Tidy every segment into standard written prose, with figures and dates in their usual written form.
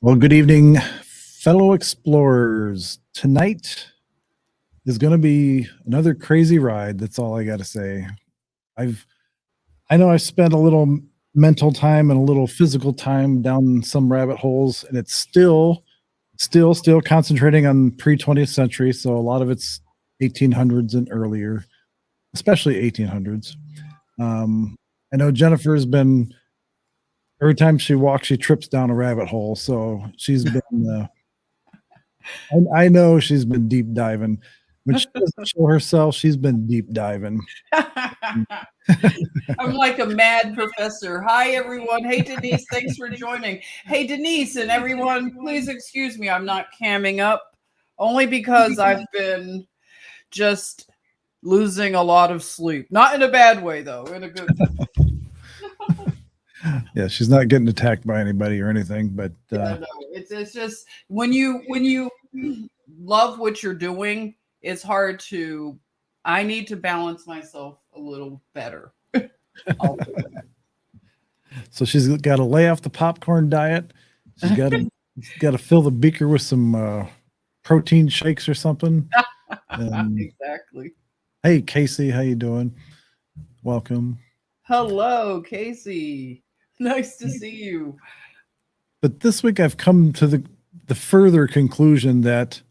Well, good evening, fellow explorers. Tonight is going to be another crazy ride. That's all I got to say. I've I know I spent a little mental time and a little physical time down some rabbit holes, and it's still concentrating on pre-20th century. So a lot of it's 1800s and earlier, especially 1800s. I know Jennifer's been every time she walks, she trips down a rabbit hole. So she's been I know she's been deep diving. When she doesn't show herself, she's been deep diving. I'm like a mad professor. Hi, everyone. Hey, Denise. Thanks for joining. Hey, Denise and everyone, please excuse me. I'm not camming up only because I've been just losing a lot of sleep. Not in a bad way, though, in a good way. Yeah, she's not getting attacked by anybody or anything, but Yeah, no, it's just when you love what you're doing, it's hard to. I need to balance myself a little better. I'll do it. so she's got to lay off the popcorn diet. She's got to fill the beaker with some protein shakes or something. Exactly. Hey, Casey, how you doing? Welcome. Hello, Casey. Nice to see you. But this week I've come to the further conclusion that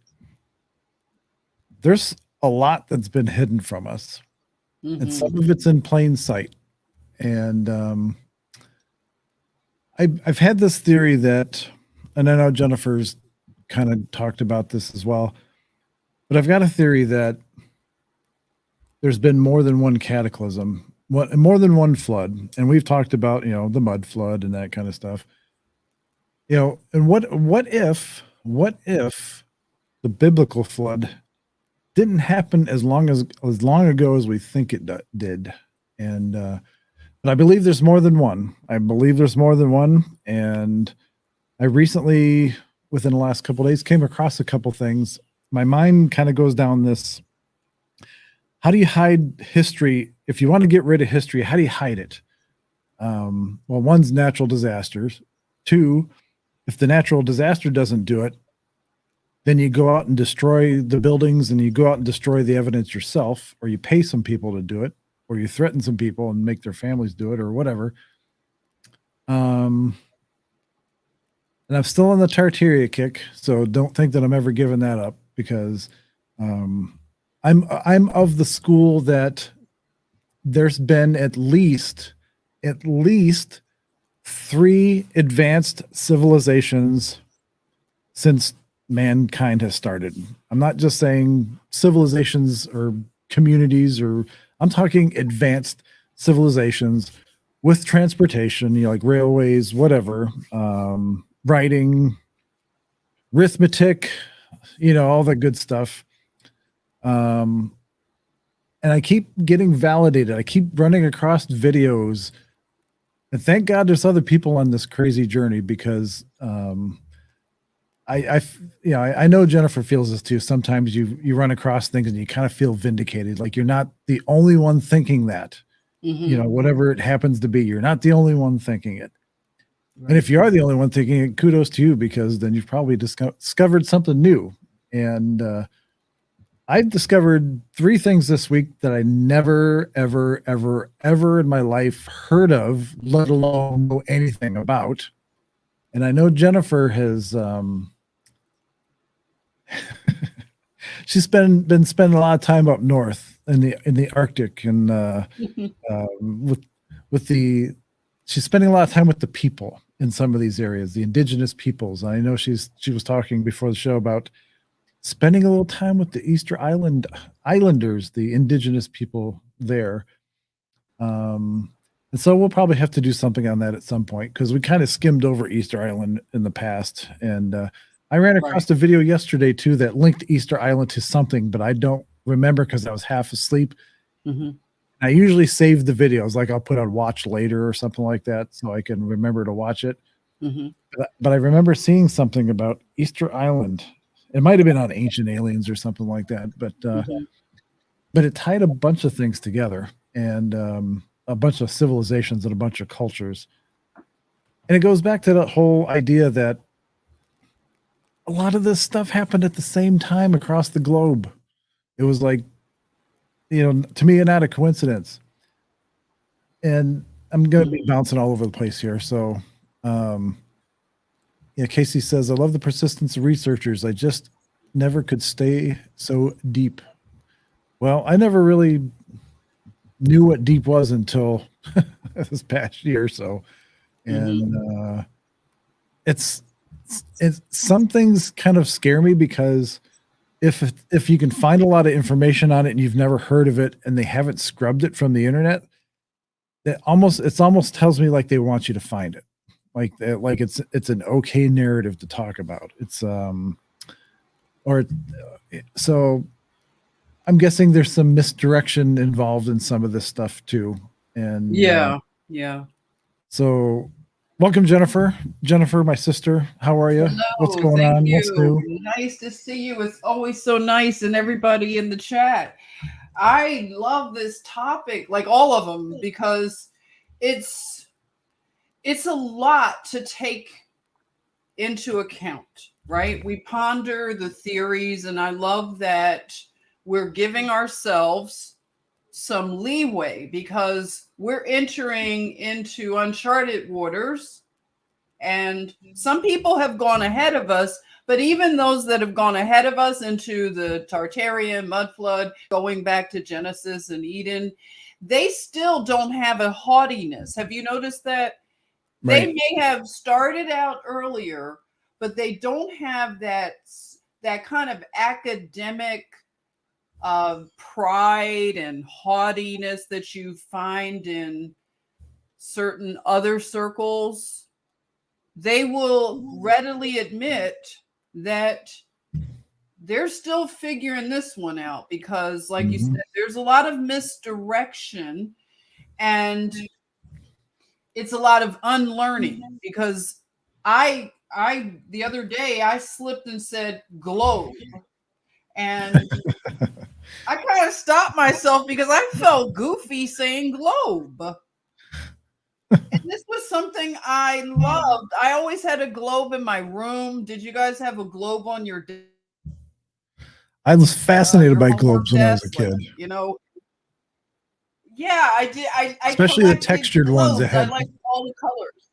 there's a lot that's been hidden from us, and some of it's in plain sight. And I've had this theory that, and I know Jennifer's kind of talked about this as well, but I've got a theory that there's been more than one cataclysm, more than one flood, and we've talked about the mud flood and that kind of stuff. And what if the biblical flood didn't happen as long ago as we think it did? And but I believe there's more than one. And I recently, within the last couple of days, came across a couple things. My mind kind of goes down this: how do you hide history? If you want to get rid of history, how do you hide it? Well, one's natural disasters. Two, if the natural disaster doesn't do it, then you go out and destroy the buildings, and you go out and destroy the evidence yourself, or you pay some people to do it, or you threaten some people and make their families do it, or whatever. And I'm still on the Tartaria kick, so don't think that I'm ever giving that up, because I'm of the school that there's been at least 3 advanced civilizations since mankind has started. I'm not just saying civilizations or communities, or I'm talking advanced civilizations with transportation, like railways, whatever, writing, arithmetic, all the good stuff. And I keep getting validated. I keep running across videos, and thank God there's other people on this crazy journey, because I know Jennifer feels this too. Sometimes you run across things and you kind of feel vindicated, like you're not the only one thinking that. Whatever it happens to be, you're not the only one thinking it. Right. And if you are the only one thinking it, kudos to you, because then you've probably discovered something new. And I've discovered 3 things this week that I never, ever, ever, ever in my life heard of, let alone know anything about. And I know Jennifer has she's been spending a lot of time up north in the Arctic, and she's spending a lot of time with the people in some of these areas, the indigenous peoples. And I know she was talking before the show about spending a little time with the Easter Islanders, the indigenous people there. And so we'll probably have to do something on that at some point, because we kind of skimmed over Easter Island in the past. And I ran across a video yesterday too that linked Easter Island to something, but I don't remember because I was half asleep. I usually save the videos, like I'll put on watch later or something like that, so I can remember to watch it. But I remember seeing something about Easter Island. It might have been on Ancient Aliens or something like that, but it tied a bunch of things together, and a bunch of civilizations and a bunch of cultures. And it goes back to that whole idea that a lot of this stuff happened at the same time across the globe. It was like, to me, not a coincidence. And I'm going to be bouncing all over the place here. So, Casey says, I love the persistence of researchers. I just never could stay so deep. Well, I never really knew what deep was until this past year or so. And it's some things kind of scare me because if you can find a lot of information on it and you've never heard of it and they haven't scrubbed it from the internet, it almost tells me like they want you to find it. Like it's an okay narrative to talk about. So I'm guessing there's some misdirection involved in some of this stuff too. And yeah. So welcome, Jennifer. Jennifer, my sister. How are you? Hello, what's going on? you. What's new? Nice to see you. It's always so nice, and everybody in the chat. I love this topic, like all of them, because it's a lot to take into account, right? We ponder the theories, and I love that we're giving ourselves some leeway because we're entering into uncharted waters, and some people have gone ahead of us. But even those that have gone ahead of us into the Tartarian mud flood, going back to Genesis and Eden, they still don't have a haughtiness. Have you noticed that? Right. They may have started out earlier, but they don't have that kind of academic pride and haughtiness that you find in certain other circles. They will readily admit that they're still figuring this one out because, like you said, there's a lot of misdirection and it's a lot of unlearning because I the other day I slipped and said globe, and I kind of stopped myself because I felt goofy saying globe. And this was something I loved. I always had a globe in my room. Did you guys have a globe on your desk? I was fascinated by globes when I was a kid. Yeah, I did. I especially the textured ones that had. I liked all the colors.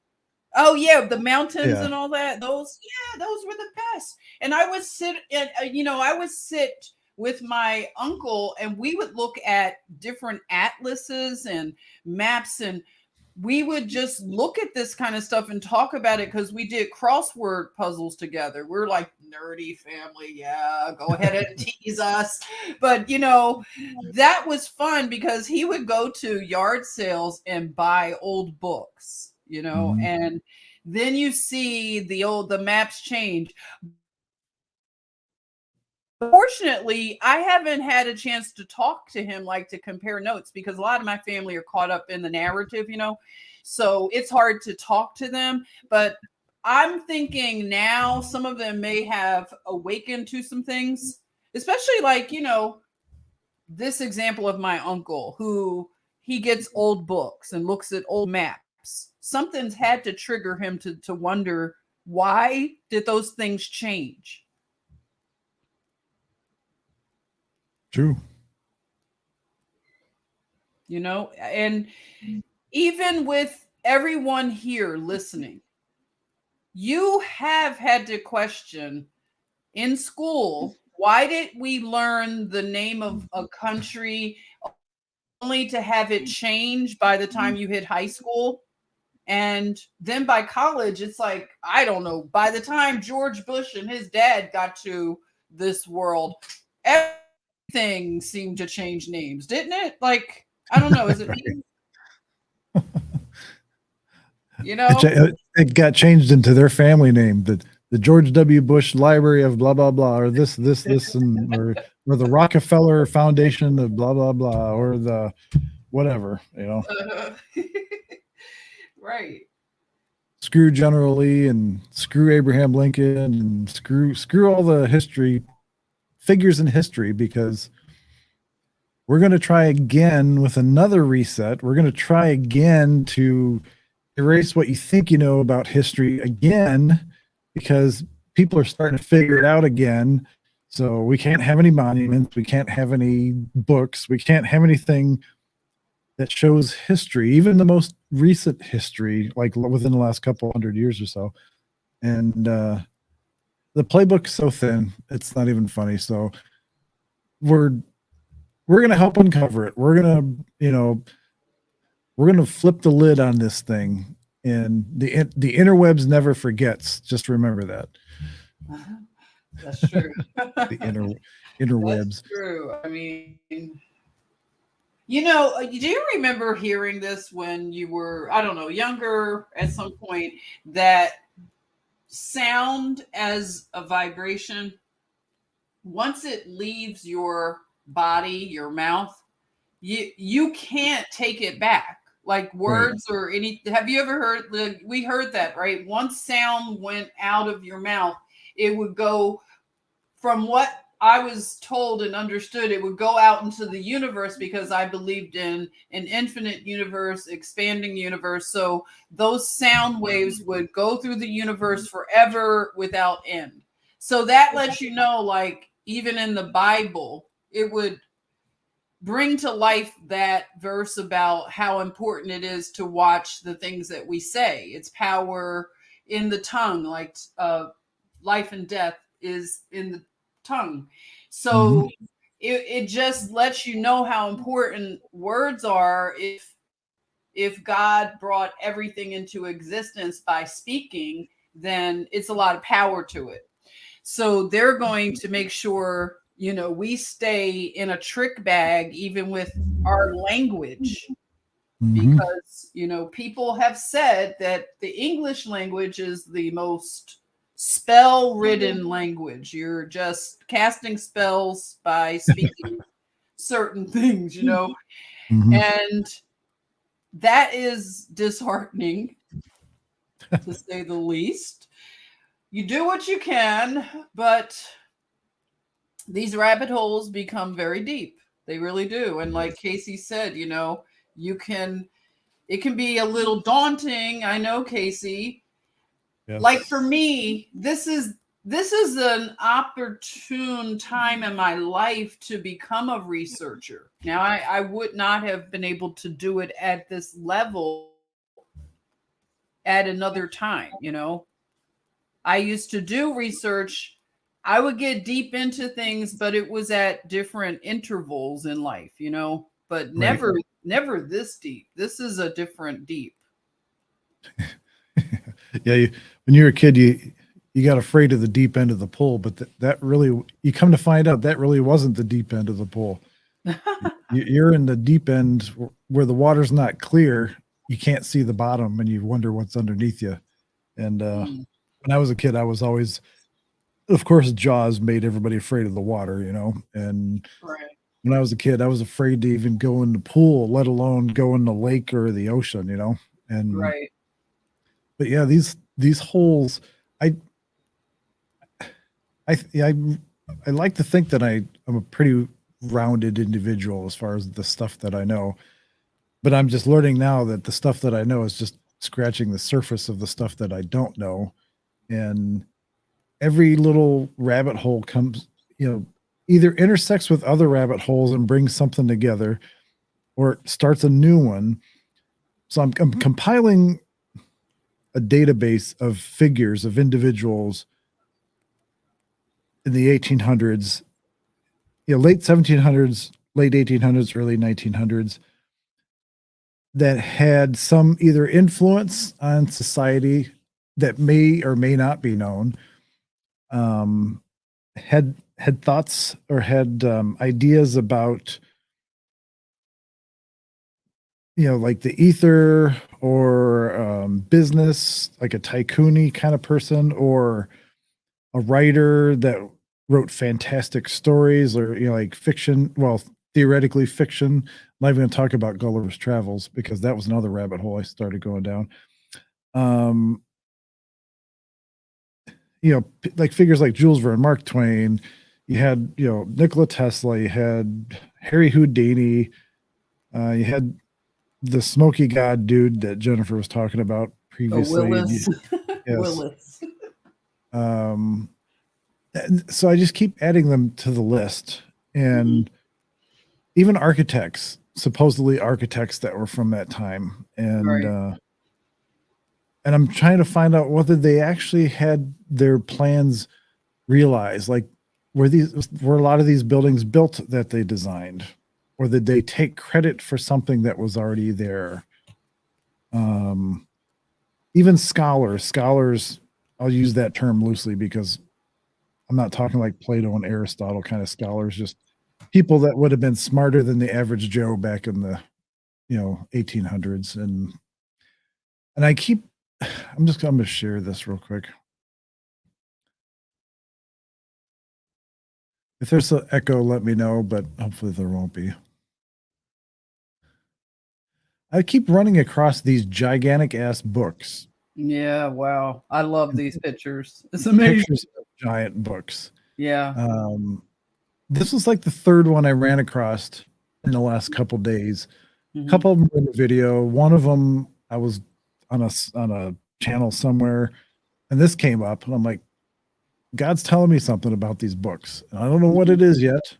Oh yeah, the mountains and all that. Those were the best. And I would sit, and I would sit with my uncle, and we would look at different atlases and maps, and we would just look at this kind of stuff and talk about it because we did crossword puzzles together. We're like nerdy family. Yeah, go ahead and tease us. But, that was fun because he would go to yard sales and buy old books, and then you see the maps change. Fortunately, I haven't had a chance to talk to him, like to compare notes, because a lot of my family are caught up in the narrative, so it's hard to talk to them. But I'm thinking now some of them may have awakened to some things, especially like, this example of my uncle who he gets old books and looks at old maps. Something's had to trigger him to wonder, why did those things change? True. And even with everyone here listening, you have had to question in school, why did we learn the name of a country only to have it change by the time you hit high school? And then by college, it's like, I don't know, by the time George Bush and his dad got to this world, everything seemed to change names, didn't it? Like, I don't know. Is it me? It got changed into their family name, the George W. Bush Library of blah blah blah, or this and or the Rockefeller Foundation of blah blah blah, or the whatever, Right. Screw General Lee and screw Abraham Lincoln and screw all the history figures in history, because we're going to try again with another reset. We're going to try again to erase what you think you know about history again, because people are starting to figure it out again. So we can't have any monuments. We can't have any books. We can't have anything that shows history, even the most recent history, like within the last couple hundred years or so. And the playbook's so thin, it's not even funny. So we're going to help uncover it. We're going to, we're going to flip the lid on this thing. And the interwebs never forgets. Just remember that. That's true. The interwebs. That's true. I mean, do you remember hearing this when you were, I don't know, younger at some point, that sound as a vibration, once it leaves your body, your mouth, you can't take it back. Like words or any, have you ever heard, we heard that, right? Once sound went out of your mouth, it would go, from what I was told and understood, it would go out into the universe, because I believed in an infinite universe, expanding universe. So those sound waves would go through the universe forever without end. So that lets you know, like, even in the Bible, it would bring to life that verse about how important it is to watch the things that we say. It's power in the tongue, like life and death is in the tongue. So it just lets you know how important words are. If God brought everything into existence by speaking, then it's a lot of power to it. So they're going to make sure, we stay in a trick bag, even with our language, because, people have said that the English language is the most spell-ridden language. You're just casting spells by speaking certain things, and that is disheartening, to say the least. You do what you can, but these rabbit holes become very deep. They really do. And like Casey said, it can be a little daunting. I know, Casey. Yes. Like for me, this is an opportune time in my life to become a researcher. Now, I would not have been able to do it at this level at another time, I used to do research. I would get deep into things, but it was at different intervals in life, but never this deep. This is a different deep. Yeah. When you were a kid, you got afraid of the deep end of the pool, but that really, you come to find out that really wasn't the deep end of the pool. You're in the deep end where the water's not clear. You can't see the bottom and you wonder what's underneath you. And when I was a kid, I was always, of course, Jaws made everybody afraid of the water, and when I was a kid, I was afraid to even go in the pool, let alone go in the lake or the ocean, and but yeah, these holes, I like to think that I'm a pretty rounded individual as far as the stuff that I know, but I'm just learning now that the stuff that I know is just scratching the surface of the stuff that I don't know. And every little rabbit hole comes, either intersects with other rabbit holes and brings something together, or it starts a new one. So I'm compiling a database of figures of individuals in the 1800s, late 1700s, late 1800s, early 1900s, that had some either influence on society that may or may not be known, had thoughts or had ideas about, like the ether, or business, like a tycoon-y kind of person, or a writer that wrote fantastic stories, or like fiction, well, theoretically fiction. I'm not even going to talk about Gulliver's Travels, because that was another rabbit hole I started going down. Like figures like Jules Verne, Mark Twain. You had, Nikola Tesla. You had Harry Houdini. You had the Smoky God dude that Jennifer was talking about previously. Willis. Yes. Willis. And so I just keep adding them to the list, and even architects, supposedly architects that were from that time, Right. and I'm trying to find out whether they actually had their plans realized. Like, were a lot of these buildings built that they designed, or did they take credit for something that was already there? Um, Even scholars, I'll use that term loosely because I'm not talking like Plato and Aristotle kind of scholars, just people that would have been smarter than the average Joe back in the 1800s. And I keep I'm gonna share this real quick. If there's an echo, let me know, but hopefully there won't be. I keep running across these gigantic ass books Yeah, wow. I love and these pictures. It's amazing. pictures of giant books. Yeah. Um, this was like the third one I ran across in the last couple days. A Mhm. couple of them were in the video. One of them I was on a channel somewhere, and this came up, and I'm like, God's telling me something about these books. And I don't know what Mhm. it is yet,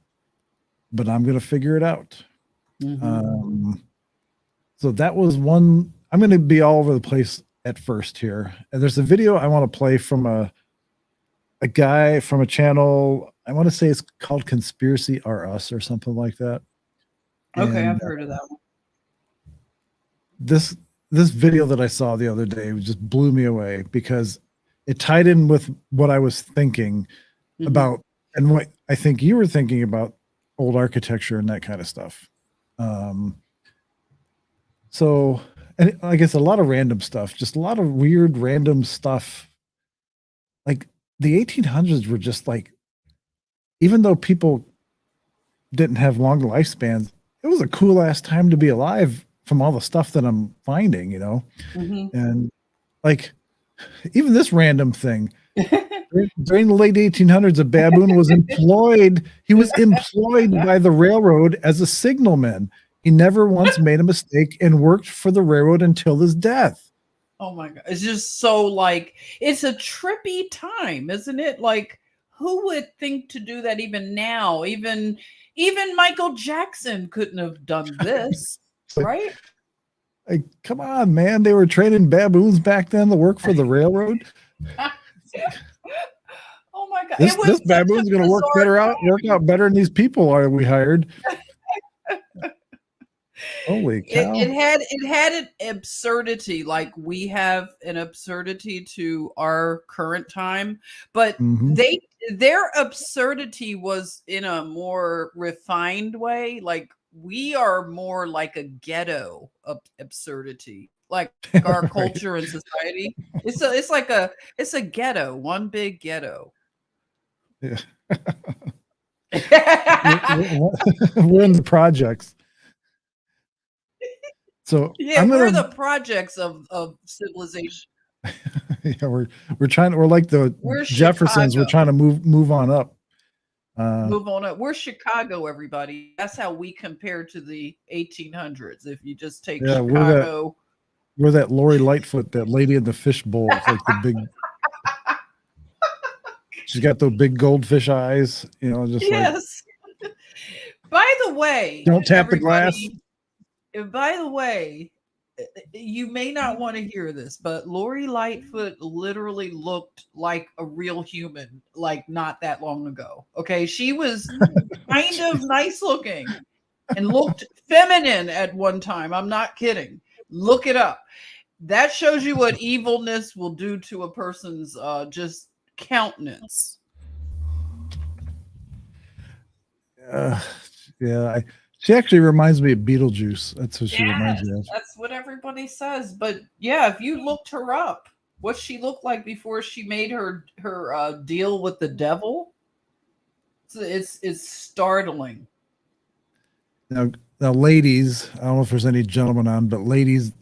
but I'm gonna figure it out. Mhm. Um, so that was one. I'm gonna be all over the place at first here. And there's a video I want to play from a guy from a channel. I want to say it's called Conspiracy R Us or something like that. Okay, And I've heard of that one. this this video that I saw the other day just blew me away because it tied in with what I was thinking Mhm. about, and what I think you were thinking about old architecture and that kind of stuff. Um, so, and I guess a lot of random stuff, just a lot of weird random stuff. Like the 1800s were just like, even though people didn't have long lifespans, it was a cool ass time to be alive from all the stuff that I'm finding. Mhm. And like even this random thing during the late 1800s, a baboon was employed. He was employed by the railroad as a signalman. He never once made a mistake and worked for the railroad until his death. Oh my god. It's just so like it's a trippy time, isn't it? Like who would think to do that even now? Even Michael Jackson couldn't have done this, It's right? like, come on, man. They were training baboons back then to work for the railroad. It's like, Oh my god. It this was such a baboon's gonna bizarre work out better than these people are we hired. Holy it cow. had an absurdity like we have an absurdity to our current time, but Mhm. their absurdity was in a more refined way. Like we are more like a ghetto of absurdity. Like our Right. culture and society. It's a ghetto, one big ghetto. Yeah. We're in the projects. So Yeah, I'm we're gonna the projects of civilization. yeah, we're like the We're Jeffersons. We're Chicago. trying to move on up. Uh, Move on up. We're Chicago, everybody. That's how we compare to the 1800s. If you just take yeah, Chicago, we're that Lori Lightfoot, that lady in the fish bowl, like the big. She's got those big goldfish eyes. Just like, yes. By the way, don't tap the glass. everybody, by the way, you may not want to hear this, but Lori Lightfoot literally looked like a real human, like not that long ago. Okay, she was kind of Jeez. nice looking and looked feminine at one time. I'm not kidding. Look it up. That shows you what evilness will do to a person's just countenance. Uh, yeah, she actually reminds me of Beetlejuice. That's what she reminds Yes, me of. that's what everybody says. But yeah, if you looked her up, what she looked like before she made her deal with the devil, it's startling. Now, now, ladies, I don't know if there's any gentlemen on, but ladies,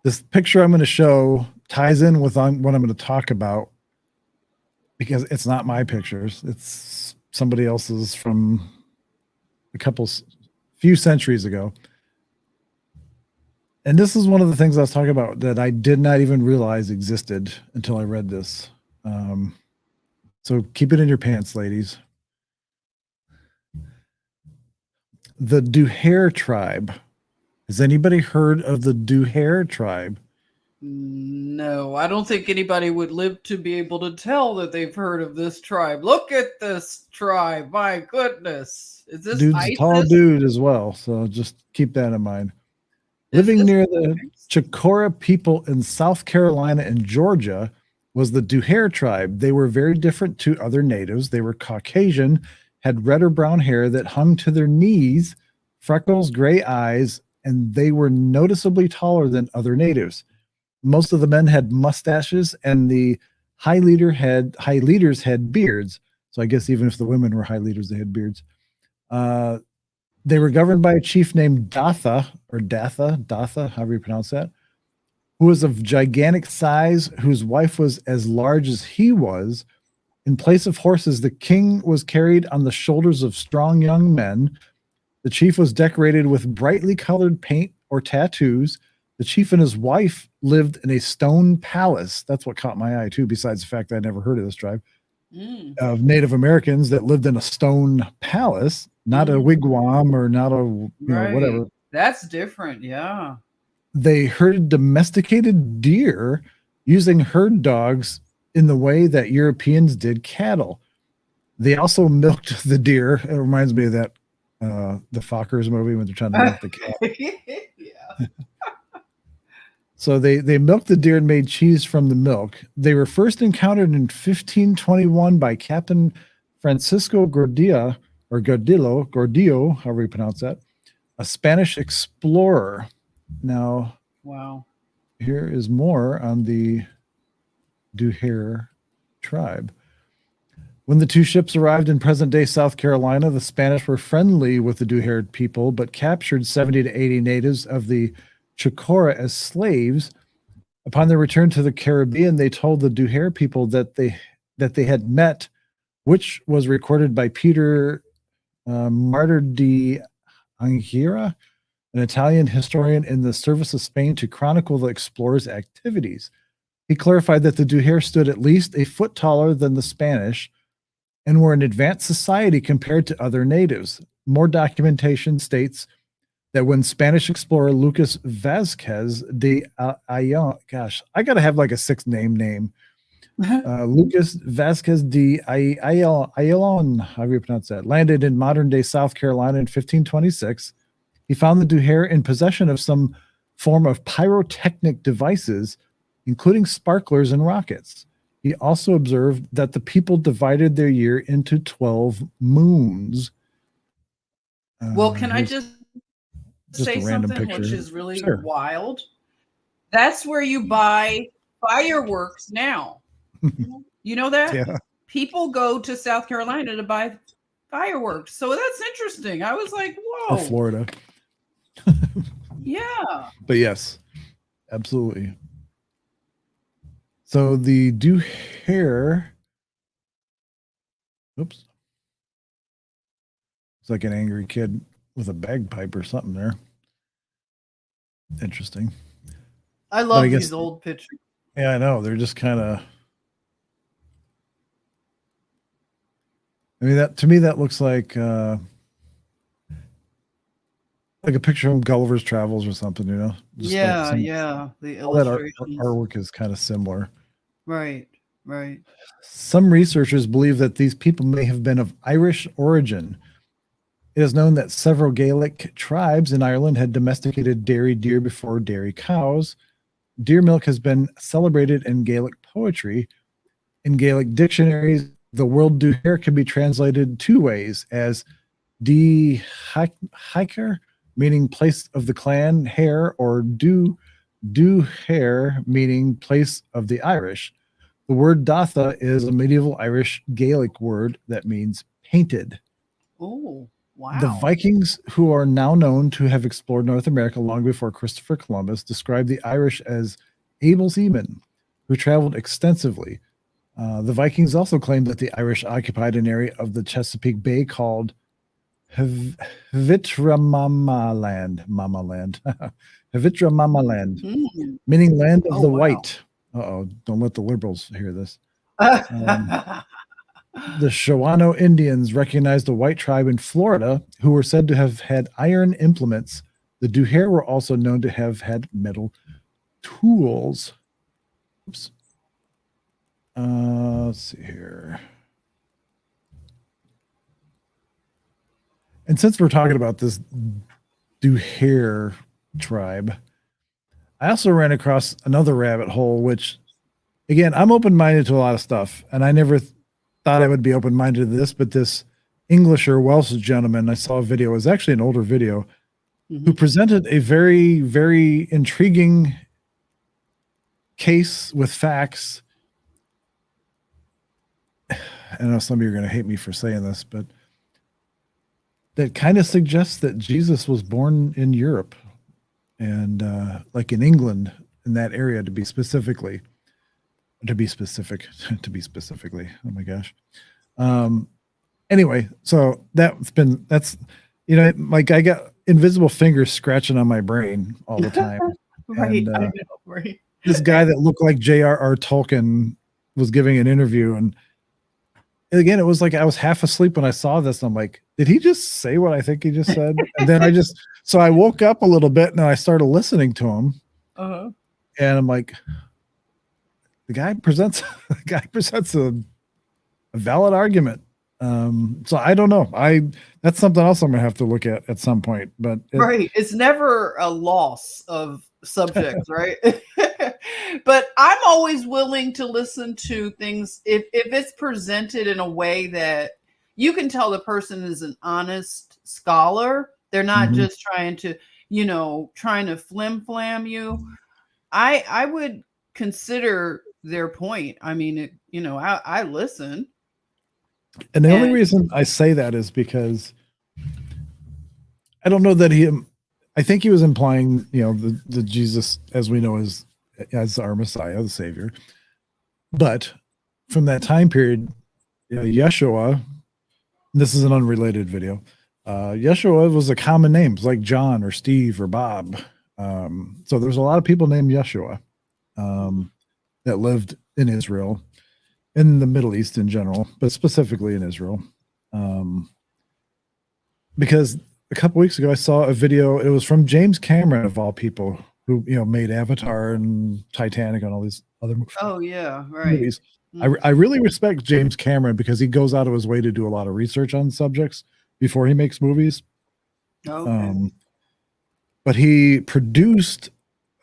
this picture I'm going to show ties in with what I'm going to talk about, because it's not my pictures. It's somebody else's from few centuries ago. And this is one of the things I was talking about that I did not even realize existed until I read this. Um, So keep it in your pants, ladies. The Duhair tribe. Has anybody heard of the Duhair tribe? No, I don't think anybody would live to be able to tell that they've heard of this tribe. Look at this tribe. My goodness. Is this Dude's a tall ISIS? dude as well, so just keep that in mind. Is Living this near the Chicora people in South Carolina and Georgia was the Duhair tribe. They were very different to other natives. They were Caucasian, had red or brown hair that hung to their knees, freckles, gray eyes, and they were noticeably taller than other natives. Most of the men had mustaches, and the high leaders had beards. So I guess even if the women were high leaders, they had beards. They were governed by a chief named Datha, however you pronounce that, who was of gigantic size, whose wife was as large as he was. In place of horses, the king was carried on the shoulders of strong young men. The chief was decorated with brightly colored paint or tattoos. The chief and his wife lived in a stone palace. That's what caught my eye, too, besides the fact that I never heard of this tribe. Of Native Americans that lived in a stone palace, not a wigwam or not a whatever. That's different, yeah. They herded domesticated deer using herd dogs in the way that Europeans did cattle. They also milked the deer. It reminds me of that the Fockers movie when they're trying to milk the cow. Yeah. So they milked the deer and made cheese from the milk. They were first encountered in 1521 by Captain Francisco Gordillo, however you pronounce that, a Spanish explorer. Now, Wow. here is more on the Duhair tribe. When the two ships arrived in present-day South Carolina, the Spanish were friendly with the Duhair people, but captured 70 to 80 natives of the Chicora as slaves. Upon their return to the Caribbean, they told the Duhair people that they had met, which was recorded by Peter Martyr de Angira, an Italian historian in the service of Spain, to chronicle the explorers' activities. He clarified that the Duhair stood at least a foot taller than the Spanish and were an advanced society compared to other natives. More documentation states that when Spanish explorer Lucas Vasquez de Ayllon, gosh, I got to have like a sixth name. Lucas Vasquez de Ayllon, however you pronounce that, landed in modern-day South Carolina in 1526. He found the Duhair in possession of some form of pyrotechnic devices, including sparklers and rockets. He also observed that the people divided their year into 12 moons. Well, can I just say something which is really wild? That's where you buy fireworks now. You know that? Yeah. People go to South Carolina to buy fireworks. So that's interesting. I was like, whoa. Or Florida. Yeah. But yes, absolutely. So the Duhair, oops, it's like an angry kid with a bagpipe or something there. Interesting. I love these old pictures. Yeah, I know. They're just kind of, I mean, that to me, that looks like a picture from Gulliver's Travels or something, you know? Just yeah. The illustrations. That artwork is kind of similar. Right. Some researchers believe that these people may have been of Irish origin. It is known that several Gaelic tribes in Ireland had domesticated dairy deer before dairy cows. Deer milk has been celebrated in Gaelic poetry. In Gaelic dictionaries, the word Duhair can be translated two ways, as de hiker, meaning place of the clan, hair, or Duhair, meaning place of the Irish. The word Datha is a medieval Irish Gaelic word that means painted. Oh, wow. The Vikings, who are now known to have explored North America long before Christopher Columbus, described the Irish as able seamen who traveled extensively. The Vikings also claimed that the Irish occupied an area of the Chesapeake Bay called Havitramamaland, meaning land of the white. Uh-oh, don't let the liberals hear this. The Shawano Indians recognized a white tribe in Florida who were said to have had iron implements. The Duher were also known to have had metal tools. Oops. Let's see here. And since we're talking about this Duher tribe, I also ran across another rabbit hole, which, again, I'm open-minded to a lot of stuff, and I never thought I would be open-minded to this, but this English or Welsh gentleman, I saw a video, it was actually an older video, who presented a very, very intriguing case with facts. I know some of you are going to hate me for saying this, but that kind of suggests that Jesus was born in Europe and like in England, in that area to be specifically. Oh my gosh. Anyway, so that's, you know, like I got invisible fingers scratching on my brain all the time. Right. And, I know, right. this guy that looked like J.R.R. Tolkien was giving an interview, and again, it was like I was half asleep when I saw this. I'm like, did he just say what I think he just said? And then I woke up a little bit and I started listening to him. Uh-huh. And I'm like, the guy presents a valid argument. So I don't know. That's something else I'm gonna have to look at some point. But right, it's never a loss of subjects, right? But I'm always willing to listen to things if it's presented in a way that you can tell the person is an honest scholar. They're not just trying to flim flam you. I would consider their point. I mean, I listen. And the only reason I say that is because I don't know that I think he was implying, the Jesus as we know as our Messiah, the Savior. But from that time period, Yeshua, this is an unrelated video. Yeshua was a common name. It's like John or Steve or Bob. So there's a lot of people named Yeshua that lived in Israel, in the Middle East in general, but specifically in Israel. Because a couple weeks ago, I saw a video. It was from James Cameron, of all people, who made Avatar and Titanic and all these other movies. Oh yeah, right. I really respect James Cameron because he goes out of his way to do a lot of research on subjects before he makes movies. Okay. But he produced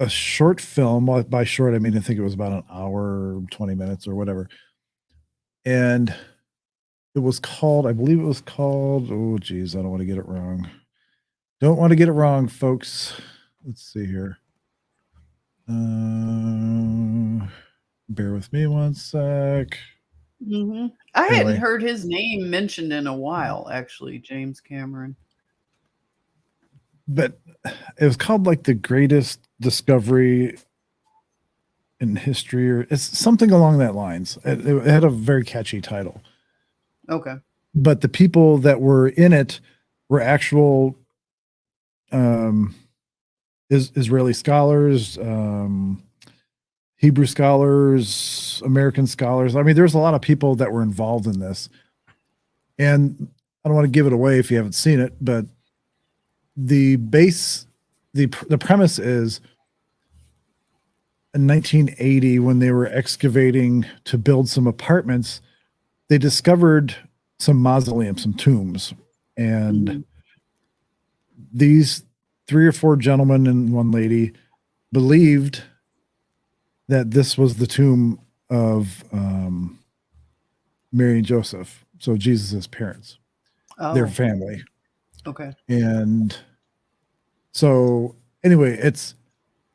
a short film. By short, I mean I think it was about an hour, 20 minutes, or whatever. And it was called, I believe it was called, oh geez, I don't want to get it wrong. Don't want to get it wrong, folks. Let's see here. Bear with me one sec. I hadn't heard his name mentioned in a while, actually, James Cameron. But it was called like the greatest discovery in history, or it's something along that lines. It had a very catchy title. Okay. But the people that were in it were actual Israeli scholars, Hebrew scholars, American scholars. I mean, there's a lot of people that were involved in this. And I don't want to give it away if you haven't seen it, but the premise is in 1980, when they were excavating to build some apartments, they discovered some mausoleums, some tombs. And these 3 or 4 gentlemen and one lady believed that this was the tomb of Mary and Joseph, so Jesus's parents, their family. Okay. And so anyway, it's,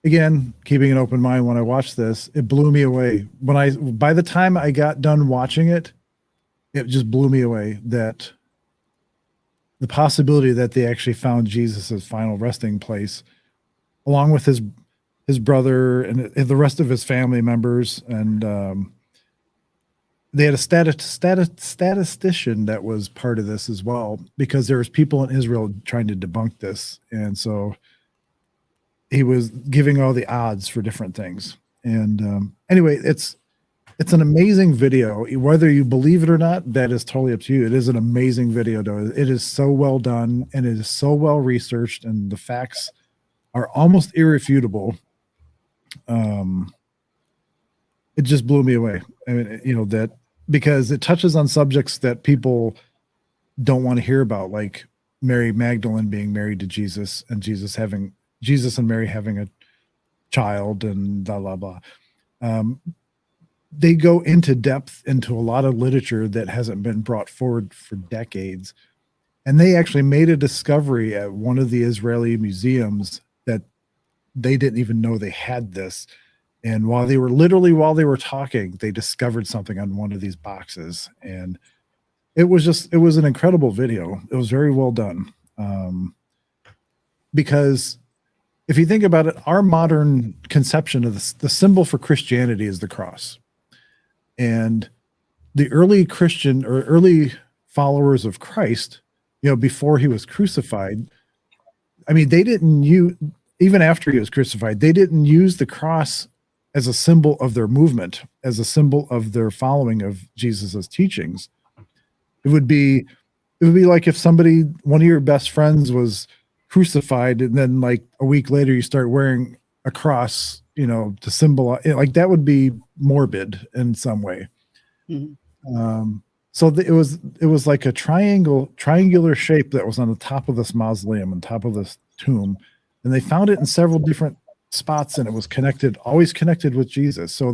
again, keeping an open mind. When I watched this, it blew me away. By the time I got done watching it, it just blew me away that the possibility that they actually found Jesus's final resting place, along with his brother and the rest of his family members. And they had a statistician that was part of this as well, because there was people in Israel trying to debunk this. And so he was giving all the odds for different things. And anyway, it's It's an amazing video. Whether you believe it or not, that is totally up to you. It is an amazing video, though. It is so well done and it is so well researched, and the facts are almost irrefutable. It just blew me away. I mean, that because it touches on subjects that people don't want to hear about, like Mary Magdalene being married to Jesus and Jesus and Mary having a child and blah blah blah. They go into depth into a lot of literature that hasn't been brought forward for decades. And they actually made a discovery at one of the Israeli museums that they didn't even know they had this. And while they were talking, they discovered something on one of these boxes. And it was an incredible video. It was very well done. Because if you think about it, our modern conception of the symbol for Christianity is the cross. And the early Christian or early followers of Christ, before he was crucified, I mean, they didn't use, even after he was crucified, they didn't use the cross as a symbol of their movement, as a symbol of their following of Jesus's teachings. It would be like if one of your best friends was crucified, and then like a week later you start wearing a cross, to symbolize, like that would be morbid in some way. Mm-hmm. So it was like a triangular shape that was on the top of this mausoleum, on top of this tomb, and they found it in several different spots, and it was always connected with Jesus. So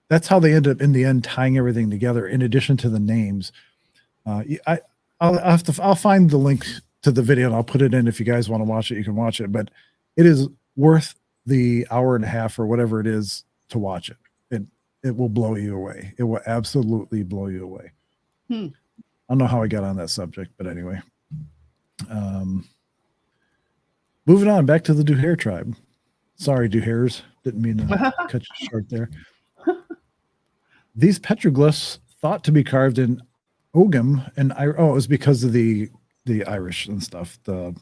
that's how they ended up in the end tying everything together. In addition to the names, I'll find the link to the video and I'll put it in. If you guys want to watch it, you can watch it. But it is worth the hour and a half or whatever it is to watch it. It will blow you away. It will absolutely blow you away. I don't know how I got on that subject, but anyway. Moving on back to the Duhair tribe. Sorry, Duhairs. Didn't mean to cut you short there. These petroglyphs thought to be carved in Ogham, and it was because of the Irish and stuff. The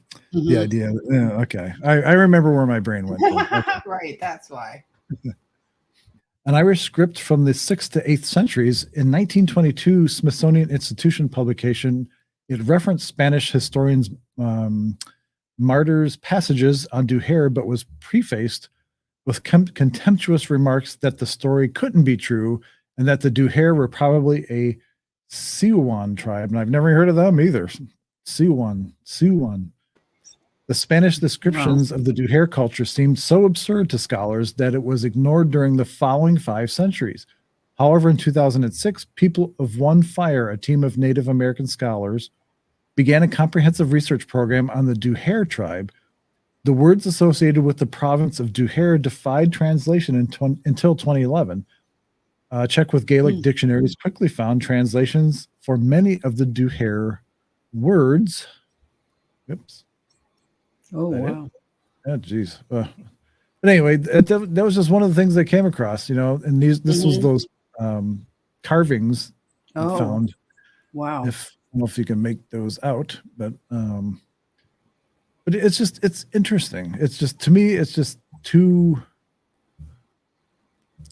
idea. Yeah, okay, I remember where my brain went. Okay. Right, that's why. An Irish script from the 6th to 8th centuries. In 1922, Smithsonian Institution publication, it referenced Spanish historians Martyr's passages on Duhair, but was prefaced with contemptuous remarks that the story couldn't be true and that the Duhair were probably a Siouan tribe. And I've never heard of them either. Siouan. The Spanish descriptions of the Duhair culture seemed so absurd to scholars that it was ignored during the following 5 centuries. However, in 2006, People of One Fire, a team of Native American scholars, began a comprehensive research program on the Duhair tribe. The words associated with the province of Duhair defied translation until 2011. Check with Gaelic dictionaries quickly found translations for many of the Duhair words. Oops. Oh, wow. Oh, geez. But anyway, that was just one of the things I came across, and this was those carvings found. Wow. I don't know if you can make those out, but it's interesting. It's just, to me, it's just too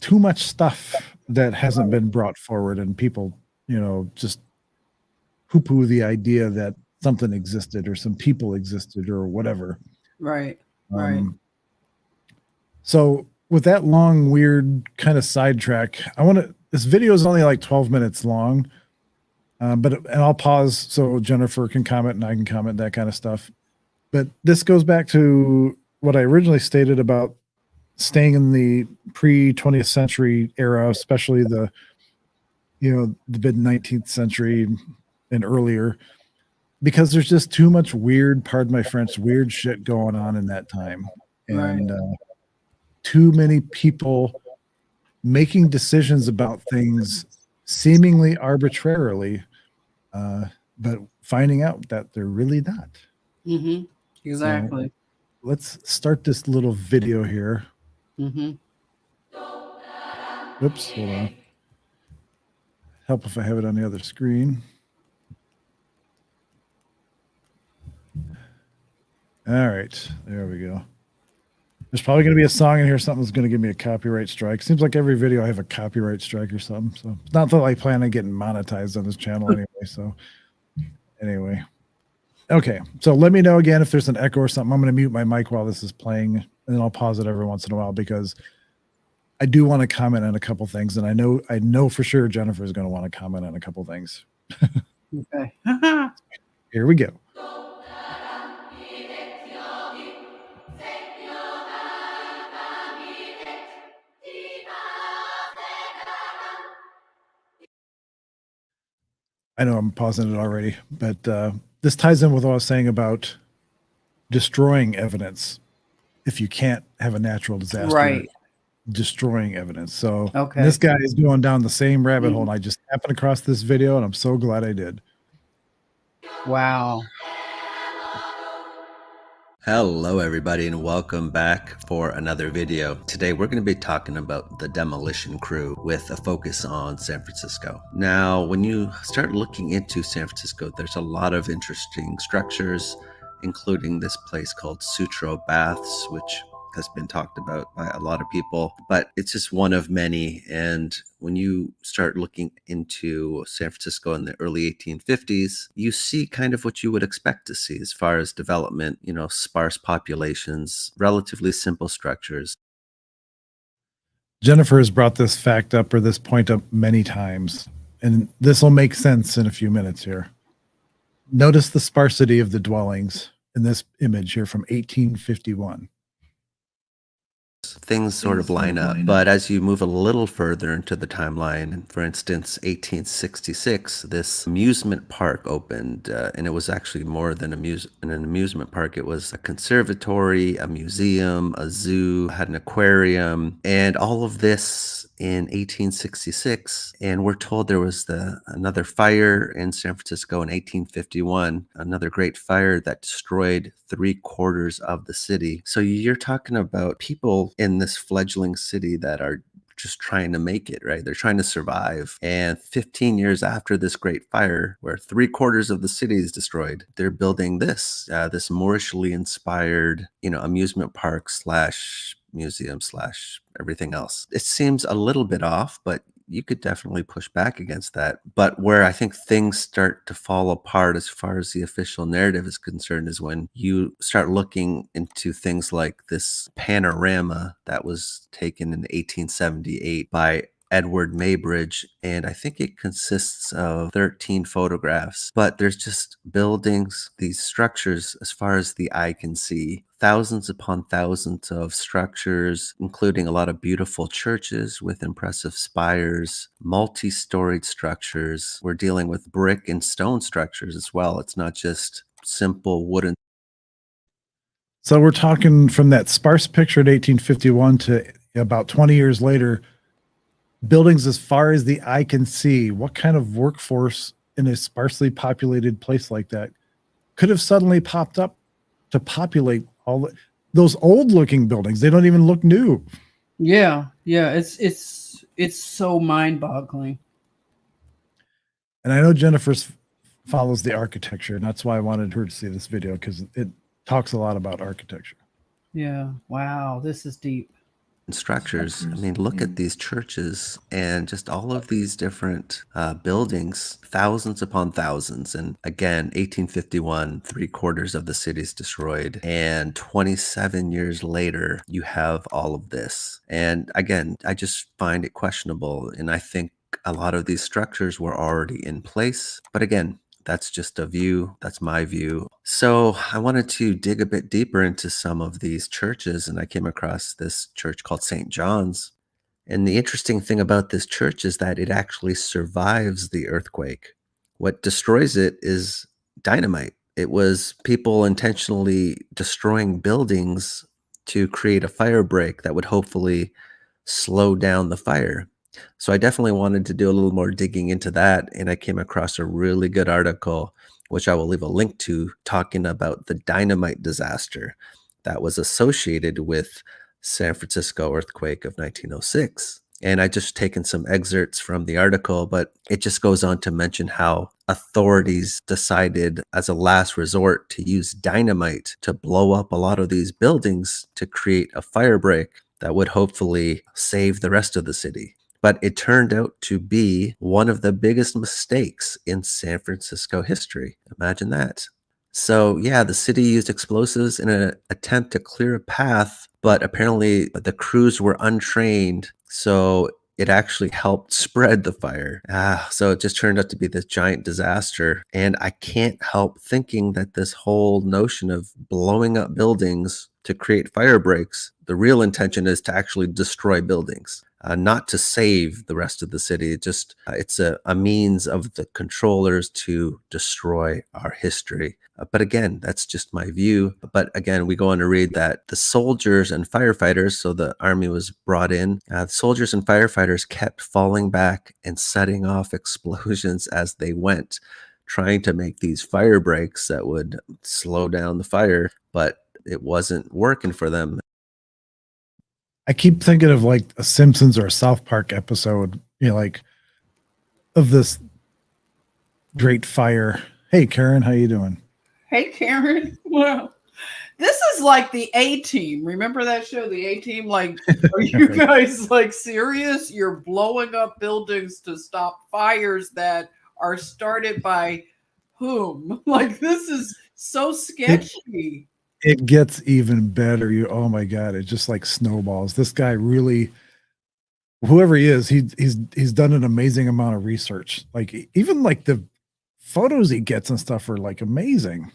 much stuff that hasn't been brought forward, and people, just poo-poo the idea that something existed or some people existed or whatever. Right. So with that long, weird kind of sidetrack, this video is only like 12 minutes long. And I'll pause so Jennifer can comment and I can comment, that kind of stuff. But this goes back to what I originally stated about staying in the pre-20th century era, especially the mid-19th century and earlier, because there's just too much weird, pardon my French, weird shit going on in that time. And too many people making decisions about things seemingly arbitrarily, but finding out that they're really not. Exactly. So let's start this little video here. Oops, hold on. Help if I have it on the other screen. All right, there we go. There's probably going to be a song in here. Something's going to give me a copyright strike. Seems like every video I have a copyright strike or something. So it's not that I plan on getting monetized on this channel anyway. So anyway, okay. So let me know again if there's an echo or something. I'm going to mute my mic while this is playing, and then I'll pause it every once in a while because I do want to comment on a couple things, and I know for sure Jennifer is going to want to comment on a couple things. Okay. Here we go. I know I'm pausing it already, but this ties in with what I was saying about destroying evidence. If you can't have a natural disaster, Right. destroying evidence. So Okay. this guy is going down the same rabbit hole, and I just happened across this video, and I'm so glad I did. Wow. Hello everybody and welcome back for another video. Today we're going to be talking about the demolition crew with a focus on San Francisco. Now when you start looking into San Francisco, there's a lot of interesting structures, including this place called Sutro Baths, which has been talked about by a lot of people, but it's just one of many. And when you start looking into San Francisco in the early 1850s, you see kind of what you would expect to see as far as development, you know, sparse populations, relatively simple structures. Jennifer has brought this fact up or this point up many times, and this will make sense in a few minutes here. Notice the sparsity of the dwellings in this image here from 1851. Things sort of line up. But as you move a little further into the timeline, for instance, 1866, this amusement park opened, and it was actually more than an amusement park. It was a conservatory, a museum, a zoo, had an aquarium, and all of this in 1866. And we're told there was another fire in San Francisco in 1851, another great fire that destroyed 3/4 of the city. So you're talking about people in this fledgling city that are just trying to make it, right? They're trying to survive. And 15 years after this great fire, where 3/4 of the city is destroyed, they're building this Moorishly inspired, amusement park slash museum slash everything else. It seems a little bit off, but you could definitely push back against that. But where I think things start to fall apart as far as the official narrative is concerned is when you start looking into things like this panorama that was taken in 1878 by Edward Maybridge, and I think it consists of 13 photographs, but there's just buildings, these structures as far as the eye can see, thousands upon thousands of structures, including a lot of beautiful churches with impressive spires, multi-storied structures. We're dealing with brick and stone structures as well. It's not just simple wooden. So we're talking from that sparse picture at 1851 to about 20 years later, buildings as far as the eye can see. What kind of workforce in a sparsely populated place like that could have suddenly popped up to populate all those old looking buildings? They don't even look new. Yeah. It's so mind boggling. And I know Jennifer follows the architecture, and that's why I wanted her to see this video, because it talks a lot about architecture. Yeah. Wow. This is deep. Structures. I mean, look at these churches and just all of these different buildings, thousands upon thousands. And again, 1851, 3/4 of the city's destroyed. And 27 years later, you have all of this. And again, I just find it questionable. And I think a lot of these structures were already in place. But again, that's just a view. That's my view. So I wanted to dig a bit deeper into some of these churches, and I came across this church called St. John's. And the interesting thing about this church is that it actually survives the earthquake. What destroys it is dynamite. It was people intentionally destroying buildings to create a fire break that would hopefully slow down the fire. So I definitely wanted to do a little more digging into that, and I came across a really good article, which I will leave a link to, talking about the dynamite disaster that was associated with San Francisco earthquake of 1906. And I just taken some excerpts from the article, but it just goes on to mention how authorities decided as a last resort to use dynamite to blow up a lot of these buildings to create a fire break that would hopefully save the rest of the city. But it turned out to be one of the biggest mistakes in San Francisco history. Imagine that. So, yeah, the city used explosives in an attempt to clear a path, but apparently the crews were untrained. So it actually helped spread the fire. So it just turned out to be this giant disaster. And I can't help thinking that this whole notion of blowing up buildings to create fire breaks, the real intention is to actually destroy buildings. Not to save the rest of the city. It's a means of the controllers to destroy our history. But again, that's just my view. But again, we go on to read that the soldiers and firefighters, so the army was brought in, the soldiers and firefighters kept falling back and setting off explosions as they went, trying to make these fire breaks that would slow down the fire, but it wasn't working for them. I keep thinking of like a Simpsons or a South Park episode, like of this great fire. Hey, Karen, how you doing? Hey, Karen. Wow. This is like the A-Team. Remember that show, the A-Team? Like, are you guys like serious? You're blowing up buildings to stop fires that are started by whom? Like, this is so sketchy. It gets even better. Oh my God, it just like snowballs. This guy really, whoever he is, he's done an amazing amount of research. Like even like the photos he gets and stuff are like amazing.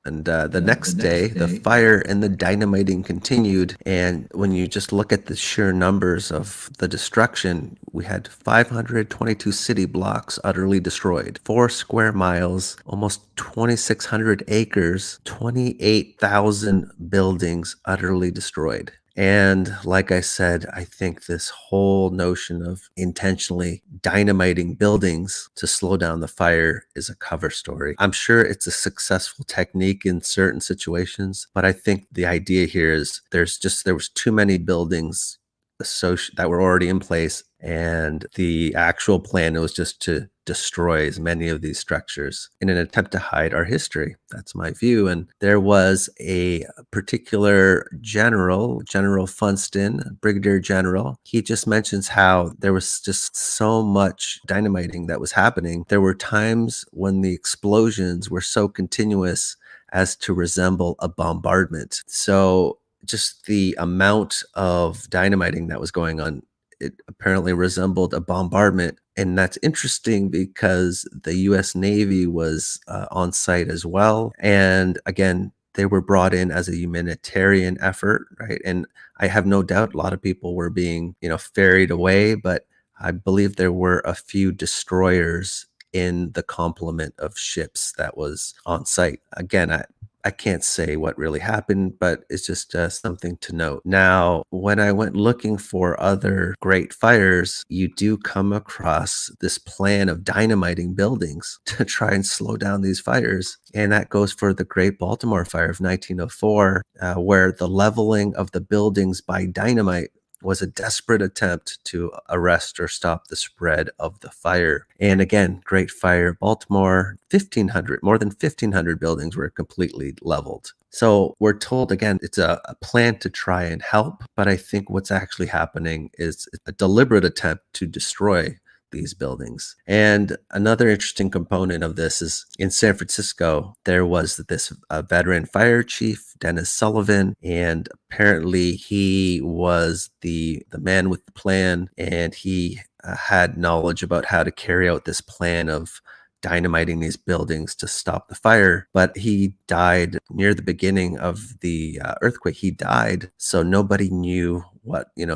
And the next day, the fire and the dynamiting continued. And when you just look at the sheer numbers of the destruction, we had 522 city blocks utterly destroyed, 4 square miles, almost 2,600 acres, 28,000 buildings utterly destroyed. And like I said, I think this whole notion of intentionally dynamiting buildings to slow down the fire is a cover story. I'm sure it's a successful technique in certain situations, but I think the idea here is there was too many buildings that were already in place, and the actual plan was just to destroy as many of these structures in an attempt to hide our history. That's my view. And there was a particular General Funston, Brigadier General. He just mentions how there was just so much dynamiting that was happening. There were times when the explosions were so continuous as to resemble a bombardment. So just the amount of dynamiting that was going on, it apparently resembled a bombardment. And that's interesting because the U.S. Navy was on site as well. And again, they were brought in as a humanitarian effort, right? And I have no doubt a lot of people were being, ferried away, but I believe there were a few destroyers in the complement of ships that was on site. Again, I can't say what really happened, but it's just something to note. Now, when I went looking for other great fires, you do come across this plan of dynamiting buildings to try and slow down these fires. And that goes for the Great Baltimore Fire of 1904, where the leveling of the buildings by dynamite was a desperate attempt to arrest or stop the spread of the fire. And again, Great Fire Baltimore, more than 1,500 buildings were completely leveled. So we're told, again, it's a plan to try and help, but I think what's actually happening is a deliberate attempt to destroy these buildings. And another interesting component of this is in San Francisco, there was this veteran fire chief, Dennis Sullivan, and apparently he was the man with the plan, and he had knowledge about how to carry out this plan of dynamiting these buildings to stop the fire. But he died near the beginning of the earthquake. He died, so nobody knew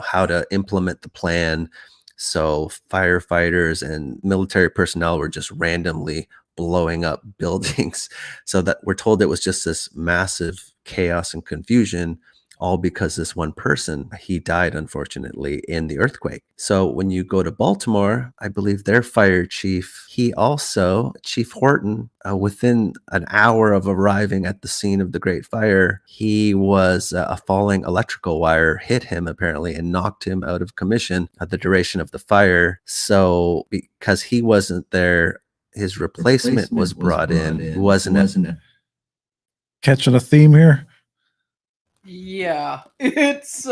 how to implement the plan. So firefighters and military personnel were just randomly blowing up buildings. So that we're told it was just this massive chaos and confusion. all because this one person, he died, unfortunately, in the earthquake. So when you go to Baltimore, I believe their fire chief, he also, Chief Horton, within an hour of arriving at the scene of the Great Fire, he was a falling electrical wire hit him apparently and knocked him out of commission at the duration of the fire. So because he wasn't there, his replacement was brought in, who wasn't Catching a theme here. Yeah, it's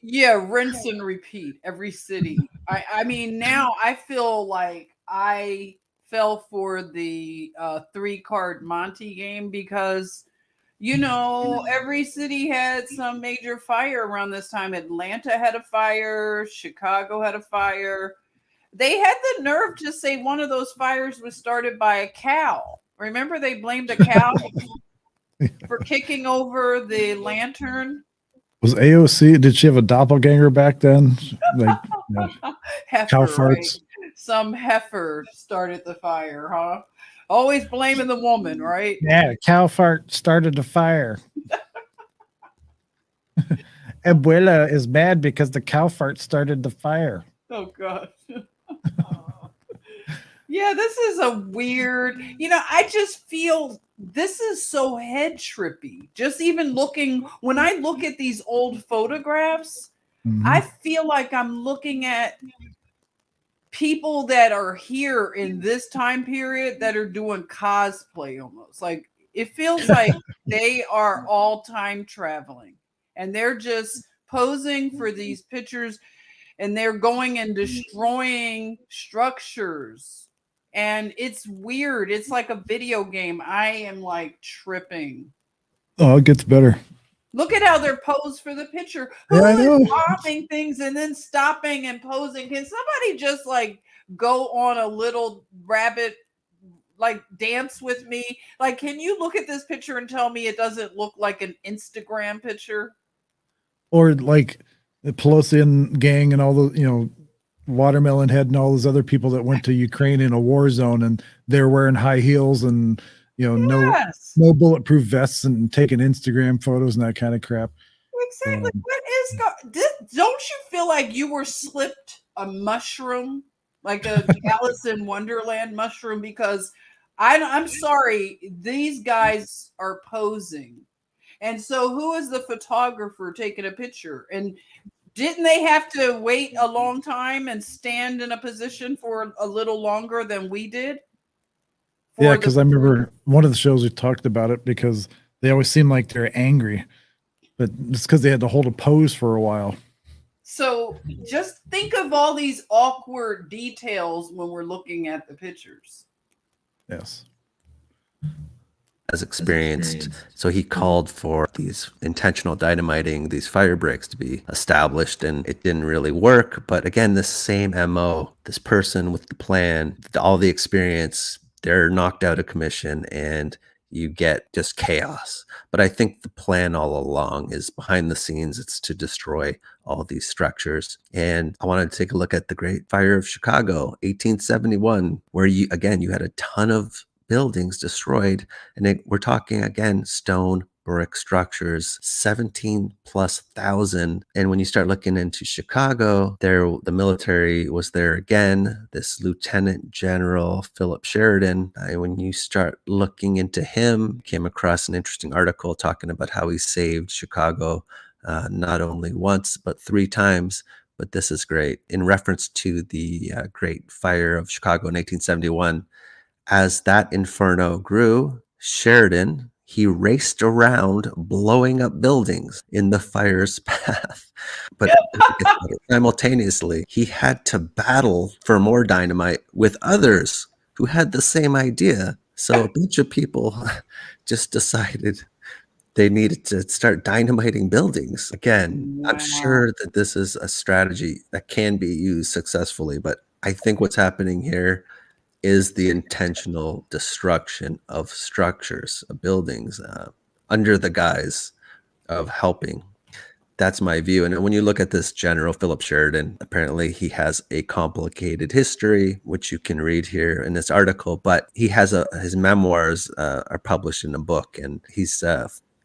yeah, rinse and repeat every city. I mean, now I feel like I fell for the 3-card Monte game because every city had some major fire around this time. Atlanta had a fire, Chicago had a fire. They had the nerve to say one of those fires was started by a cow. Remember, they blamed a cow for kicking over the lantern. Was AOC, did she have a doppelganger back then? Like Heifer, cow right? farts? Some heifer started the fire, huh? Always blaming the woman, right? Yeah, cow fart started the fire. Abuela is mad because the cow fart started the fire. Oh God. Yeah, this is a weird, I just feel this is so head trippy. Just even looking, when I look at these old photographs, I feel like I'm looking at people that are here in this time period that are doing cosplay almost. Like it feels like they are all time traveling and they're just posing for these pictures and they're going and destroying structures. And it's weird. It's like a video game. I am like tripping. Oh, it gets better. Look at how they're posed for the picture. Yeah, I Who know. is bombing things and then stopping and posing? Can somebody just like go on a little rabbit like dance with me? Like, can you look at this picture and tell me it doesn't look like an Instagram picture? Or like the Pelosi and gang and all the, Watermelon Head and all those other people that went to Ukraine in a war zone and they're wearing high heels and Yes. no bulletproof vests and taking Instagram photos and that kind of crap. Exactly. What is don't you feel like you were slipped a mushroom, like a Alice in Wonderland mushroom? Because I'm sorry, these guys are posing. And so who is the photographer taking a picture? And didn't they have to wait a long time and stand in a position for a little longer than we did? Yeah, because I remember one of the shows we talked about it because they always seem like they're angry, but it's because they had to hold a pose for a while. So just think of all these awkward details when we're looking at the pictures. Yes. As experienced. So he called for these intentional dynamiting, these fire breaks to be established, and it didn't really work. But again, this same MO, this person with the plan, all the experience, they're knocked out of commission and you get just chaos. But I think the plan all along is behind the scenes. It's to destroy all these structures. And I wanted to take a look at the Great Fire of Chicago, 1871, where you had a ton of buildings destroyed. And we're talking again, stone, brick structures, 17,000+. And when you start looking into Chicago, the military was there again, this Lieutenant General Philip Sheridan. And when you start looking into him, came across an interesting article talking about how he saved Chicago not only once, but 3 times. But this is great. In reference to the Great Fire of Chicago in 1871, as that inferno grew, Sheridan, he raced around blowing up buildings in the fire's path. But simultaneously, he had to battle for more dynamite with others who had the same idea. So a bunch of people just decided they needed to start dynamiting buildings. Again, Wow. I'm sure that this is a strategy that can be used successfully, but I think what's happening here is the intentional destruction of structures, of buildings, under the guise of helping. That's my view. And when you look at this General Philip Sheridan, apparently he has a complicated history, which you can read here in this article, but he has his memoirs are published in a book, and he's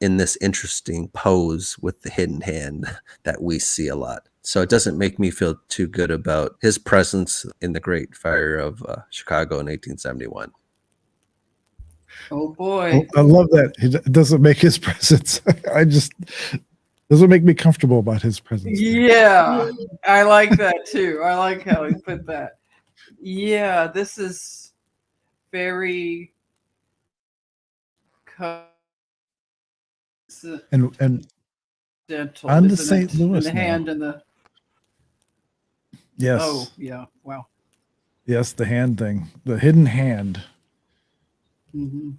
in this interesting pose with the hidden hand that we see a lot. So it doesn't make me feel too good about his presence in the Great Fire of Chicago in 1871. Oh boy. I love that. It doesn't make his presence. I just doesn't make me comfortable about his presence. Yeah, I like that too. I like how he put that. Yeah, this is very And coincidental, on to isn't St. it? In Louis the now. hand and the Yes. oh yeah, wow. Yes, the hand thing, the hidden hand. Mm-hmm.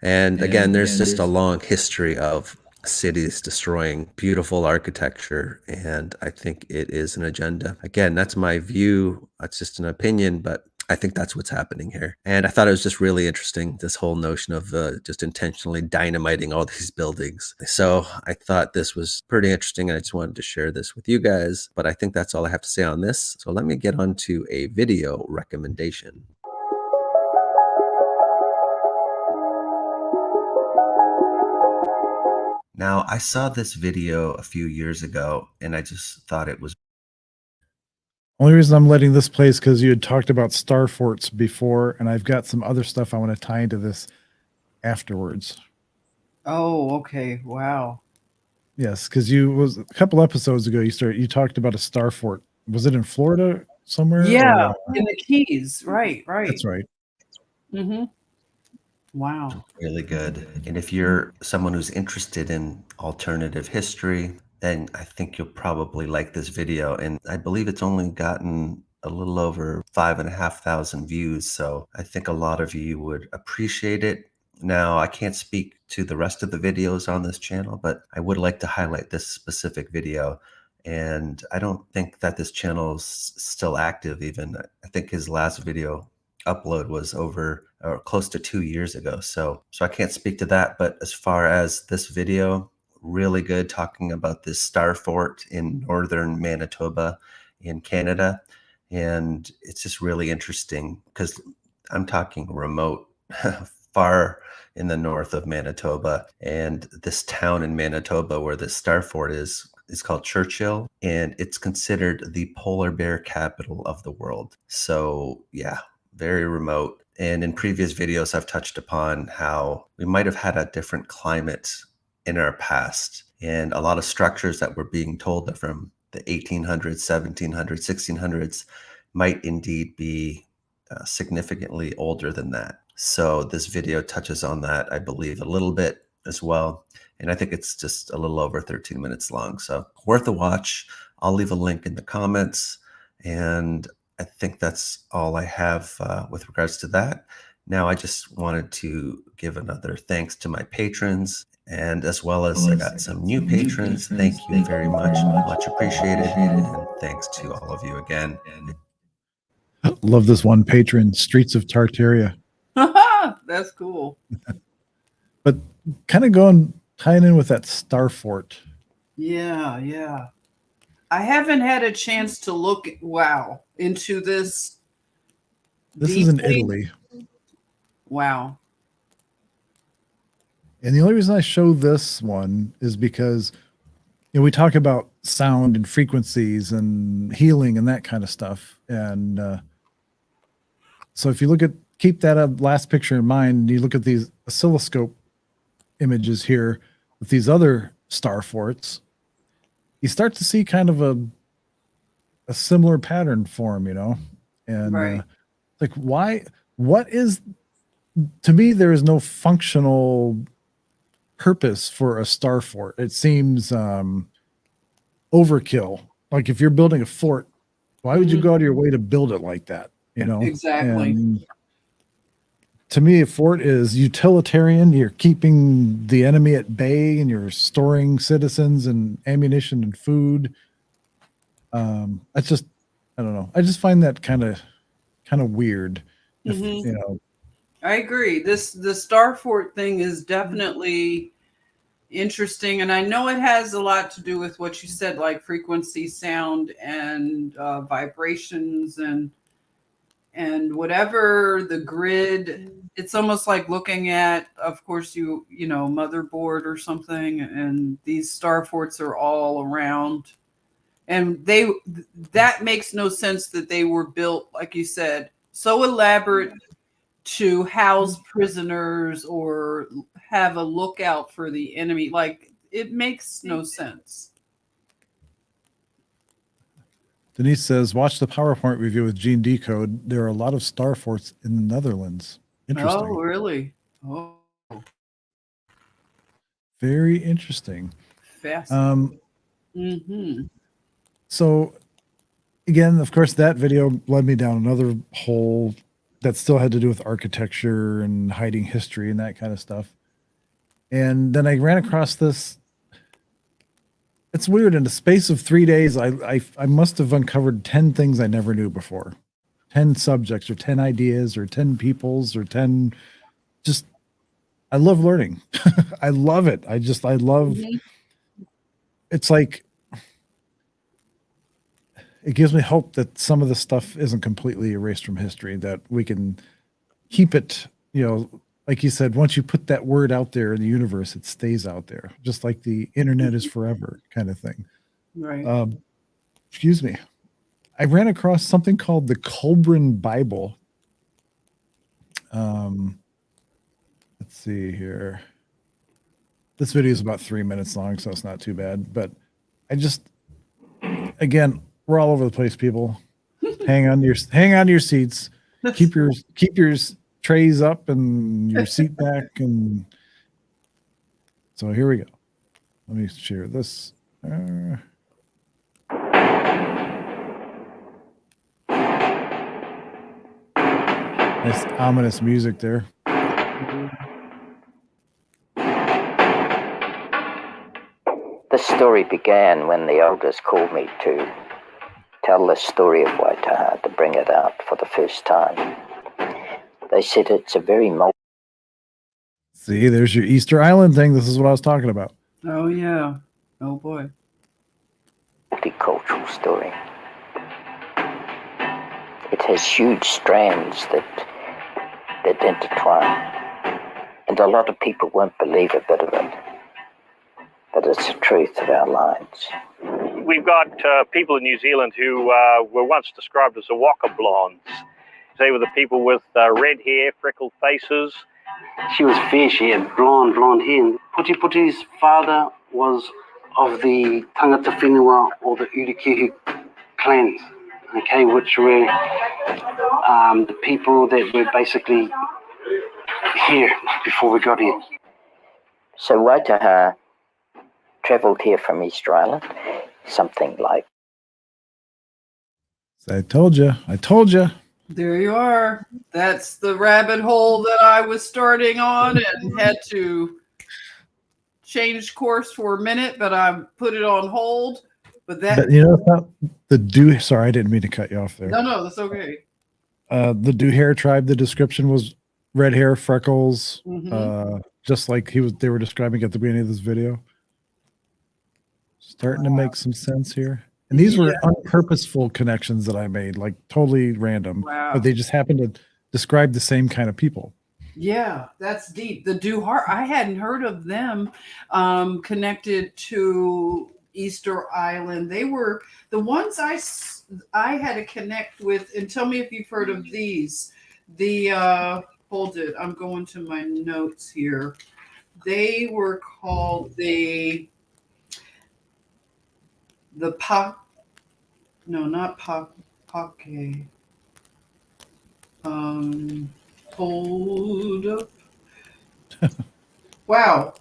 And again, there's just a long history of cities destroying beautiful architecture, and I think it is an agenda. Again, that's my view. It's just an opinion, but I think that's what's happening here. And I thought it was just really interesting, this whole notion of just intentionally dynamiting all these buildings. So I thought this was pretty interesting, and I just wanted to share this with you guys. But I think that's all I have to say on this. So let me get on to a video recommendation. Now, I saw this video a few years ago, and I just thought it was Only reason I'm letting this play is because you had talked about star forts before, and I've got some other stuff I want to tie into this afterwards. Oh, okay. Wow. Yes, because you was a couple episodes ago you talked about a star fort. Was it in Florida somewhere? Yeah, or- in the Keys. Right, right. That's right. Mm-hmm. Wow. really good. And if you're someone who's interested in alternative history, then I think you'll probably like this video. And I believe it's only gotten a little over 5,500 views. So I think a lot of you would appreciate it. Now, I can't speak to the rest of the videos on this channel, but I would like to highlight this specific video. And I don't think that this channel is still active even. I think his last video upload was over or close to 2 years ago. So I can't speak to that. But as far as this video, really good, talking about this star fort in northern Manitoba in Canada. And it's just really interesting because I'm talking remote, far in the north of Manitoba. And this town in Manitoba where this star fort is called Churchill, and it's considered the polar bear capital of the world. So yeah, very remote. And in previous videos, I've touched upon how we might have had a different climate in our past. And a lot of structures that were being told are from the 1800s, 1700s, 1600s might indeed be significantly older than that. So this video touches on that, I believe, a little bit as well. And I think it's just a little over 13 minutes long. So worth a watch. I'll leave a link in the comments. And I think that's all I have with regards to that. Now, I just wanted to give another thanks to my patrons, and as well as I got some new patrons. Thank you very much. Much appreciated. And thanks to all of you again. Love this one patron, Streets of Tartaria. That's cool. But kind of tying in with that star fort. Yeah, yeah. I haven't had a chance to look into this. This is in deeply. Italy. Wow. And the only reason I show this one is because we talk about sound and frequencies and healing and that kind of stuff. And so if you keep that last picture in mind, and you look at these oscilloscope images here with these other star forts, you start to see kind of a similar pattern form, and Right. like to me, there is no functional purpose for a star fort. It seems overkill. Like if you're building a fort, why would you go out of your way to build it like that? Exactly. And to me, a fort is utilitarian. You're keeping the enemy at bay, and you're storing citizens and ammunition and food. That's just, I don't know. I just find that kind of weird. If, Mhm. I agree. The star fort thing is definitely interesting, and I know it has a lot to do with what you said, like frequency, sound, and vibrations, and and whatever the grid, it's almost like looking at, of course, you know, motherboard or something, and these star forts are all around. And that makes no sense that they were built, like you said, so elaborate to house prisoners or have a lookout for the enemy. Like, it makes no sense. Denise says, watch the PowerPoint review with Gene Decode. There are a lot of star forts in the Netherlands. Interesting. Oh, really? Oh, Very interesting. fascinating. Mm-hmm. So again, of course, that video led me down another hole that still had to do with architecture and hiding history and that kind of stuff. And then I ran across this. It's weird. In the space of 3 days, I must have uncovered 10 things I never knew before. 10 subjects or 10 ideas or 10 peoples or 10 just I love learning. I love it. I love it's like it gives me hope that some of the stuff isn't completely erased from history, that we can keep it, you know, like you said, once you put that word out there in the universe, it stays out there, just like the internet is forever kind of thing. Right. Excuse me. I ran across something called the Colburn Bible. Let's see here. This video is about 3 minutes long, so it's not too bad. But again, we're all over the place, people. Hang on to your seats. Keep your trays up and your seat back. And so here we go. Let me share this. Nice ominous music there. This story began when the elders called me to tell the story of Waitaha, to bring it out for the first time. They said it's a very See, there's your Easter Island thing. This is what I was talking about. Oh, yeah. Oh, boy. multicultural story. It has huge strands that intertwine, and a lot of people won't believe a bit of it, but it's the truth of our lives. We've got people in New Zealand who were once described as the Waka Blondes. They were the people with red hair, freckled faces. She was fair, she had blonde hair. And Puti Puti's father was of the Tangata Whenua or the Urikihu clans, okay, which were the people that were basically here before we got here. So Waitaha travelled here from Easter Island, something like. I told you. There you are. That's the rabbit hole that I was starting on and had to change course for a minute, but I put it on hold. But you know, it's not the sorry, I didn't mean to cut you off there. No, that's okay. The Duhair tribe, the description was red hair, freckles, just like they were describing at the beginning of this video. Starting to make some sense here. And these were unpurposeful connections that I made, like totally random. Wow. But they just happened to describe the same kind of people. Yeah, that's deep. The Duhar, I hadn't heard of them connected to Easter Island. They were the ones I had to connect with. And tell me if you've heard of these. Hold it. I'm going to my notes here. They were called the not Pake. Hold up. Wow.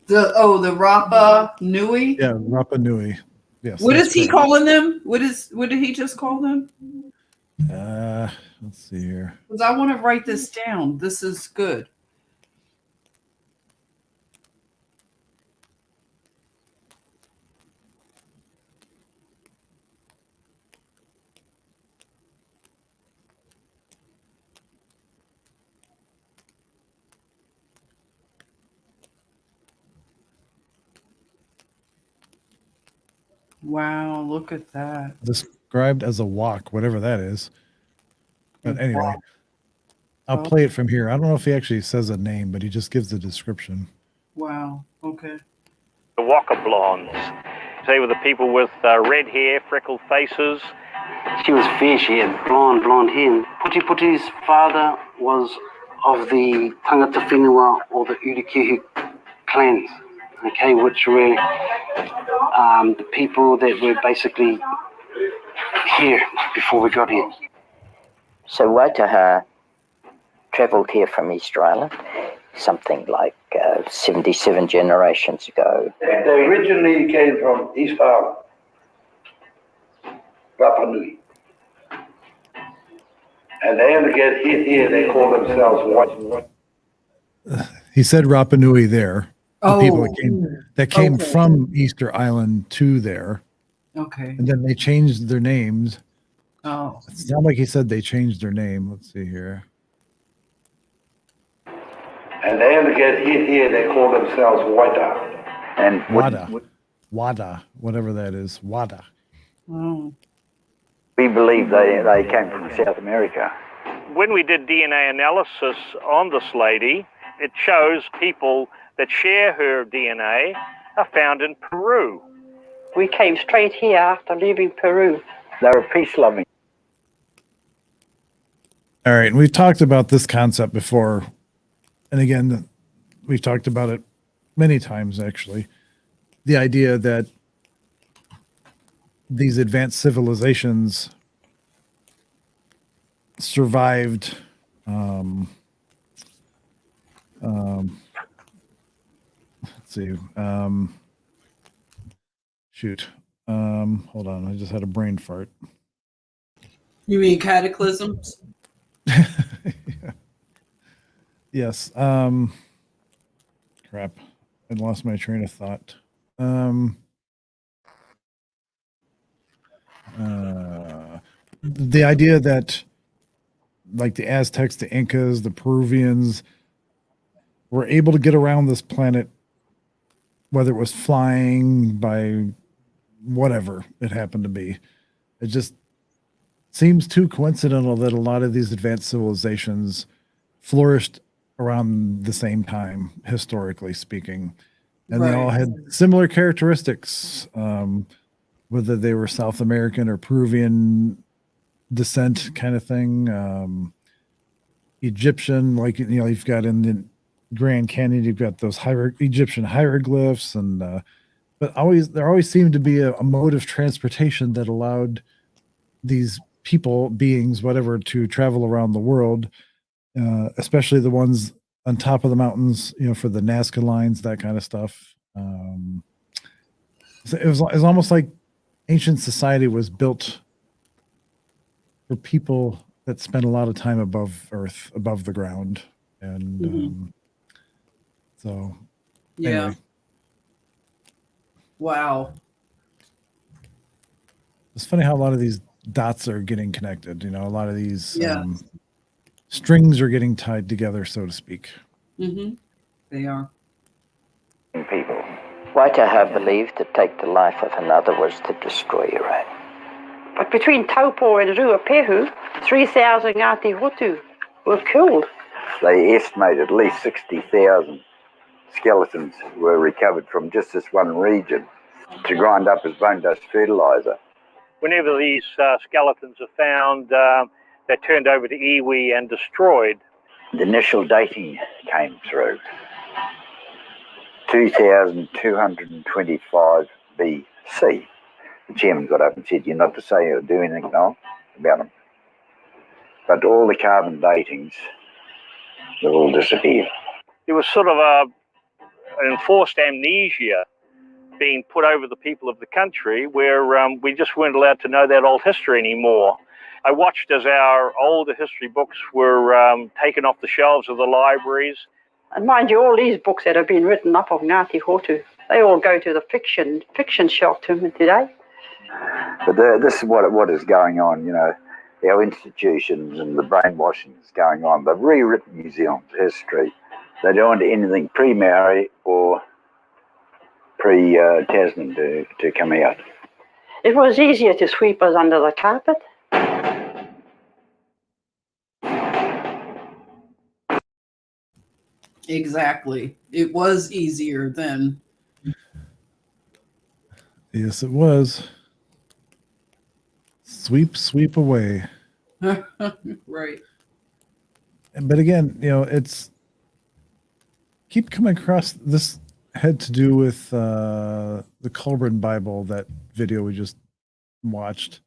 The Rapa Nui. Yeah, Rapa Nui. Yes. What is he calling them? What did he just call them? Let's see here. Because I want to write this down. This is good. Wow, look at that. This described as a wok, whatever that is. But anyway, I'll Oh. play it from here. I don't know if he actually says a name, but he just gives the description. Wow. Okay. The Waka blondes. They were the people with red hair, freckled faces. She was fair, she had blonde hair. Puti Puti's father was of the tangata whenua or the Urikihu clans, okay, which were the people that were basically here before we got here. So Waitaha travelled here from Easter Island something like 77 generations ago. They originally came from East Island, Rapa Nui. And they only get hit here, they call themselves white. He said Rapa Nui there. The people that came Okay. from Easter Island to there, Okay. and then they changed their names. Oh. It sounded like he said they changed their name. Let's see here. And they only get hit here, they call themselves Waita. And Wada, whatever that is. Wada. Oh. we believe they came from South America. When we did DNA analysis on this lady, it shows people that share her DNA are found in Peru. We came straight here after leaving Peru. They were peace-loving. All right, and we've talked about this concept before. And again, we've talked about it many times, actually. The idea that these advanced civilizations survived let's see, hold on, I just had a brain fart. You mean cataclysms? Yes. Crap. I lost my train of thought. The idea that like the Aztecs, the Incas, the Peruvians were able to get around this planet, whether it was flying by whatever it happened to be. It just seems too coincidental that a lot of these advanced civilizations flourished around the same time, historically speaking. And they all had similar characteristics, whether they were South American or Peruvian descent kind of thing. Egyptian, like, you know, you've got in the Grand Canyon, you've got those Egyptian hieroglyphs, and but there always seemed to be a mode of transportation that allowed these people, beings, whatever, to travel around the world, especially the ones on top of the mountains, you know, for the Nazca lines, that kind of stuff. So it was almost like ancient society was built for people that spent a lot of time above earth, above the ground. And so, Yeah. anyway. Wow. It's funny how a lot of these dots are getting connected. You know, a lot of these Yeah. strings are getting tied together, so to speak. They are. People. Waitaha believed to take the life of another was to destroy your own. But between Taupo and Ruapehu, 3,000 Ngāti Hotu were killed. They estimate at least 60,000 skeletons were recovered from just this one region to grind up as bone dust fertilizer. Whenever these skeletons are found, they're turned over to iwi and destroyed. The initial dating came through 2225 BC. The chairman got up and said, "You're not to say or do anything about them." But all the carbon datings, they've all disappeared. There was sort of an enforced amnesia being put over the people of the country where we just weren't allowed to know that old history anymore. I watched as our older history books were taken off the shelves of the libraries. And mind you, all these books that have been written up of Ngāti Hotu, they all go to the fiction shelf today. But this is what is going on, you know, our institutions and the brainwashing is going on. They've rewritten New Zealand's history. They don't want anything pre-Maori or pre-Tasman to come out. It was easier to sweep us under the carpet. Exactly. It was easier then. Yes, it was. Sweep, sweep away. Right. But again, it's keep coming across this had to do with the Colburn Bible, that video we just watched.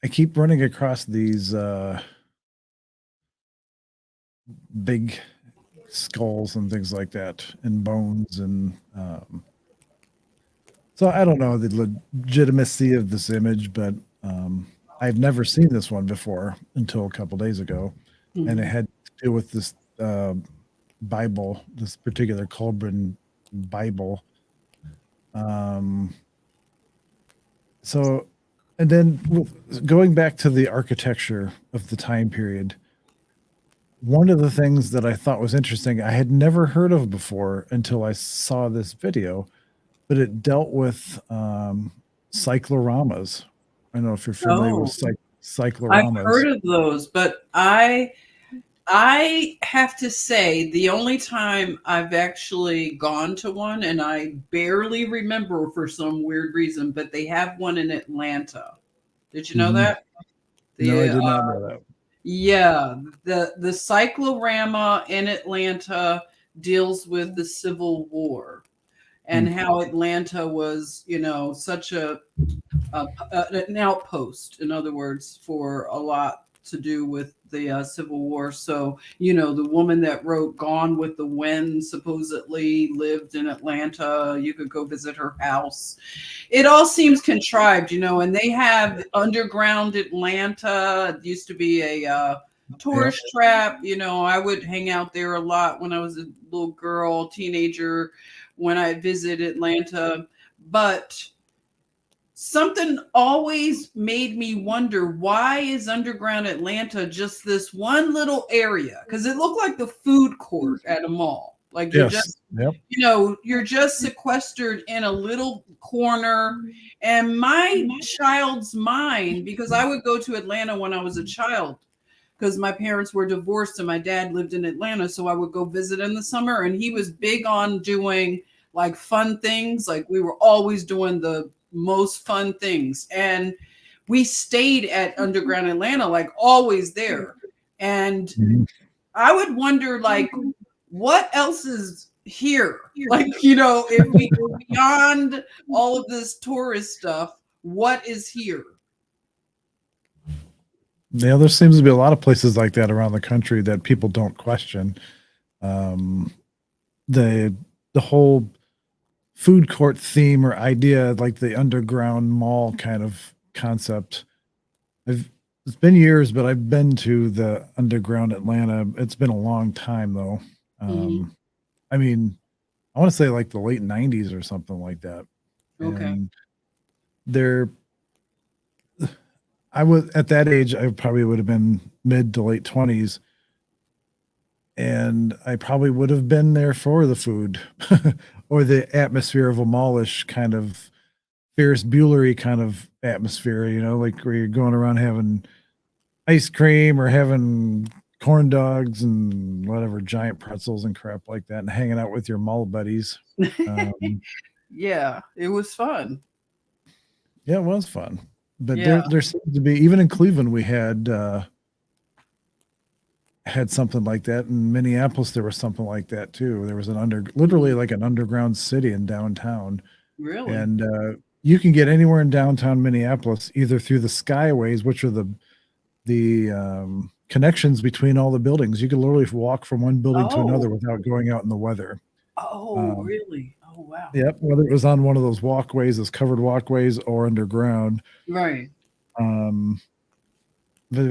I keep running across these big skulls and things like that, and bones, and so I don't know the legitimacy of this image, but I've never seen this one before until a couple days ago, and it had to do with this Bible, this particular Colburn Bible. So, and then going back to the architecture of the time period, one of the things that I thought was interesting, I had never heard of before until I saw this video, but it dealt with cycloramas. I don't know if you're familiar with cycloramas. I've heard of those, but I have to say the only time I've actually gone to one, and I barely remember for some weird reason, but they have one in Atlanta. Did you know that? No, I did not know that. Yeah, the cyclorama in Atlanta deals with the Civil War and how Atlanta was, such an outpost, in other words, for a lot to do with the Civil War. So, the woman that wrote Gone with the Wind supposedly lived in Atlanta. You could go visit her house. It all seems contrived, and they have underground Atlanta. It used to be a tourist trap. I would hang out there a lot when I was a little girl, teenager, when I visited Atlanta. But something always made me wonder, why is underground Atlanta just this one little area? Because it looked like the food court at a mall. Like you're you're just sequestered in a little corner. And my child's mind, because I would go to Atlanta when I was a child, because my parents were divorced and my dad lived in Atlanta. So I would go visit in the summer, and he was big on doing like fun things. Like we were always doing the most fun things, and we stayed at underground Atlanta, like always there. And I would wonder, like, what else is here? Like, if we go beyond all of this tourist stuff, what is here? Yeah, there seems to be a lot of places like that around the country that people don't question. The whole food court theme or idea, like the underground mall kind of concept. It's been years, but I've been to the underground Atlanta. It's been a long time though. I mean, I want to say like the late 90s or something like that. Okay. And I was at that age, I probably would have been mid to late 20s. And I probably would have been there for the food or the atmosphere of a mallish kind of Ferris Bueller-y kind of atmosphere, like where you're going around having ice cream or having corn dogs and whatever, giant pretzels and crap like that, and hanging out with your mall buddies. Yeah, it was fun. Yeah, it was fun. But there seemed to be, even in Cleveland, we had something like that. In Minneapolis, there was something like that too. There was literally like an underground city in downtown. Really? And you can get anywhere in downtown Minneapolis either through the skyways, which are the connections between all the buildings. You can literally walk from one building to another without going out in the weather. Oh, really? Oh, wow. Yep. Whether it was on one of those walkways, those covered walkways, or underground. Right. But it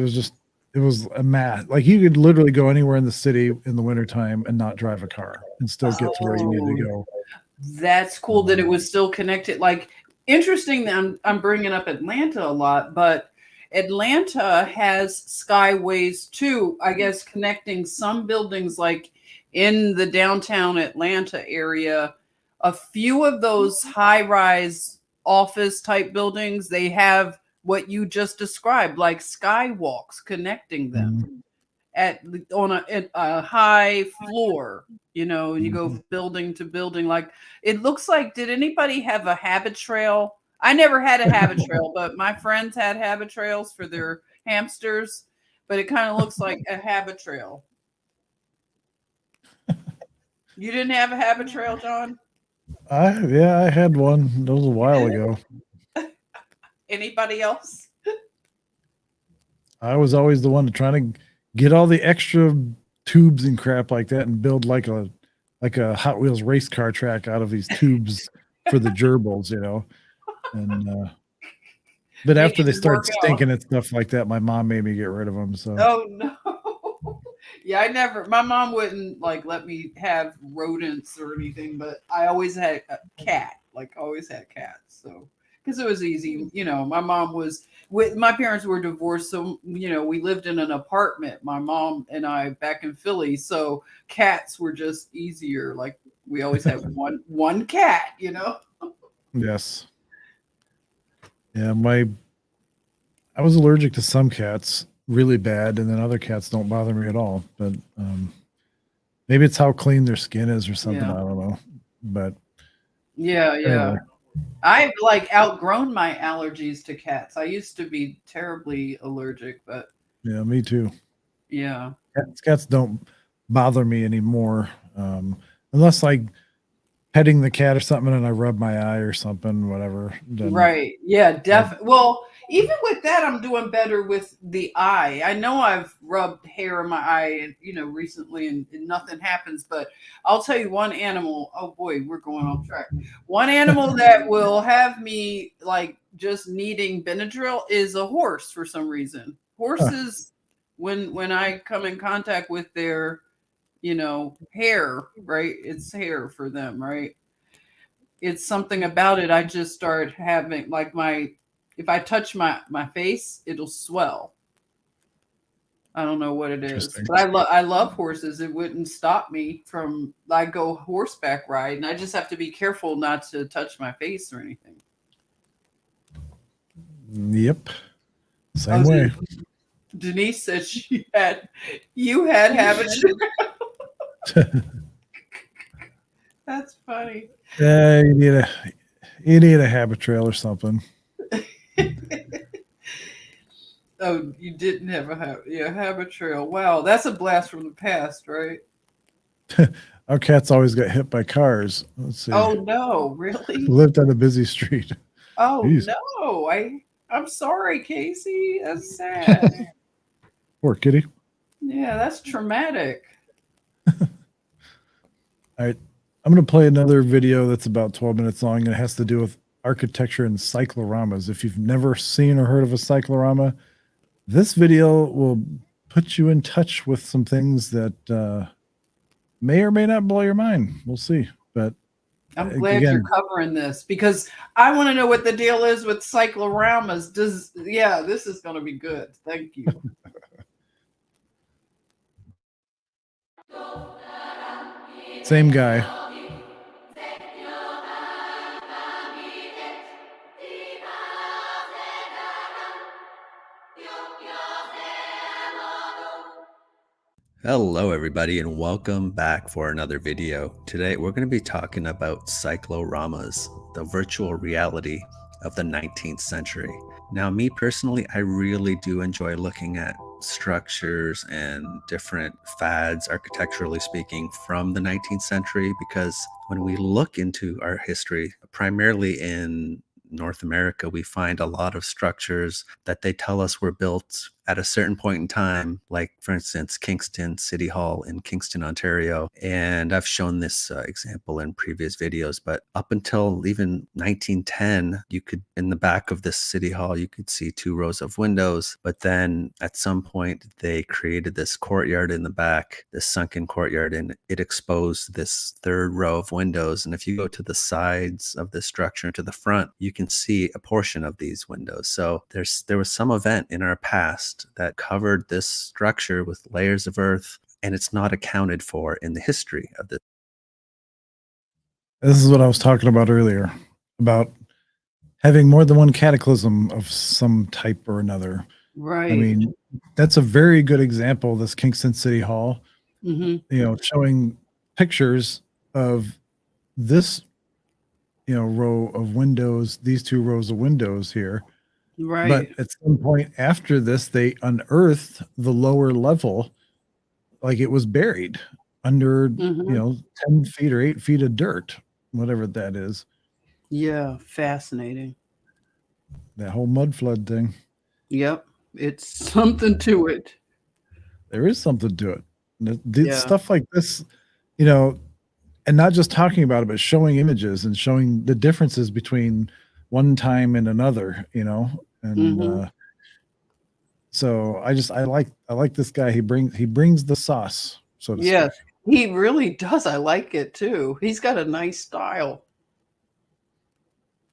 was a math. Like you could literally go anywhere in the city in the wintertime and not drive a car and still get to where you need to go. That's cool that it was still connected. Like, interesting that I'm bringing up Atlanta a lot, but Atlanta has skyways too, I guess, connecting some buildings, like in the downtown Atlanta area. A few of those high-rise office type buildings, they have what you just described, like skywalks connecting them on a high floor. You know, you go building to building. Like it looks like. Did anybody have a habit trail? I never had a habit trail, but my friends had habit trails for their hamsters. But it kind of looks like a habit trail. You didn't have a habit trail, John? I had one. That was a while ago. Anybody else? I was always the one to try to get all the extra tubes and crap like that and build like a Hot Wheels race car track out of these tubes for the gerbils, you know. And but after they started stinking and stuff like that, my mom made me get rid of them. So oh no. Yeah, my mom wouldn't like let me have rodents or anything, but I always had a cat. Like always had cats. So because it was easy, you know, my parents were divorced, so you know, we lived in an apartment, my mom and I, back in Philly, so cats were just easier. Like we always had one cat, you know. yes. Yeah, I was allergic to some cats really bad, and then other cats don't bother me at all. But maybe it's how clean their skin is or something. Yeah. I don't know. But yeah. anyway. I've like outgrown my allergies to cats. I used to be terribly allergic, but yeah, me too. Yeah. Cats don't bother me anymore. Unless like petting the cat or something and I rub my eye or something, whatever. Then, right. Yeah, definitely. Well, even with that, I'm doing better with the eye. I know I've rubbed hair in my eye, and you know, recently, and nothing happens. But I'll tell you one animal. Oh boy, we're going off track. One animal that will have me like just needing Benadryl is a horse for some reason. Horses, when I come in contact with their, you know, hair, right? It's hair for them, right? It's something about it. I just start having like if I touch my face, it'll swell. I don't know what it is, but I love horses. It wouldn't stop me from, I go horseback ride, and I just have to be careful not to touch my face or anything. Yep. Same way. Denise said you had habits. That's funny. Yeah, you need a habit trail or something. Oh, you didn't have a habit trail. Wow, that's a blast from the past, right? Our cats always got hit by cars. Let's see. Oh no, really? Lived on a busy street. Oh Jeez. no, I'm sorry, Casey. That's sad. Poor kitty. Yeah, that's traumatic. All right. I'm going to play another video that's about 12 minutes long, and it has to do with architecture and cycloramas. If you've never seen or heard of a cyclorama, this video will put you in touch with some things that may or may not blow your mind. We'll see. But I'm glad you're covering this because I want to know what the deal is with cycloramas. This is going to be good. Thank you. Same guy. Hello everybody and welcome back for another video. Today we're going to be talking about cycloramas, the virtual reality of the 19th century. Now me personally, I really do enjoy looking at structures and different fads, architecturally speaking, from the 19th century, because when we look into our history, primarily in North America, we find a lot of structures that they tell us were built at a certain point in time, like for instance, Kingston City Hall in Kingston, Ontario. And I've shown this example in previous videos, but up until even 1910, you could, in the back of this City Hall, you could see 2 rows of windows. But then at some point, they created this courtyard in the back, this sunken courtyard, and it exposed this 3rd row of windows. And if you go to the sides of the structure and to the front, you can see a portion of these windows. So there was some event in our past that covered this structure with layers of earth, and it's not accounted for in the history of this. This is what I was talking about earlier, about having more than one cataclysm of some type or another. Right. I mean, that's a very good example, this Kingston City Hall, Hmm. showing pictures of this, row of windows, these two rows of windows here. Right. But at some point after this, they unearthed the lower level, like it was buried under, Hmm. 10 feet or 8 feet of dirt, whatever that is. Yeah, fascinating. That whole mud flood thing. Yep, it's something to it. There is something to it. Yeah. Stuff like this, you know, and not just talking about it, but showing images and showing the differences between one time and another, and Mhm. so I like this guy. He brings the sauce, so to Yes, speak. he really does. I like it too. He's got a nice style.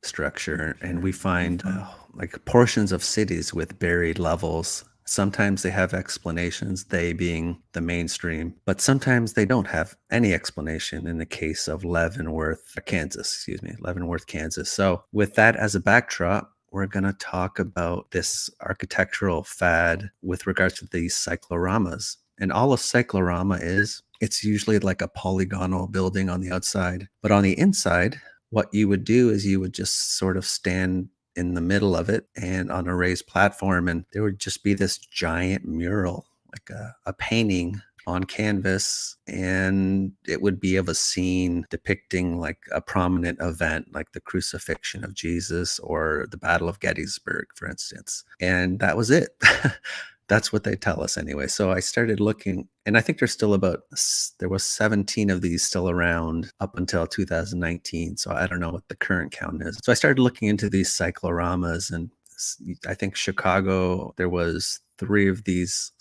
Structure, and we find like portions of cities with buried levels. Sometimes they have explanations, they being the mainstream, but sometimes they don't have any explanation in the case of Leavenworth, Kansas. So with that as a backdrop, we're going to talk about this architectural fad with regards to these cycloramas. And all a cyclorama is, it's usually like a polygonal building on the outside, but on the inside, what you would do is you would just sort of stand in the middle of it and on a raised platform, and there would just be this giant mural, like a painting on canvas, and it would be of a scene depicting like a prominent event, like the crucifixion of Jesus or the Battle of Gettysburg, for instance. And that was it. That's what they tell us anyway. So I started looking, and I think there's still there was 17 of these still around up until 2019. So I don't know what the current count is. So I started looking into these cycloramas, and I think Chicago, there was 3 of these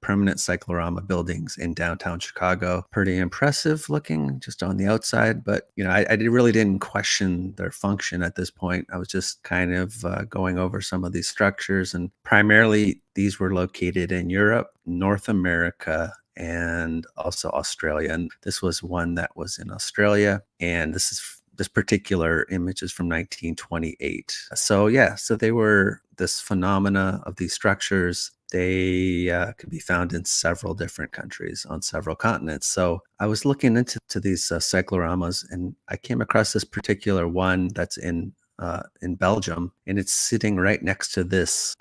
permanent cyclorama buildings in downtown Chicago. Pretty impressive looking just on the outside, but I really didn't question their function at this point. I was just kind of going over some of these structures, and primarily these were located in Europe, North America, and also Australia. And this was one that was in Australia, and this particular image is from 1928. So they were this phenomena of these structures. They could be found in several different countries on several continents. So I was looking into these cycloramas, and I came across this particular one that's in Belgium, and it's sitting right next to this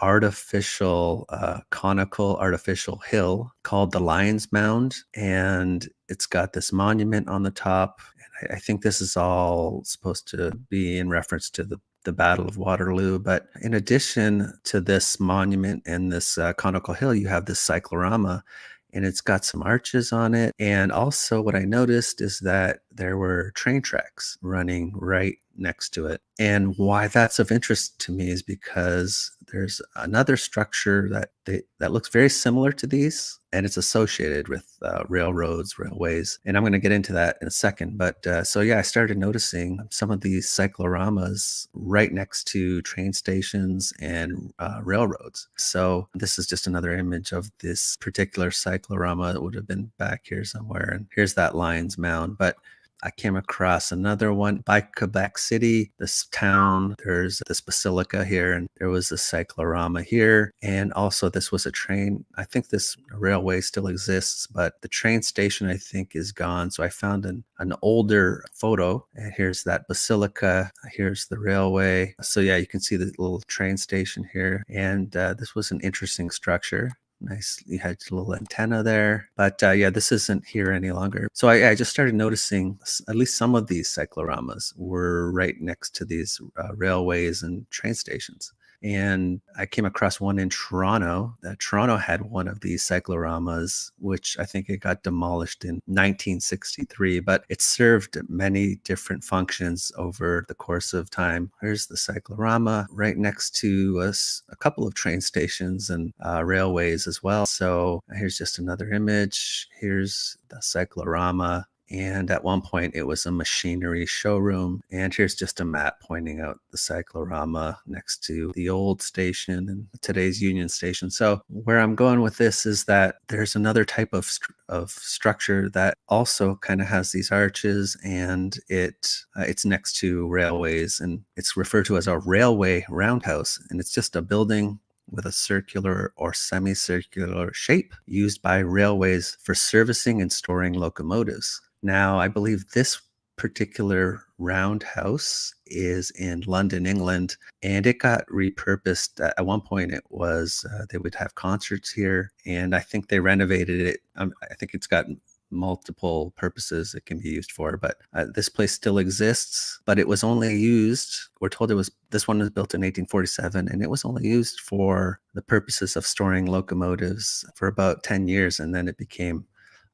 conical artificial hill called the Lion's Mound, and it's got this monument on the top. And I think this is all supposed to be in reference to the Battle of Waterloo. But in addition to this monument and this conical hill, you have this cyclorama, and it's got some arches on it. And also what I noticed is that there were train tracks running right next to it. And why that's of interest to me is because there's another structure that looks very similar to these, and it's associated with railways. And I'm going to get into that in a second. But I started noticing some of these cycloramas right next to train stations and railroads. So this is just another image of this particular cyclorama. It would have been back here somewhere. And here's that Lion's Mound. But I came across another one by Quebec City, this town. There's this basilica here, and there was a cyclorama here. And also this was a train. I think this railway still exists, but the train station, I think, is gone. So I found an older photo, and here's that basilica. Here's the railway. So you can see the little train station here. And this was an interesting structure. Nice, you had a little antenna there, but this isn't here any longer. So I just started noticing at least some of these cycloramas were right next to these railways and train stations. And I came across one in Toronto. Toronto had one of these cycloramas, which I think it got demolished in 1963, but it served many different functions over the course of time. Here's the cyclorama right next to us, a couple of train stations and railways as well. So here's just another image. Here's the cyclorama. And at one point, it was a machinery showroom. And here's just a map pointing out the cyclorama next to the old station and today's Union Station. So where I'm going with this is that there's another type of structure that also kind of has these arches, and it's next to railways, and it's referred to as a railway roundhouse. And it's just a building with a circular or semicircular shape used by railways for servicing and storing locomotives. Now, I believe this particular roundhouse is in London, England, and it got repurposed. At one point, it was they would have concerts here, and I think they renovated it. I think it's got multiple purposes it can be used for, but this place still exists, but it was only used, we're told this one was built in 1847, and it was only used for the purposes of storing locomotives for about 10 years, and then it became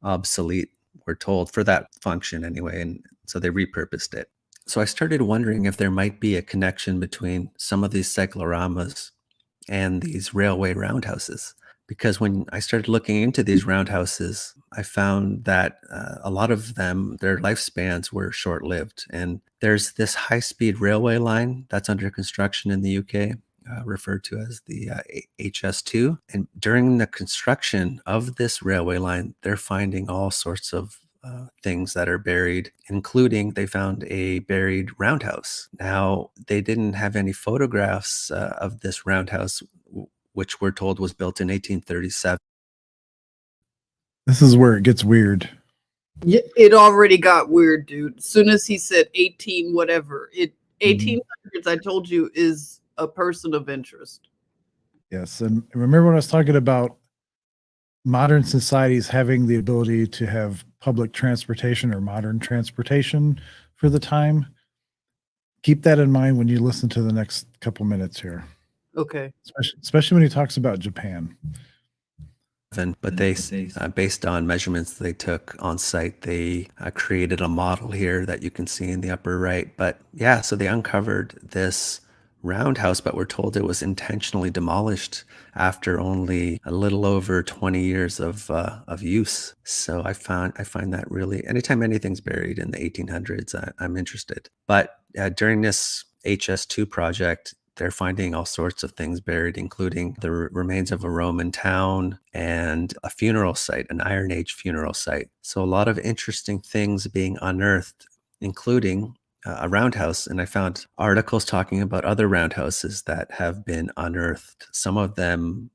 obsolete, we're told, for that function anyway, and so they repurposed it. So I started wondering if there might be a connection between some of these cycloramas and these railway roundhouses. Because when I started looking into these roundhouses, I found that a lot of them, their lifespans were short-lived. And there's this high-speed railway line that's under construction in the UK, referred to as the HS2. And during the construction of this railway line, they're finding all sorts of things that are buried, including they found a buried roundhouse. Now, they didn't have any photographs of this roundhouse, which we're told was built in 1837. This is where it gets weird. Yeah, it already got weird, dude. As soon as he said 18 whatever, 1800s, I told you, is a person of interest. Yes, and remember when I was talking about modern societies having the ability to have public transportation or modern transportation for the time? Keep that in mind when you listen to the next couple minutes here. Okay. Especially when he talks about Japan. But they, based on measurements they took on site, they created a model here that you can see in the upper right. But yeah, so they uncovered this roundhouse, but we're told it was intentionally demolished after only a little over 20 years of use. So I find that really, anytime anything's buried in the 1800s, I'm interested. But during this HS2 project, they're finding all sorts of things buried, including the remains of a Roman town and a funeral site, an Iron Age funeral site. So a lot of interesting things being unearthed, including a roundhouse. And I found articles talking about other roundhouses that have been unearthed, some of them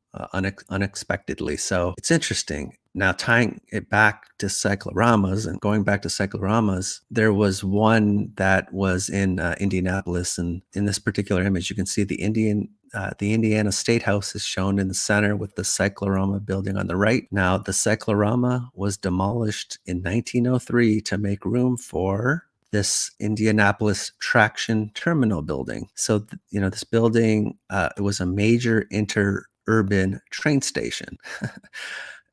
unexpectedly. So it's interesting. Now, tying it back to cycloramas and going back to cycloramas, there was one that was in Indianapolis. And in this particular image, you can see the Indiana State House is shown in the center with the cyclorama building on the right. Now, the cyclorama was demolished in 1903 to make room for this Indianapolis traction terminal building. So, this building, it was a major interurban train station.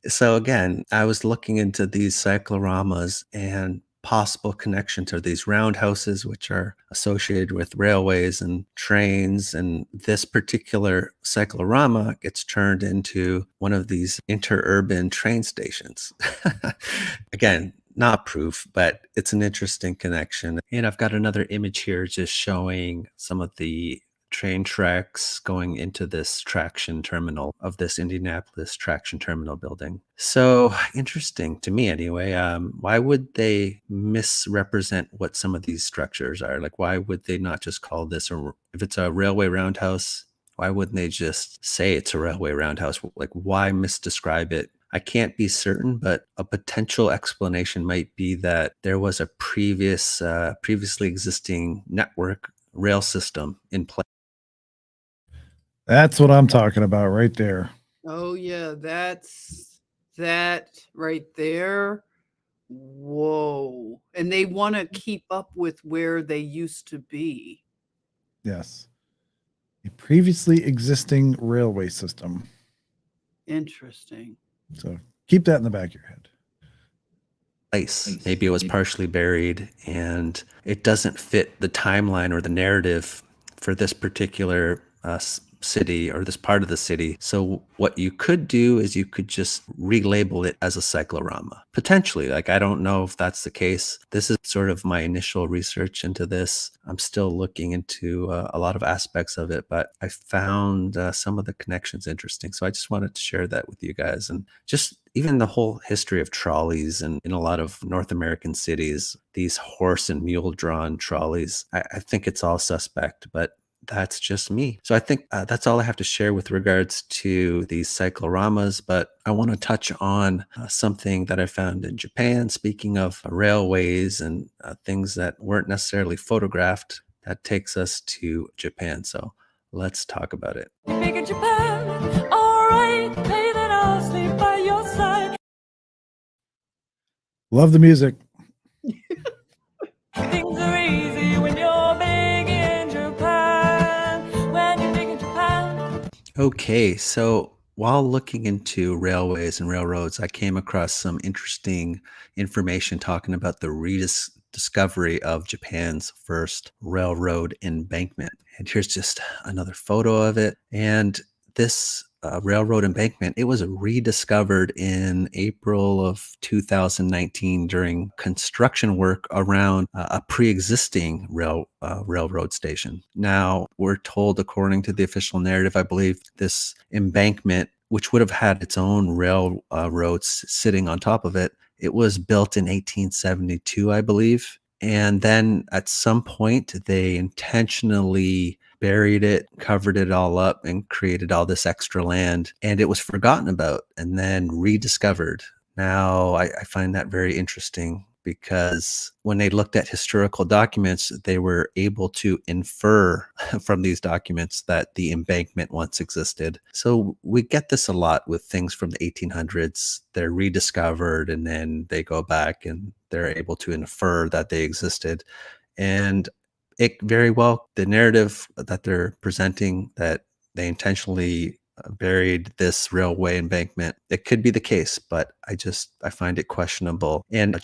So again, I was looking into these cycloramas and possible connection to these roundhouses, which are associated with railways and trains. And this particular cyclorama gets turned into one of these interurban train stations. Again, not proof, but it's an interesting connection. And I've got another image here just showing some of the train tracks going into this traction terminal of this Indianapolis traction terminal building. So interesting to me anyway. Why would they misrepresent what some of these structures are? Like, why would they not just call this, if it's a railway roundhouse, why wouldn't they just say it's a railway roundhouse? Like, why misdescribe it? I can't be certain, but a potential explanation might be that there was a previously existing network rail system in place. That's what I'm talking about right there. Oh yeah, that's that right there. Whoa. And they want to keep up with where they used to be. Yes. A previously existing railway system. Interesting. So keep that in the back of your head. Maybe it was partially buried and it doesn't fit the timeline or the narrative for this particular city or this part of the city. So what you could do is you could just relabel it as a cyclorama. Potentially, like, I don't know if that's the case. This is sort of my initial research into this. I'm still looking into a lot of aspects of it, but I found some of the connections interesting. So I just wanted to share that with you guys. And just even the whole history of trolleys and in a lot of North American cities, these horse and mule drawn trolleys, I think it's all suspect, but that's just me. So I think that's all I have to share with regards to these cycloramas, but I want to touch on something that I found in Japan. Speaking of railways and things that weren't necessarily photographed, that takes us to Japan. So let's talk about it. Big in Japan, all right, hey, then I'll sleep by your side. Love the music. Things are easy when you're big in Japan. When you're big in Japan. Okay, so while looking into railways and railroads, I came across some interesting information talking about the rediscovery of Japan's first railroad embankment. And here's just another photo of it. And this railroad embankment, it was rediscovered in April of 2019 during construction work around a pre-existing railroad station. Now, we're told, according to the official narrative, I believe this embankment, which would have had its own railroads sitting on top of it, it was built in 1872, I believe. And then at some point, they intentionally buried it, covered it all up, and created all this extra land. And it was forgotten about and then rediscovered. Now, I find that very interesting because when they looked at historical documents, they were able to infer from these documents that the embankment once existed. So we get this a lot with things from the 1800s. They're rediscovered and then they go back and they're able to infer that they existed. And it very well, the narrative that they're presenting, that they intentionally buried this railway embankment, it could be the case, but I find it questionable. And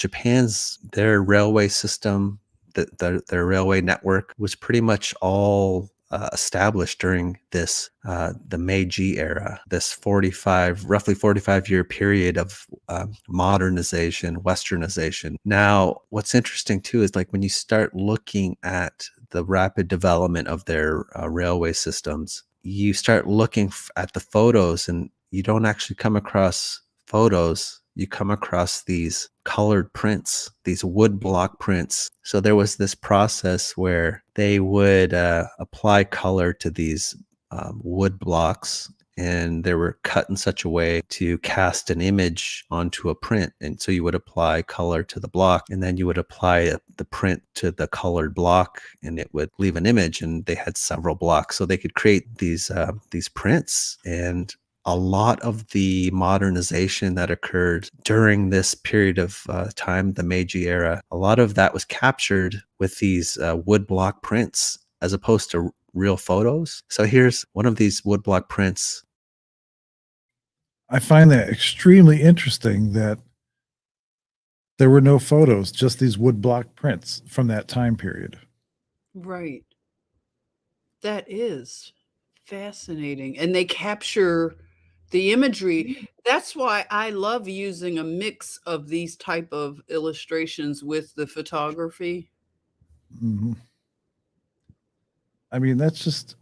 their railway system, their railway network was pretty much all established during this the Meiji era, this roughly 45-year period of modernization, westernization. Now, what's interesting too is, like, when you start looking at the rapid development of their railway systems, you start looking at the photos and you don't actually come across photos. You come across these colored prints, these wood block prints. So there was this process where they would apply color to these wood blocks, and they were cut in such a way to cast an image onto a print. And so you would apply color to the block, and then you would apply the print to the colored block, and it would leave an image. And they had several blocks, so they could create these prints. And a lot of the modernization that occurred during this period of time, the Meiji era, a lot of that was captured with these wood block prints as opposed to real photos. So here's one of these woodblock prints. I find that extremely interesting that there were no photos, just these woodblock prints from that time period. Right. That is fascinating. And they capture the imagery. That's why I love using a mix of these type of illustrations with the photography. Mm-hmm. I mean, it's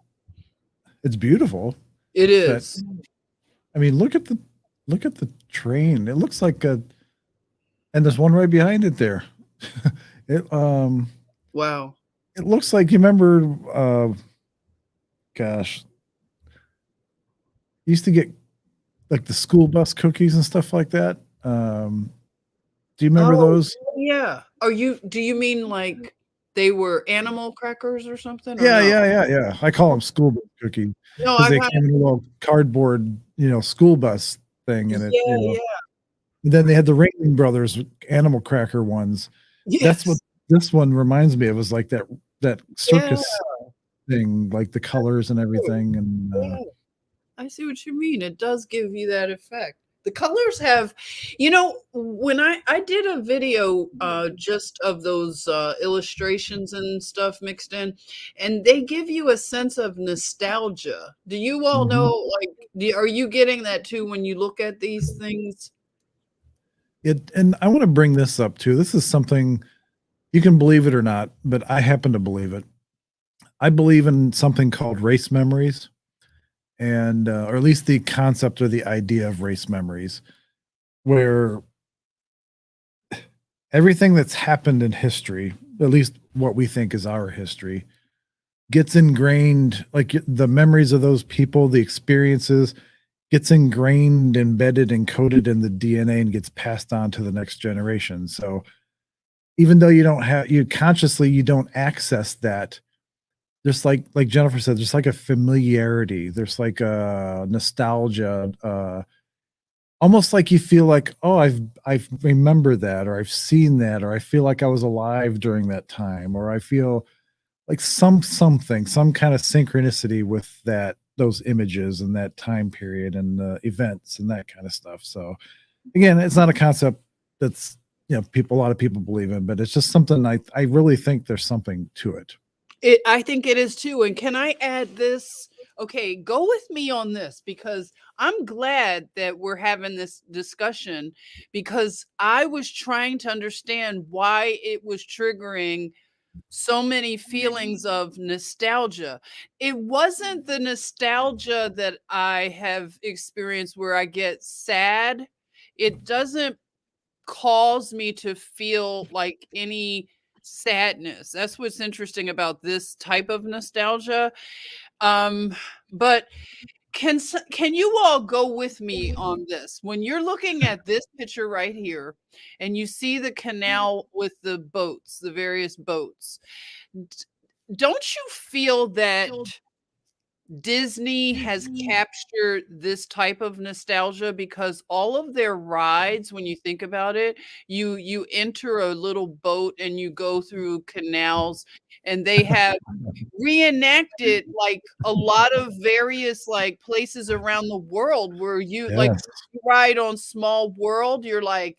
beautiful. It is. I mean, look at the train. It looks like and there's one right behind it there. Wow. It looks like, you remember, gosh, used to get like the school bus cookies and stuff like that. Do you remember those? Yeah. Do you mean like they were animal crackers or something? Or yeah. I call them school bus cookies because they came in a little cardboard, school bus thing, and it. And then they had the Ringling Brothers animal cracker ones. Yes. That's what this one reminds me of. It was like that circus thing, like the colors and everything. And I see what you mean. It does give you that effect. The colors have, when I did a video just of those illustrations and stuff mixed in, and they give you a sense of nostalgia. Do you all know, are you getting that too when you look at these things? And I want to bring this up too. This is something, you can believe it or not, but I happen to believe it. I believe in something called race memories, and or at least the concept or the idea of race memories, where everything that's happened in history, at least what we think is our history, gets ingrained, like the memories of those people, the experiences, gets ingrained, embedded, encoded in the DNA and gets passed on to the next generation. So even though you don't have, you consciously, you don't access that, just like Jennifer said, there's like a familiarity, there's like a nostalgia, almost like you feel like, oh, I've remember that, or I've seen that, or I feel like I was alive during that time, or I feel like some kind of synchronicity with those images and that time period and events and that kind of stuff. So again, it's not a concept that's, a lot of people believe in, but it's just something I really think there's something to it. I think it is too. And can I add this? Okay, go with me on this, because I'm glad that we're having this discussion, because I was trying to understand why it was triggering so many feelings of nostalgia. It wasn't the nostalgia that I have experienced where I get sad. It doesn't cause me to feel like any sadness. That's what's interesting about this type of nostalgia. But can you all go with me on this? When you're looking at this picture right here and you see the canal with the boats, the various boats, don't you feel that Disney has captured this type of nostalgia? Because all of their rides, when you think about it, you enter a little boat and you go through canals, and they have reenacted like a lot of various like places around the world where like Yes. you ride on Small World. You're like,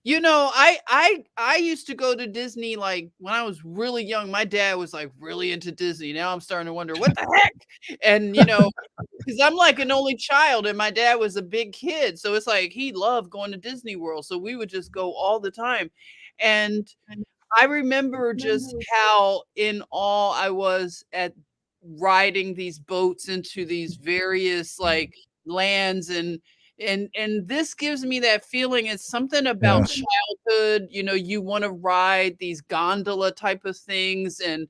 I used to go to Disney like when I was really young. My dad was like really into Disney. Now I'm starting to wonder what the heck. And because I'm like an only child and my dad was a big kid. So it's like he loved going to Disney World. So we would just go all the time. And I remember just how in awe I was at riding these boats into these various like lands, and this gives me that feeling. It's something about Yeah. childhood. You want to ride these gondola type of things, and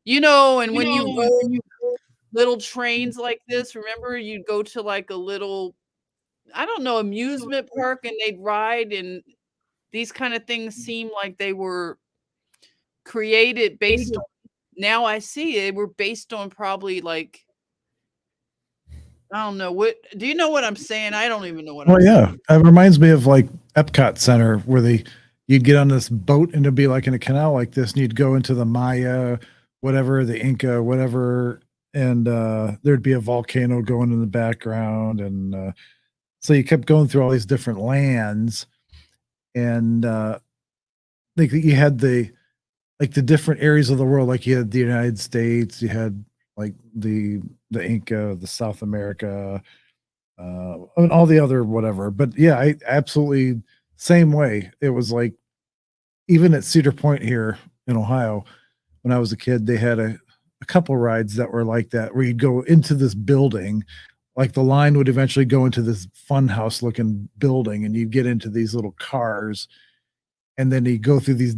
and when you rode little trains like this, remember you'd go to like a little, I don't know, amusement park, and they'd ride, and these kind of things seem like they were created based on, now I see they were based on probably like, I don't know, what do you know what I'm saying? I don't even know what Well, I'm saying. yeah, it reminds me of like Epcot Center, where you'd get on this boat and it'd be like in a canal like this, and you'd go into the Maya, whatever, the Inca, whatever, and there'd be a volcano going in the background, and so you kept going through all these different lands, and like you had the different areas of the world, like you had the United States, you had like the Inca, the South America, and all the other whatever. But yeah, I absolutely same way. It was like even at Cedar Point here in Ohio, when I was a kid, they had a couple rides that were like that, where you'd go into this building, like the line would eventually go into this funhouse looking building, and you'd get into these little cars, and then you go through these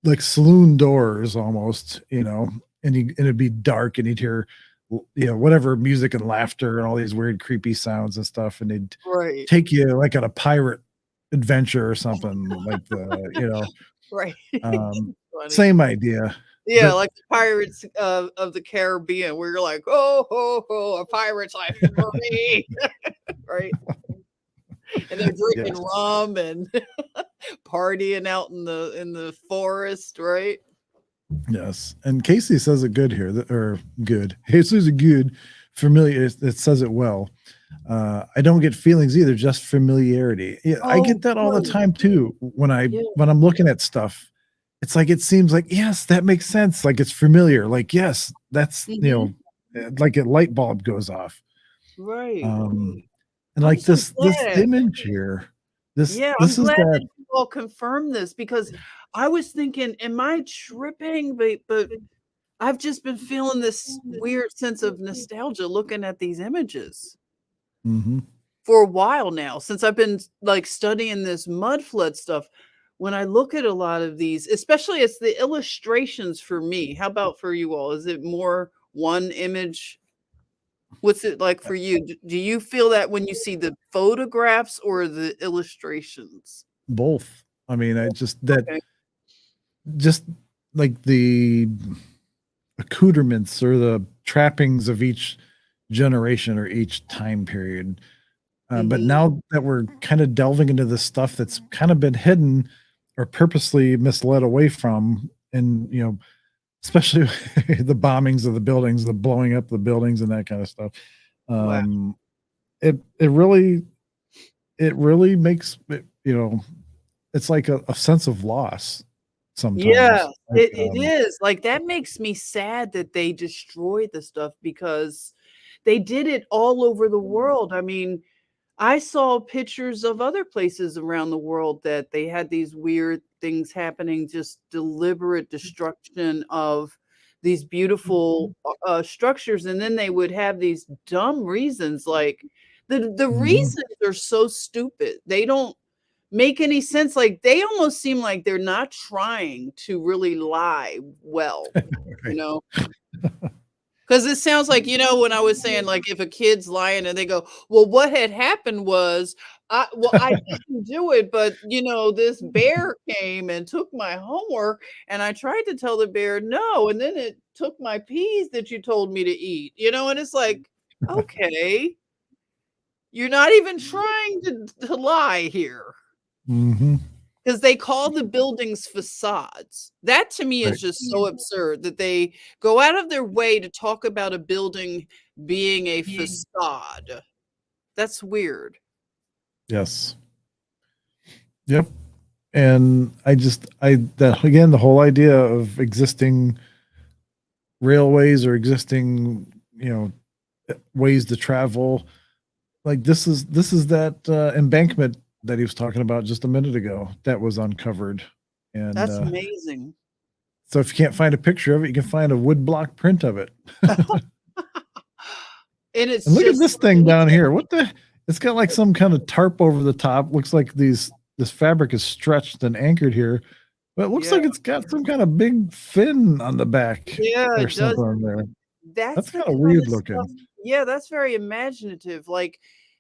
like saloon doors almost, and it'd be dark, and you'd hear, whatever music and laughter and all these weird creepy sounds and stuff, and they'd Right. take you like on a pirate adventure or something like Right. um, Funny. same idea. Yeah, But like the Pirates of the Caribbean, where you're like, oh, ho, ho, a pirate's life for me. Right. And they're drinking yes, rum and partying out in the forest, right? yes. And Casey says it good here, or good. Jesus is good, familiar. It says it well. I don't get feelings either, just familiarity. Yeah, I get that all the time too. When I'm looking at stuff, it's like it seems like, yes, that makes sense. Like it's familiar. Like, yes, that's like a light bulb goes off. Right. And I'm like so this glad. image here. This I'm is glad that that you all confirmed this, because I was thinking, am I tripping? But I've just been feeling this weird sense of nostalgia looking at these images Mhm. for a while now, since I've been like studying this mud flood stuff. When I look at a lot of these, especially it's the illustrations for me. How about for you all? Is it more one image? What's it like for you? Do you feel that when you see the photographs or the illustrations? both. I mean, I Okay. just like the accoutrements or the trappings of each generation or each time period. But now that we're kind of delving into this stuff that's kind of been hidden or purposely misled away from, and especially the bombings of the buildings, the blowing up the buildings, and that kind of stuff. Wow. It really makes it, it's like a sense of loss sometimes. Yeah, Like, it is. Like, that makes me sad that they destroyed the stuff, because they did it all over the world. I mean, I saw pictures of other places around the world that they had these weird things happening, just deliberate destruction of these beautiful structures, and then they would have these dumb reasons. Like the reasons are so stupid. They don't make any sense. Like they almost seem like they're not trying to really lie well, you know? Because it sounds like, when I was saying, like, if a kid's lying and they go, well, what had happened was, I didn't do it, but, this bear came and took my homework, and I tried to tell the bear no, and then it took my peas that you told me to eat, and it's like, okay, you're not even trying to lie here. Mhm. Because they call the buildings facades. That to me Right. is just so absurd that they go out of their way to talk about a building being a facade. That's weird. Yes. Yep. And again, the whole idea of existing railways or existing, ways to travel, like this is that embankment that he was talking about just a minute ago that was uncovered. And That's amazing. so if you can't find a picture of it, you can find a woodblock print of it. And it's And look at just this thing down here. It's got like some kind of tarp over the top. Looks like this fabric is stretched and anchored here, but it looks like it's got some kind of big fin on the back Yeah, or it does. something on there. That's That's the kind of kind weird of looking. stuff. Yeah, that's very imaginative. Like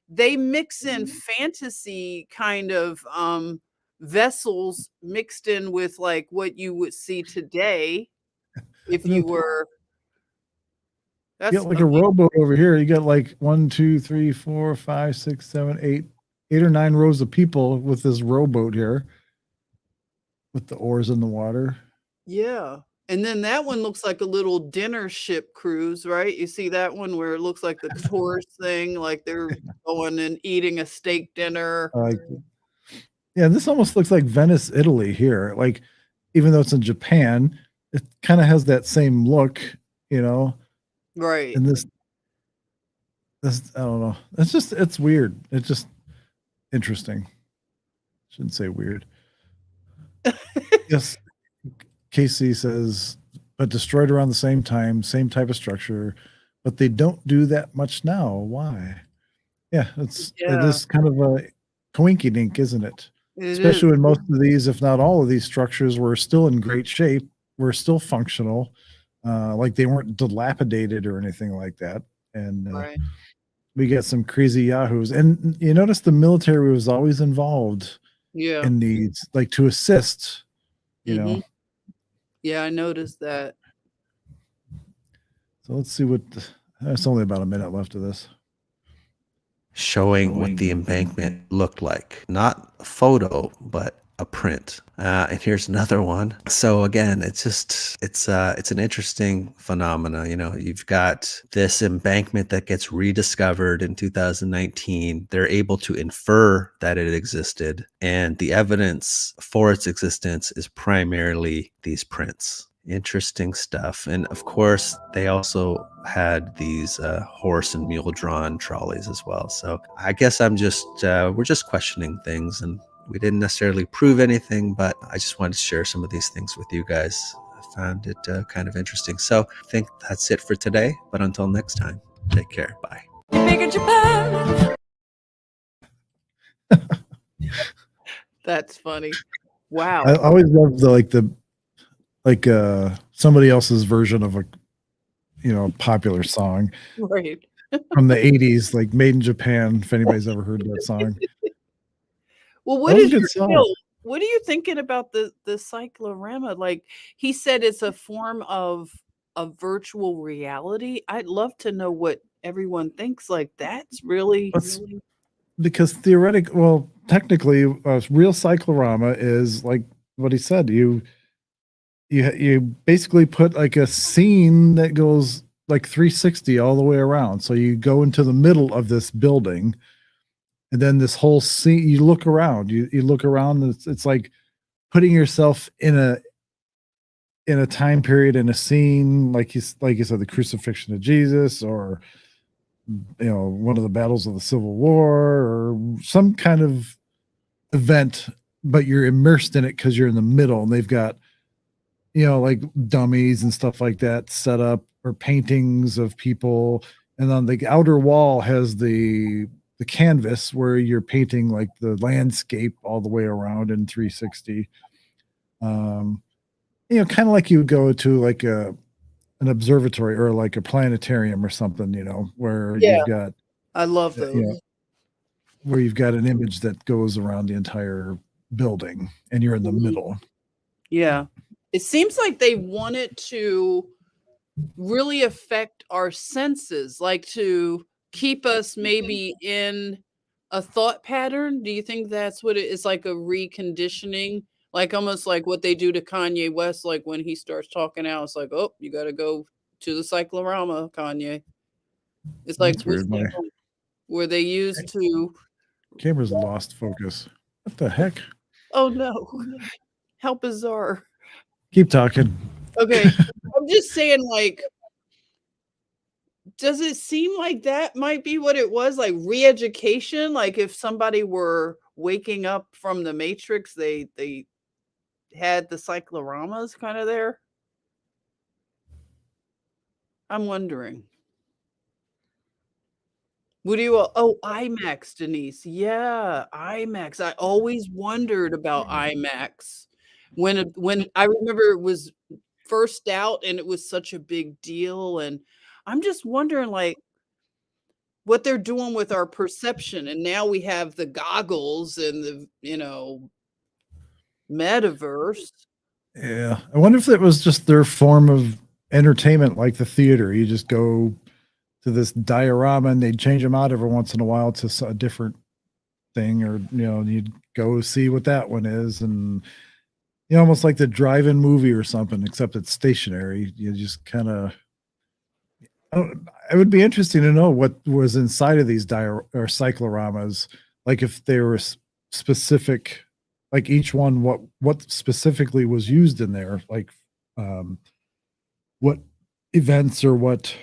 they mix in fantasy kind of vessels mixed in with like what you would see today if And then you were. you That's got like a rowboat over here. You got like 1, 2, 3, 4, 5, 6, 7, 8 or 9 rows of people with this rowboat here with the oars in the water. Yeah. And then that one looks like a little dinner ship cruise, right? You see that one where it looks like the tourist thing, like they're going and eating a steak dinner. Yeah, this almost looks like Venice, Italy here. Like, even though it's in Japan, it kind of has that same look, Right. and this I don't know. It's weird. It's just interesting. Shouldn't say weird. Yes. Casey says, but destroyed around the same time, same type of structure, but they don't do that much now. Why? Yeah, it Yeah, is kind of a coinky dink, isn't it? it is. Especially when most of these, if not all of these structures were still in great shape, were still functional, like they weren't dilapidated or anything like that. And Right. we got some crazy yahoos. And you notice the military was always involved Yeah. in these, like to assist, Mhm. Yeah, I noticed that. So let's see what, there's only about a minute left of this. Showing what the embankment looked like. Not a photo, but a print. And here's another one. So again, it's an interesting phenomena. You've got this embankment that gets rediscovered in 2019. They're able to infer that it existed, and the evidence for its existence is primarily these prints. Interesting stuff. And of course, they also had these horse and mule drawn trolleys as well. So I guess we're just questioning things, and we didn't necessarily prove anything, but I just wanted to share some of these things with you guys. I found it kind of interesting. So I think that's it for today. But until next time, take care. Bye. Big in Japan. That's funny. Wow. I always love somebody else's version of a popular song Right. from the 80s, like Made in Japan, if anybody's ever heard that song. Well, That was a good song. what are you thinking about the cyclorama? Like, he said it's a form of virtual reality. I'd love to know what everyone thinks. Like, that's really Because technically, a real cyclorama is like what he said. You basically put like a scene that goes like 360 all the way around. So you go into the middle of this building, and then this whole scene, you look around. You look around, and it's like putting yourself in a time period, in a scene, like you said, the crucifixion of Jesus, or one of the battles of the Civil War, or some kind of event, but you're immersed in it because you're in the middle, and they've got like dummies and stuff like that set up, or paintings of people, and on the outer wall has the canvas where you're painting like the landscape all the way around in 360. Kind of like you would go to like an observatory or like a planetarium or something, where Yeah. you've got I love those. where you've got an image that goes around the entire building, and you're in the middle. Yeah. It seems like they wanted to really affect our senses, like to keep us maybe in a thought pattern. Do you think that's what it is? Like a reconditioning, like almost like what they do to Kanye West, like when he starts talking out, it's like, oh, you got to go to the cyclorama, Kanye. It's like That's weird, where they used to. Camera's lost focus. What the heck? Oh no! How bizarre. Keep talking. Okay, I'm just saying, like, does it seem like that might be what it was, like re-education? Like if somebody were waking up from the Matrix, they had the cycloramas kind of there? I'm wondering. What do you IMAX, Denise? Yeah, IMAX. I always wondered about IMAX when I remember it was first out and it was such a big deal, and I'm just wondering like what they're doing with our perception. And now we have the goggles and the metaverse. Yeah. I wonder if it was just their form of entertainment, like the theater. You just go to this diorama and they'd change them out every once in a while to a different thing, or you'd go see what that one is, and almost like the drive-in movie or something, except it's stationary. You just kind of, it would be interesting to know what was inside of these or cycloramas, like if they were specific, like each one, what specifically was used in there, like what events or what,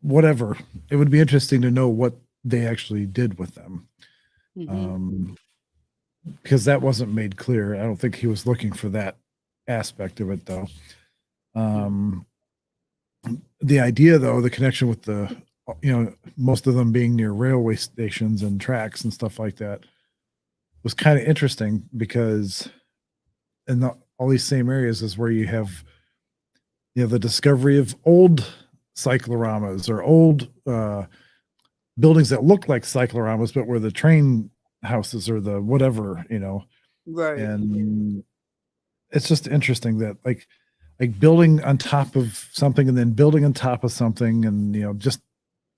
whatever. It would be interesting to know what they actually did with them. Mhm. Because that wasn't made clear. I don't think he was looking for that aspect of it, though. The idea, though, the connection with the, most of them being near railway stations and tracks and stuff like that, was kind of interesting, because in all these same areas is where you have, the discovery of old cycloramas, or old buildings that look like cycloramas, but where the train houses or the whatever, Right. and it's just interesting that like building on top of something and then building on top of something, and just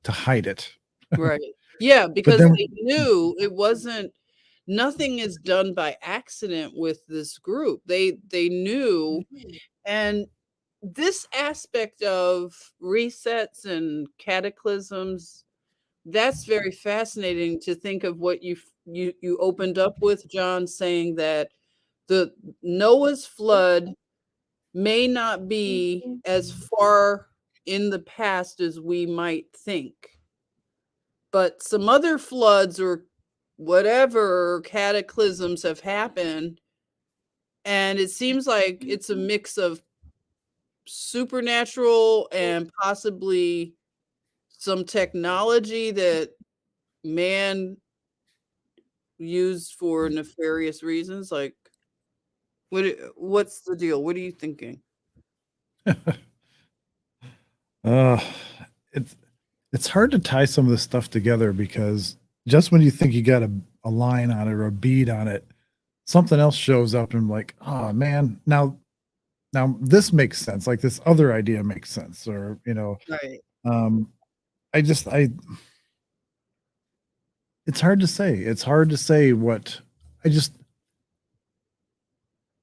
to hide it. Right. Yeah, because then- they knew it wasn't nothing is done by accident with this group. They knew, and this aspect of resets and cataclysms, that's very fascinating to think of what you opened up with, John, saying that the Noah's flood may not be as far in the past as we might think, but some other floods or whatever cataclysms have happened, and it seems like it's a mix of supernatural and possibly some technology that man used for nefarious reasons. Like, what's the deal? What are you thinking? Uh, it's hard to tie some of this stuff together because just when you think you got a line on it or a bead on it, something else shows up and I'm like, oh man, now this makes sense. Like this other idea makes sense, or Right. I it's hard to say. It's hard to say what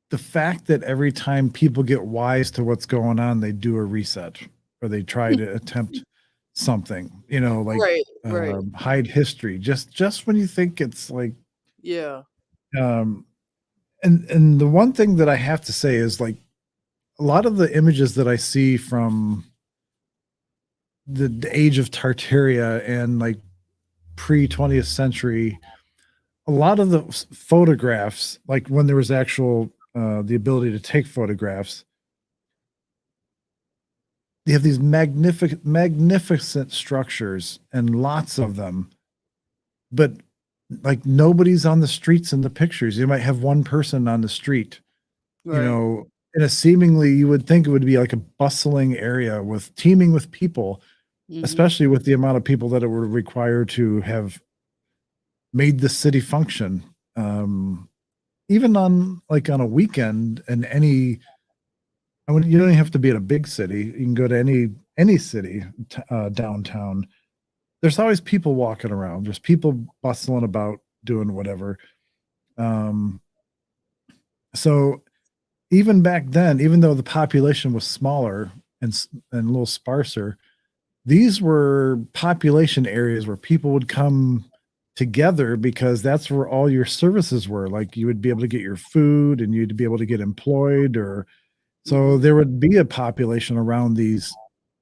the fact that every time people get wise to what's going on, they do a reset or they try to attempt something, like Right. hide history. Just when you think it's like, Yeah. and the one thing that I have to say is like a lot of the images that I see from the age of Tartaria and like pre 20th century, a lot of the photographs, like when there was actual the ability to take photographs, you have these magnificent structures and lots of them, but like nobody's on the streets in the pictures. You might have one person on the street, Right. in a seemingly, you would think it would be like a bustling area with teeming with people, Mhm. especially with the amount of people that it would require to have made the city function. Even on a weekend and you don't even have to be in a big city. You can go to any city downtown. There's always people walking around. There's people bustling about doing whatever. So even back then, even though the population was smaller and a little sparser, these were population areas where people would come together because that's where all your services were. Like you would be able to get your food and you'd be able to get employed, or so there would be a population around these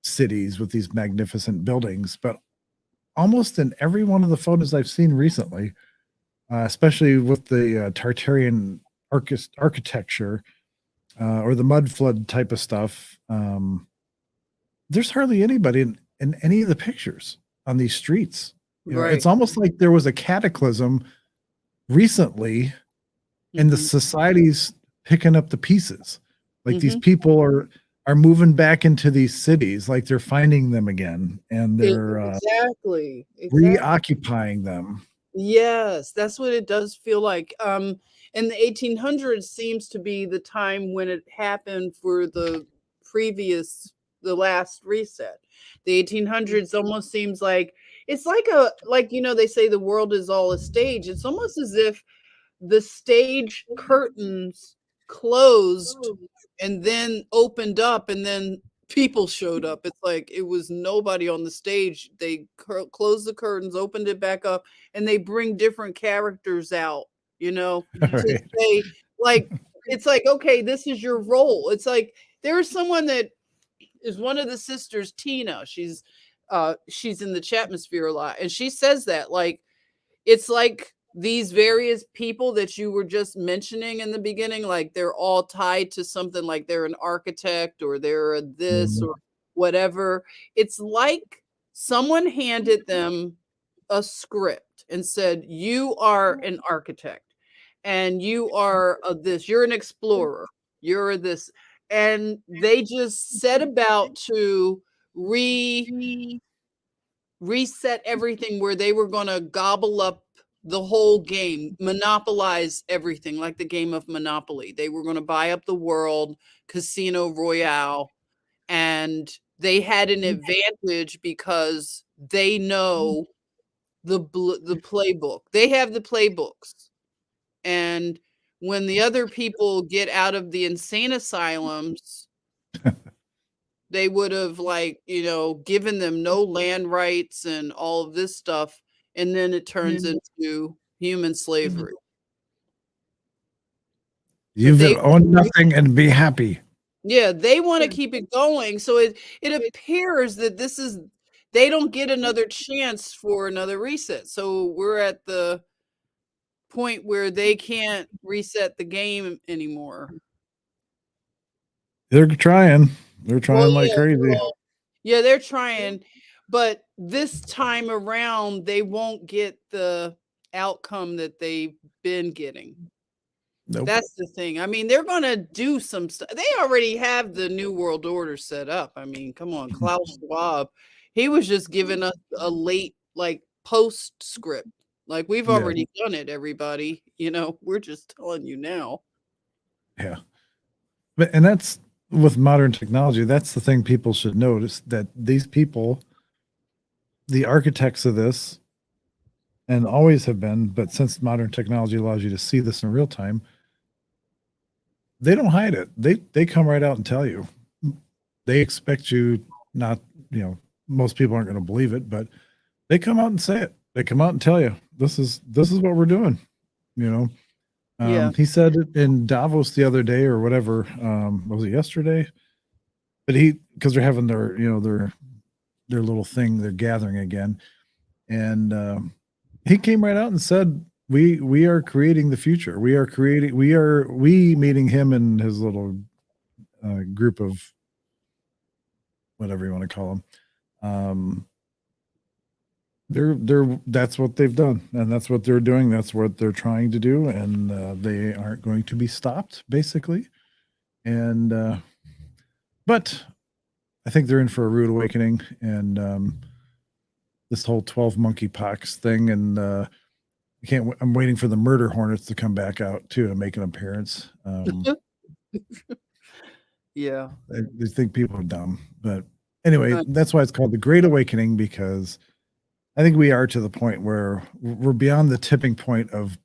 cities with these magnificent buildings. But almost in every one of the photos I've seen recently, especially with the Tartarian architecture or the mud flood type of stuff, there's hardly anybody in any of the pictures on these streets. Right. It's almost like there was a cataclysm recently and the society's picking up the pieces. Like these people are moving back into these cities, like they're finding them again and they're Exactly. reoccupying them. Yes, that's what it does feel like. And the 1800s seems to be the time when it happened for the last reset. The 1800s almost seems like it's like they say the world is all a stage. It's almost as if the stage curtains closed and then opened up and then people showed up. It's like it was nobody on the stage. They closed the curtains, opened it back up, and they bring different characters out, to Right. say, like, it's like, okay, this is your role. It's like there's someone that is one of the sisters, Tina. She's in the Chatmosphere a lot, and she says that, like, it's like these various people that you were just mentioning in the beginning, like they're all tied to something, like they're an architect or they're a this or whatever. It's like someone handed them a script and said, you are an architect and you are a this, you're an explorer, you're a this. And they just set about to reset everything, where they were going to gobble up the whole game, monopolize everything, like the game of Monopoly. They were going to buy up the world, Casino Royale, and they had an advantage because they know the playbook. They have the playbooks. And when the other people get out of the insane asylums, they would have, like, given them no land rights and all of this stuff. And then it turns into human slavery. You they- will own nothing and be happy. Yeah, they want to keep it going. So it appears that they don't get another chance for another reset. So we're at the point where they can't reset the game anymore. They're trying. They're trying like yeah, crazy. Yeah, they're trying. But this time around, they won't get the outcome that they've been getting. Nope. That's the thing. I mean, they're going to do some stuff. They already have the New World Order set up. I mean, come on, Klaus Schwab. He was just giving us a late, like, postscript. Like, we've already done it, everybody. We're just telling you now. Yeah. And that's with modern technology. That's the thing people should notice, that these people, the architects of this, and always have been, but since modern technology allows you to see this in real time, they don't hide it. They come right out and tell you. They expect you not, most people aren't going to believe it, but they come out and say it. They come out and tell you, this is what we're doing. He said it in Davos the other day or whatever. Was it yesterday? But because they're having their, their little thing, they're gathering again. And he came right out and said, we are creating the future. We meeting him and his little group of whatever you want to call them. That's what they've done, and that's what they're doing. That's what they're trying to do, and they aren't going to be stopped, basically. And but I think they're in for a rude awakening, and this whole 12 monkeypox thing, and I'm waiting for the murder hornets to come back out too to make an appearance. Yeah, I think people are dumb, but anyway, that's why it's called the Great Awakening, because I think we are to the point where we're beyond the tipping point of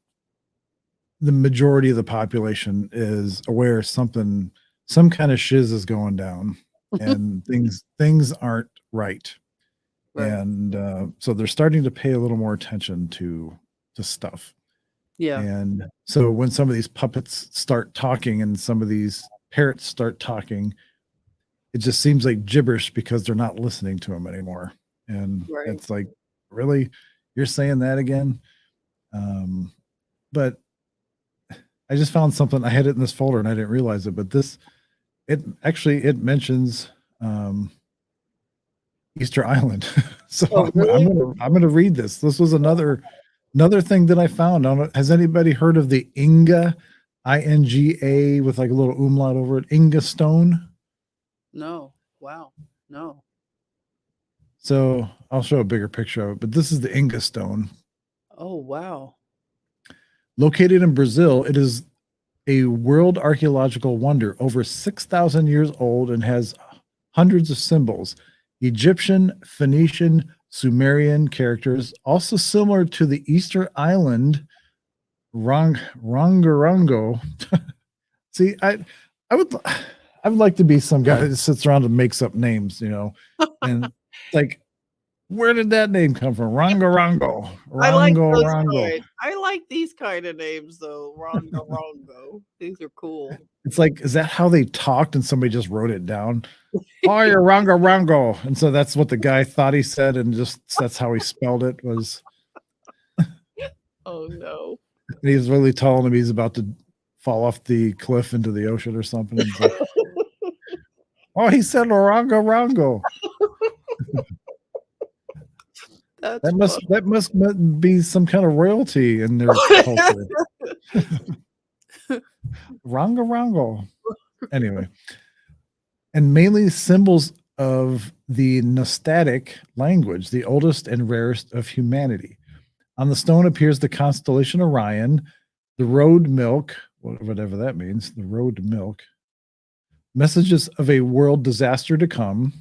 the majority of the population is aware some kind of shiz is going down, and things aren't right. And so they're starting to pay a little more attention to stuff. Yeah. And so when some of these puppets start talking and some of these parrots start talking, it just seems like gibberish because they're not listening to them anymore. And it's like, really, you're saying that again? But I just found something. I had it in this folder and I didn't realize it, but it mentions Easter Island. So I'm gonna read this. This was another thing that I found. Has anybody heard of the Inga, INGA with like a little umlaut over it, Inga stone? No. Wow. No. So I'll show a bigger picture of it, but this is the Inga stone. Oh, wow. Located in Brazil, it is a world archaeological wonder, over 6,000 years old, and has hundreds of symbols. Egyptian, Phoenician, Sumerian characters, also similar to the Easter Island Rongorongo. See, I would like to be some guy that sits around and makes up names, and like, where did that name come from? Rongorongo. I like these kind of names though. Rongorongo. These are cool. It's like, is that how they talked and somebody just wrote it down? Oh, you're Rongorongo. And so that's what the guy thought he said, and just that's how he spelled it was. Oh no. And he's really telling him he's about to fall off the cliff into the ocean or something. Like, oh, he said Rongorongo. That must be some kind of royalty in their culture. Rongorongo. Anyway, and mainly symbols of the Gnostic language, the oldest and rarest of humanity. On the stone appears the constellation Orion, the road milk, whatever that means, the road milk, messages of a world disaster to come.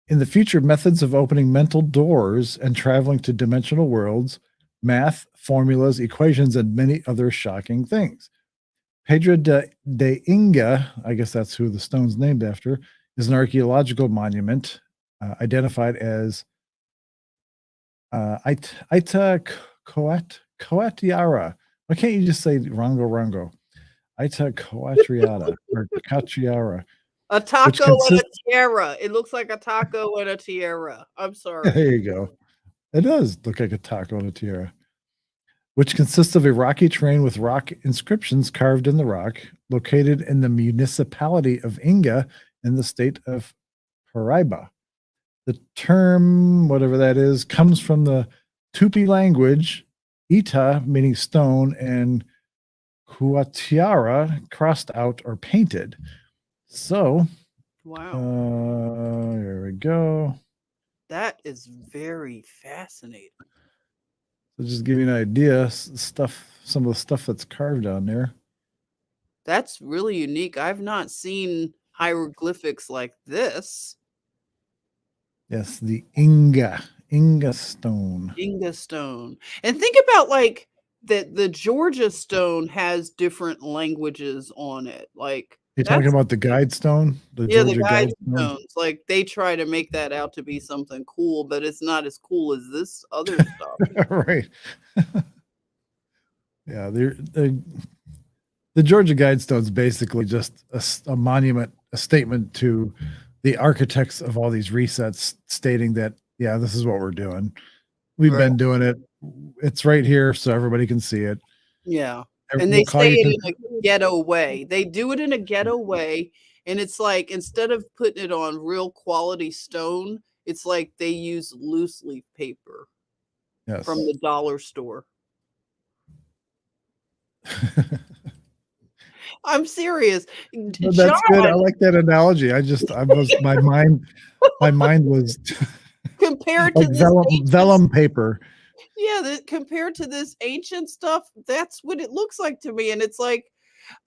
In the future, methods of opening mental doors and traveling to dimensional worlds, math, formulas, equations, and many other shocking things. Pedra de Inga, I guess that's who the stone's named after, is an archaeological monument identified as Coatiara. Why can't you just say Rongo Rongo? Ita Coatriata or Catriara. A taco and a tiara. It looks like a taco and a tiara. I'm sorry. There you go. It does look like a taco and a tiara, which consists of a rocky terrain with rock inscriptions carved in the rock, located in the municipality of Inga in the state of Paraiba. The term, whatever that is, comes from the Tupi language, Ita meaning stone, and Kuatiara crossed out or painted. So, wow. Here we go. That is very fascinating. So just give you an idea, some of the stuff that's carved on there. That's really unique. I've not seen hieroglyphics like this. Yes, the Inga stone. Inga stone. And think about like that the Georgia stone has different languages on it. Like You're talking about the guide stone? the Georgia guide stone? stones. Like they try to make that out to be something cool, but it's not as cool as this other stuff. Right. Yeah, the Georgia Guidestone is basically just a monument, a statement to the architects of all these resets, stating that, yeah, this is what we're doing. We've been doing it. It's right here, so everybody can see it. Yeah. And And we'll they call say you it in a ghetto way. They do it in a ghetto way. And it's like instead of putting it on real quality stone, it's like they use loose leaf paper from the dollar store. I'm serious. No, that's good. I like that analogy. My mind was compared to like this vellum paper. Yeah, compared to this ancient stuff, that's what it looks like to me. And it's like,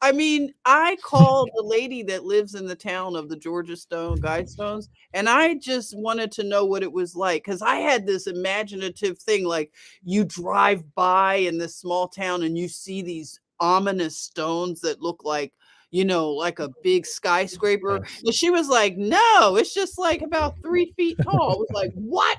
I mean, I called the lady that lives in the town of the Georgia Guidestones, and I just wanted to know what it was like because I had this imaginative thing like you drive by in this small town and you see these ominous stones that look like, like a big skyscraper. Yes. And she was like, no, it's just like about 3 feet tall. I was like, what?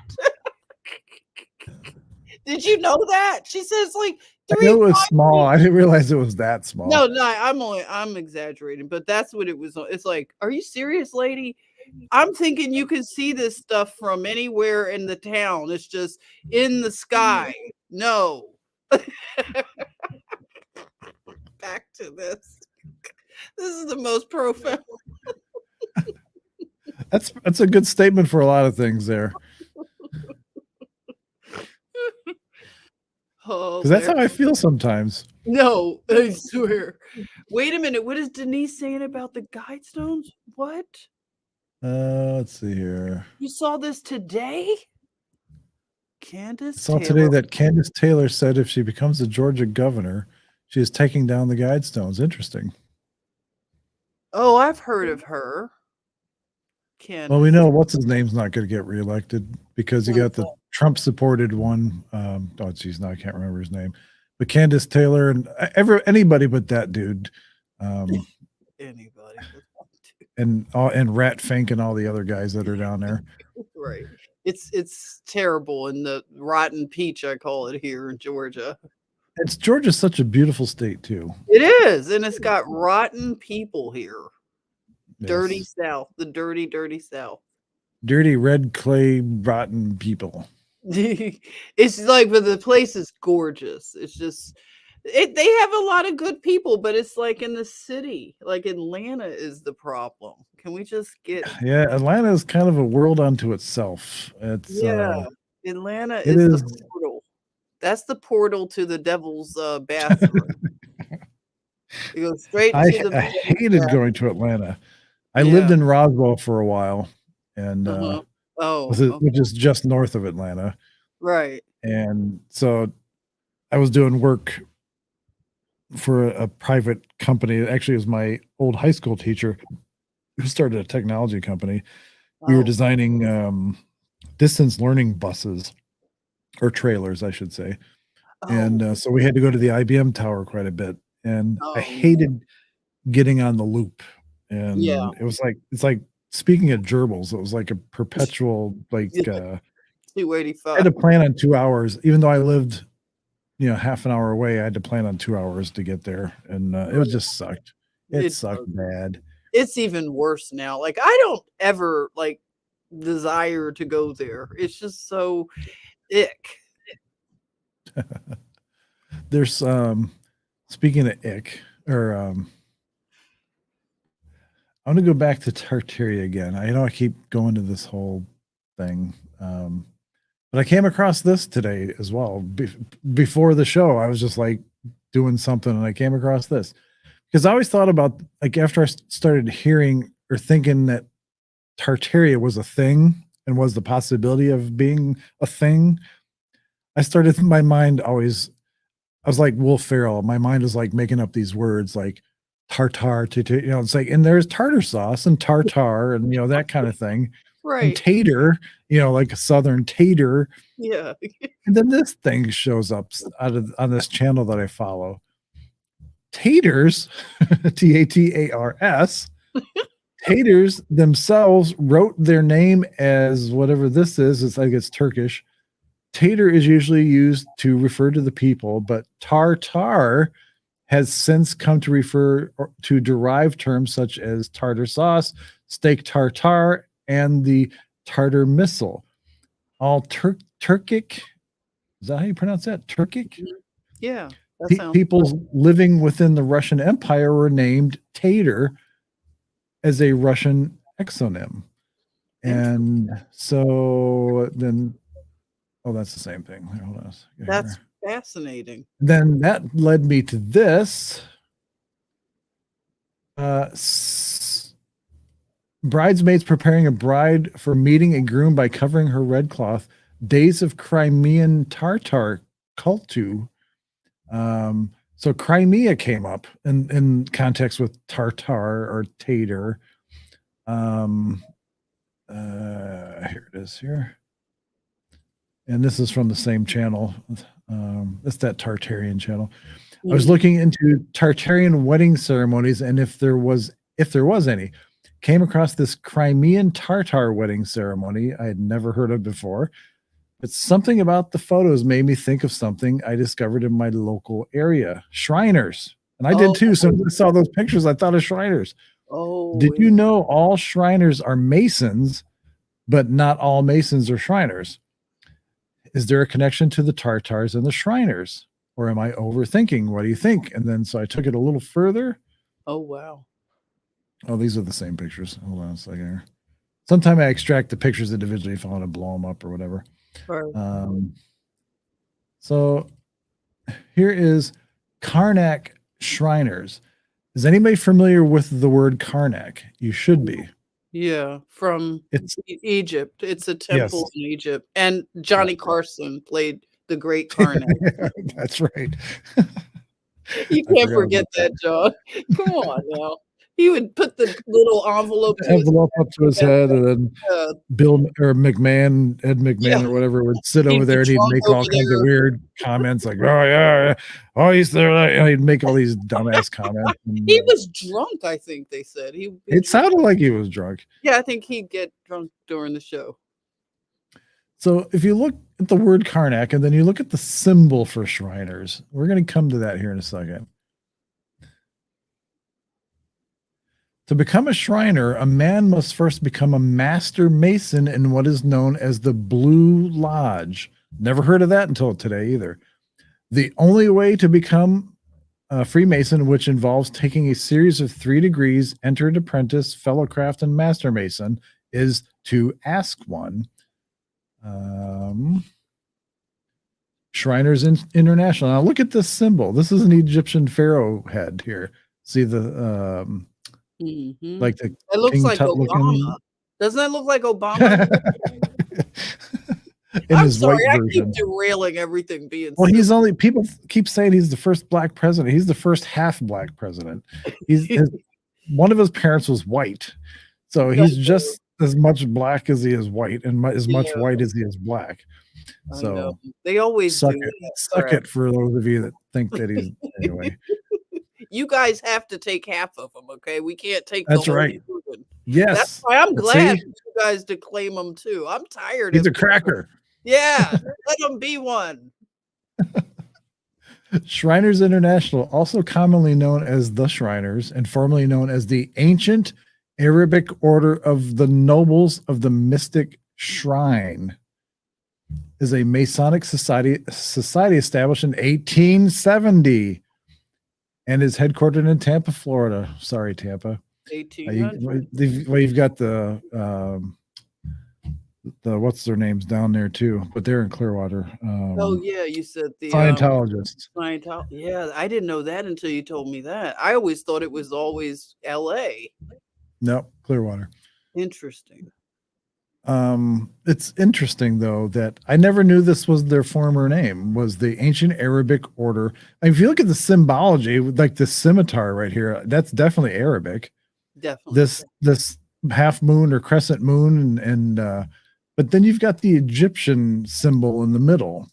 Did you know that? She says like I knew it was small. I didn't realize it was that small. No, I'm exaggerating, but that's what it was. It's like, are you serious, lady? I'm thinking you can see this stuff from anywhere in the town. It's just in the sky. No. Back to this. This is the most profound. That's a good statement for a lot of things there. Oh, because that's how I feel sometimes. No, I swear. Wait a minute. What is Denise saying about the Guidestones? What? Let's see here. You saw this today? Candace I saw Taylor. today that Candace Taylor said if she becomes the Georgia governor, she is taking down the Guidestones. Interesting. Oh, I've heard of her. Candace. Well, we know what's his name's not going to get reelected because you got the Trump supported one. Oh, geez, now I can't remember his name. But Candace Taylor and anybody but that dude. Anybody. And Rat Fink and all the other guys that are down there. Right. It's terrible. And the rotten peach, I call it here in Georgia. Georgia's such a beautiful state too. It is. And it's got rotten people here. Yes. Dirty South. The dirty South. Dirty red clay rotten people. It's like, but the place is gorgeous. It's just they have a lot of good people, but it's like in the city, like Atlanta is the problem. Can we just get Atlanta is kind of a world unto itself. Atlanta is the portal. That's the portal to the devil's bathroom. You go straight to the I hated going to Atlanta. I lived in Roswell for a while, and which is just north of Atlanta. Right. And so I was doing work for a private company. Actually, it was my old high school teacher who started a technology company. We were designing distance learning buses or trailers, I should say. And so we had to go to the IBM tower quite a bit. And I Oh, hated getting on the loop. yeah. And it's like speaking of gerbils, it was like a perpetual, like, Yeah, I 285. had to plan on 2 hours, even though I lived, half an hour away. I had to plan on 2 hours to get there. And it was just sucked. It It sucked bad. It's even worse now. Like, I don't ever like desire to go there. It's just so ick. There's speaking of ick, or I want to go back to Tartaria again. I know I keep going to this whole thing, but I came across this today as well. Before the show, I was just like doing something, and I came across this because I always thought about, like, after I started hearing or thinking that Tartaria was a thing and was the possibility of being a thing, I started, my mind always, I was like Will Ferrell. My mind is like making up these words like tartar, it's like, and there's tartar sauce and tartar and, that kind of thing. And Right. tater, like a Southern tater. Yeah. And then this thing shows up on this channel that I follow. Taters, Tatars, taters themselves wrote their name as whatever this is. It's like it's Turkish. Tater is usually used to refer to the people, but tartar has since come to refer to derived terms such as tartar sauce, steak tartare, and the tartar missile. All Turkic, is that how you pronounce that? Turkic? Yeah. That sounds People living within the Russian Empire were named Tater as a Russian exonym. And so then, that's the same thing. Hold on. That's fascinating. Then that led me to this. Bridesmaids preparing a bride for meeting a groom by covering her red cloth. Days of Crimean Tartar cultu. So Crimea came up in context with tartar or tater. Here it is here. And this is from the same channel. It's that Tartarian channel. I was looking into Tartarian wedding ceremonies, and if there was any, came across this Crimean Tartar wedding ceremony I had never heard of before. But something about the photos made me think of something I discovered in my local area, Shriners. And I did too. So when I saw those pictures, I thought of Shriners. Did you know all Shriners are Masons, but not all Masons are Shriners? Is there a connection to the Tartars and the Shriners? Or am I overthinking? What do you think? And then so I took it a little further. Oh, wow. Oh, these are the same pictures. Hold on a second here. Sometimes I extract the pictures individually if I want to blow them up or whatever. Right. So here is Karnak Shriners. Is anybody familiar with the word Karnak? You should be. Yeah, from It's Egypt. It's a temple in Egypt. And Johnny Carson played the great Karnak. That's right. You can't forget that, John. Come on now. He would put the little envelope up to his head, and then Bill or McMahon, Ed McMahon or whatever, would sit over there and he'd make all kinds of weird comments like, "Oh yeah, oh he's there." He'd make all these dumbass comments. And, he was drunk, I think they said. It sounded like he was drunk. Yeah, I think he'd get drunk during the show. So if you look at the word Karnak and then you look at the symbol for Shriners, we're going to come to that here in a second. To become a Shriner, a man must first become a master mason in what is known as the Blue Lodge. Never heard of that until today either. The only way to become a Freemason, which involves taking a series of 3 degrees, entered apprentice, fellow craft, and master mason, is to ask one. Shriners International. Now look at this symbol. This is an Egyptian pharaoh head here. See the like the it looks King like Tut Obama. looking. Doesn't that look like Obama? I'm sorry, white I version. keep derailing everything being Well, he's only, people keep saying he's the first black president. He's the first half black president. One of his parents was white. So he's just as much black as he is white, and as much Yeah. white as he is black. I know. So They always suck do it, that suck crap. it for those of you that think that he's anyway. You guys have to take half of them, okay? We can't take That's the whole right. movie. Yes. That's why I'm But glad see, that you guys to claim them too. I'm tired he's of a cracker. Yeah, let him be one. Shriners International, also commonly known as the Shriners and formerly known as the Ancient Arabic Order of the Nobles of the Mystic Shrine, is a Masonic society established in 1870 and is headquartered in Tampa, Florida. Sorry, Tampa. 1800. You've got the what's their names down there too, but they're in Clearwater. Oh yeah, you said the Scientologists. Yeah, I didn't know that until you told me that. I always thought it was always LA. Nope, Clearwater. Interesting. It's interesting though that I never knew this was their former name, was the Ancient Arabic Order. And if you look at the symbology, like the scimitar right here, that's definitely Arabic. Definitely. This half moon or crescent moon, and but then you've got the Egyptian symbol in the middle.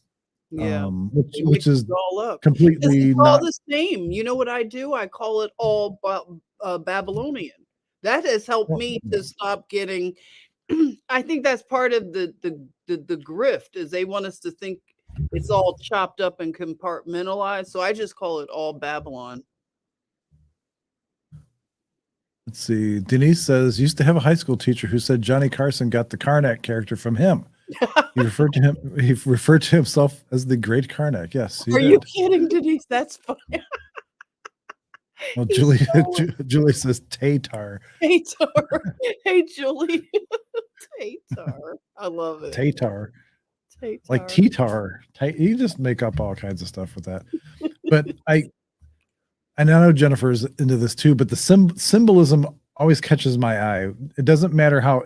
Yeah. Which is all up. completely It's all not the same. You know what I do? I call it all Babylonian. That has helped me to stop getting. I think that's part of the grift is they want us to think it's all chopped up and compartmentalized. So I just call it all Babylon. Let's see. Denise says, used to have a high school teacher who said Johnny Carson got the Karnak character from him. He referred to himself as the Great Karnak. Yes. Are you kidding, Denise? That's funny. Well, Julie says Tatar. Tatar. Hey, Julie. Tatar. I love it. Tatar. Tatar. Like T-tar. You just make up all kinds of stuff with that. But I know Jennifer's into this too, but the symbolism always catches my eye. It doesn't matter how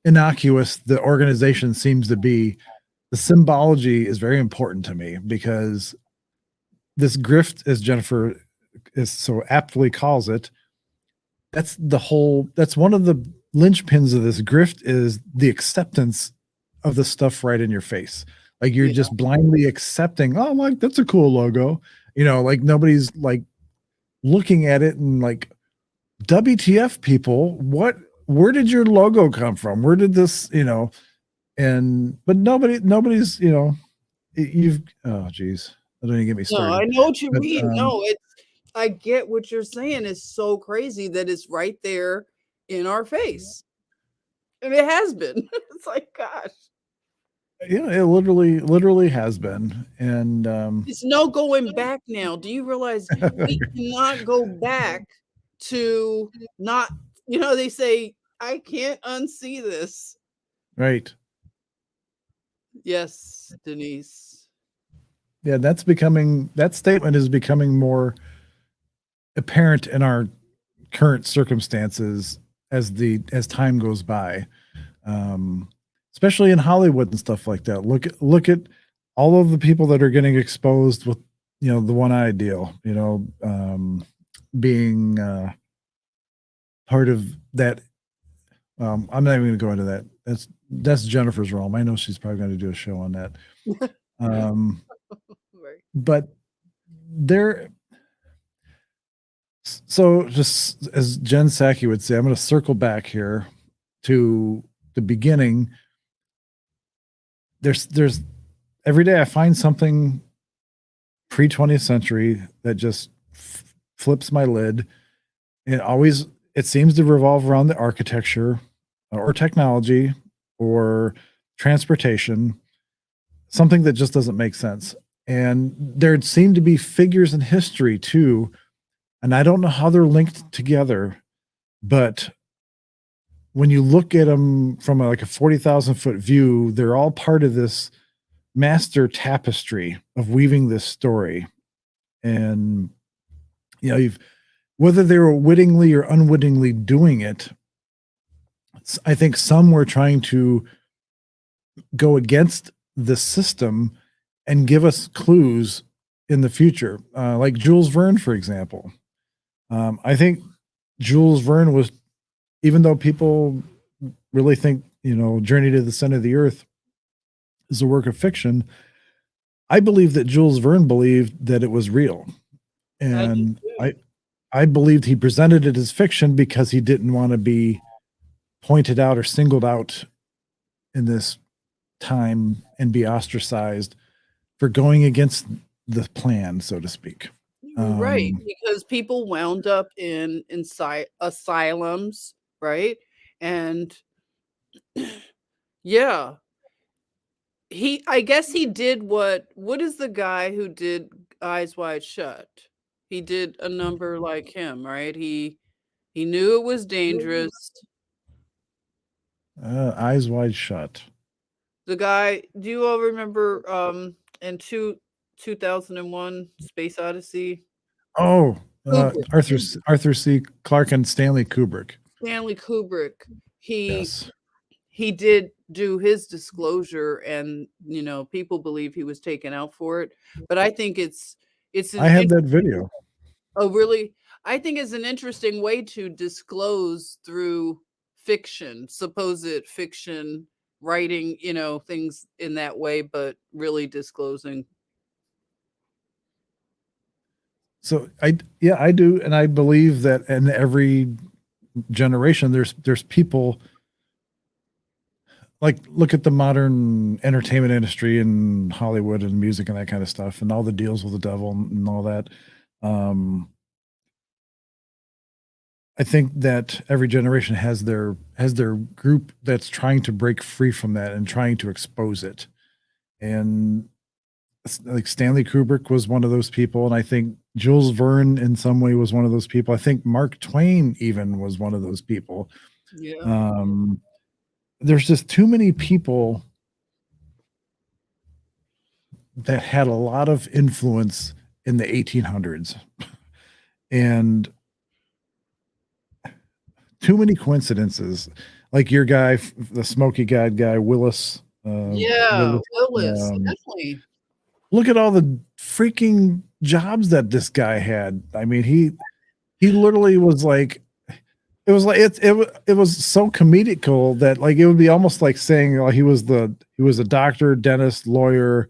innocuous the organization seems to be. The symbology is very important to me because this grift, as Jennifer is so aptly calls it, that's one of the linchpins of this grift is the acceptance of the stuff right in your face. Like you're just blindly accepting, oh, like that's a cool logo. Like nobody's like looking at it and like, WTF people, where did your logo come from? Where did this, but nobody's, you've, oh geez, don't even get me started. No, I know what you mean. No, I get what you're saying. It's so crazy that it's right there in our face. And it has been. It's like, gosh. Yeah, it literally has been. And it's no going back now. Do you realize we cannot go back to not, they say, I can't unsee this. Right. Yes, Denise. Yeah, that statement is becoming more apparent in our current circumstances as time goes by. Especially in Hollywood and stuff like that. Look at all of the people that are getting exposed with, the one-eye deal, being part of that. I'm not even going to go into that. That's Jennifer's realm. I know she's probably going to do a show on that. But so just as Jen Psaki would say, I'm going to circle back here to the beginning. There's every day I find something pre-20th century that just flips my lid. It seems to revolve around the architecture or technology or transportation, something that just doesn't make sense. And there seem to be figures in history too, and I don't know how they're linked together, but when you look at them from like a 40,000 foot view, they're all part of this master tapestry of weaving this story. And, whether they were wittingly or unwittingly doing it, I think some were trying to go against the system and give us clues in the future. Like Jules Verne, for example. I think Jules Verne was, even though people really think, Journey to the Center of the Earth is a work of fiction, I believe that Jules Verne believed that it was real. I do And too. I believed he presented it as fiction because he didn't want to be pointed out or singled out in this time and be ostracized for going against the plan, so to speak. Right, because people wound up in asylums, right? And yeah, I guess he did what is the guy who did Eyes Wide Shut? He did a number like him, right? He knew it was dangerous. Eyes Wide Shut. The guy, do you all remember in 2001 Space Odyssey? Oh, Kubrick. Arthur C. Clarke and Stanley Kubrick. Stanley Kubrick. Yes. He did do his disclosure, and people believe he was taken out for it, but I think it's I have that video. oh really, I think it's an interesting way to disclose through fiction, supposed fiction writing, things in that way, but really disclosing. So I do, and I believe that in every generation there's people, like, look at the modern entertainment industry and Hollywood and music and that kind of stuff and all the deals with the devil and all that. I think that every generation has their group that's trying to break free from that and trying to expose it. And like Stanley Kubrick was one of those people, and I think Jules Verne in some way was one of those people. I think Mark Twain even was one of those people. Yeah. There's just too many people that had a lot of influence in the 1800s, and too many coincidences. Like your guy, the Smoky guy, Willis. Yeah, Willis, definitely. Look at all the freaking jobs that this guy had. I mean, he literally was like, it was so comedical that, like, it would be almost like saying, he was a doctor, dentist, lawyer,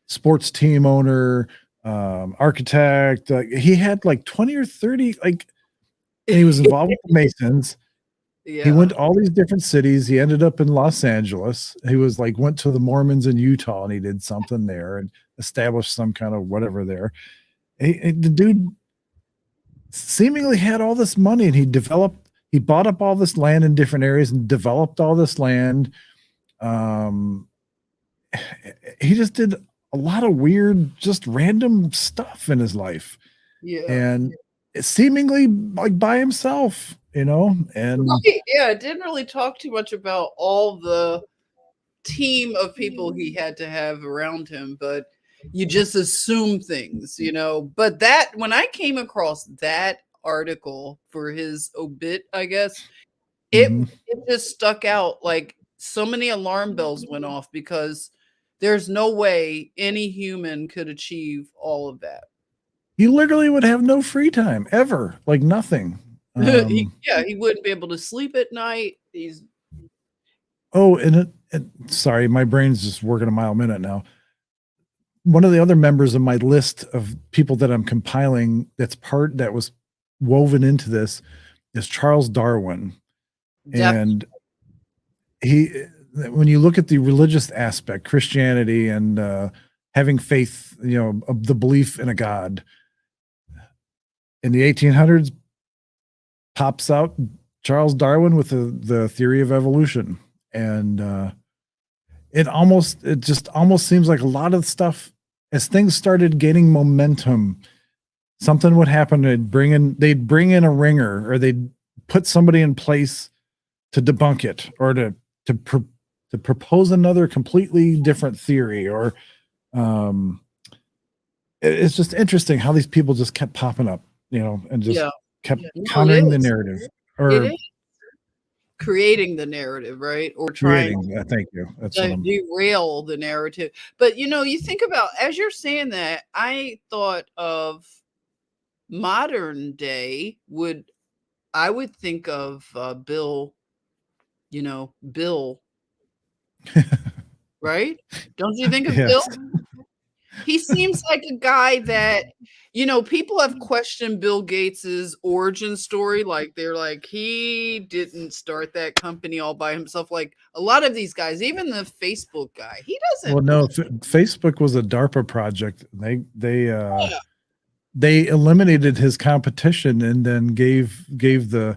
sports team owner, architect. He had like 20 or 30, like, and he was involved with the Masons. Yeah. He went to all these different cities. He ended up in Los Angeles. He was like, went to the Mormons in Utah, and he did something there and established some kind of whatever there. The dude seemingly had all this money, and he bought up all this land in different areas and developed all this land. He just did a lot of weird, just random stuff in his life. Yeah. And seemingly like by himself, and right. Yeah, it didn't really talk too much about all the team of people he had to have around him, but you just assume things, but that when I came across that article for his obit, I guess it just stuck out. Like, so many alarm bells went off, because there's no way any human could achieve all of that. He literally would have no free time ever, like nothing. He wouldn't be able to sleep at night. Sorry, my brain's just working a mile a minute now. One of the other members of my list of people that I'm compiling that was woven into this is Charles Darwin. And when you look at the religious aspect, Christianity and having faith, of the belief in a God, in the 1800s pops out Charles Darwin with the theory of evolution. And it just almost seems like a lot of stuff, as things started gaining momentum, something would happen. They'd bring in a ringer, or they'd put somebody in place to debunk it, or to propose another completely different theory. Or it's just interesting how these people just kept popping up, and just kept countering the narrative, or creating the narrative, right? Or trying thank you. That's to derail the narrative. But you think about, as you're saying that, I thought of modern day would I would think of Bill, Bill, right? Don't you think of Bill? Yes. He seems like a guy that, people have questioned Bill Gates's origin story. Like they're like, he didn't start that company all by himself. Like a lot of these guys, even the Facebook guy, he doesn't. Well, no, Facebook was a DARPA project. They eliminated his competition and then gave the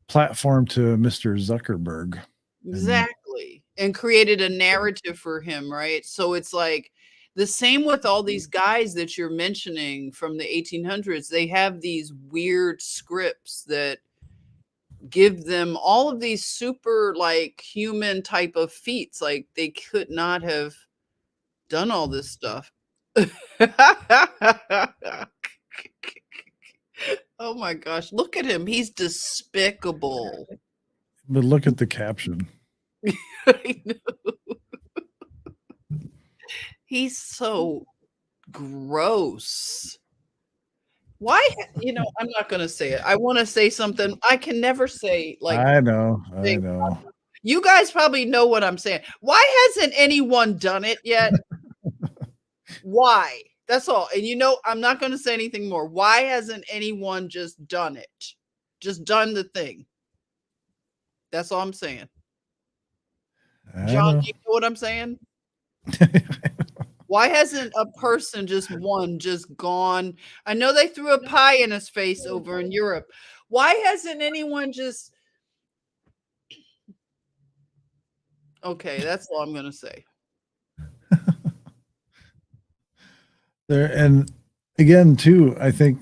platform to Mr. Zuckerberg. Exactly. And created a narrative for him, right? So it's like the same with all these guys that you're mentioning from the 1800s. They have these weird scripts that give them all of these super like human type of feats. Like they could not have done all this stuff. Oh my gosh, look at him. He's despicable. But look at the caption. I know. He's so gross. Why? I'm not going to say it. I want to say something. I can never say like. I know. You guys probably know what I'm saying. Why hasn't anyone done it yet? Why? That's all. And I'm not going to say anything more. Why hasn't anyone just done it? Just done the thing. That's all I'm saying. John, do you know what I'm saying? Why hasn't a person just gone? I know they threw a pie in his face over in Europe. Why hasn't anyone just... Okay, that's all I'm going to say. There, and again, too, I think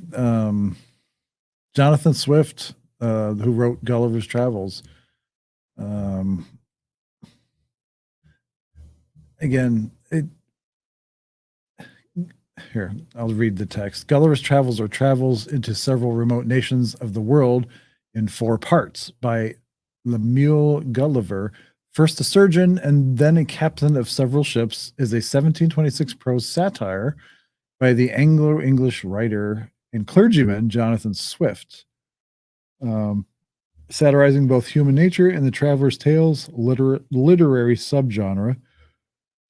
Jonathan Swift, who wrote Gulliver's Travels, again, here, I'll read the text. Gulliver's Travels are travels into several remote nations of the world in 4 parts by Lemuel Gulliver, first a surgeon and then a captain of several ships, is a 1726 prose satire by the Anglo-English writer and clergyman Jonathan Swift, satirizing both human nature and the traveler's tales literary subgenre.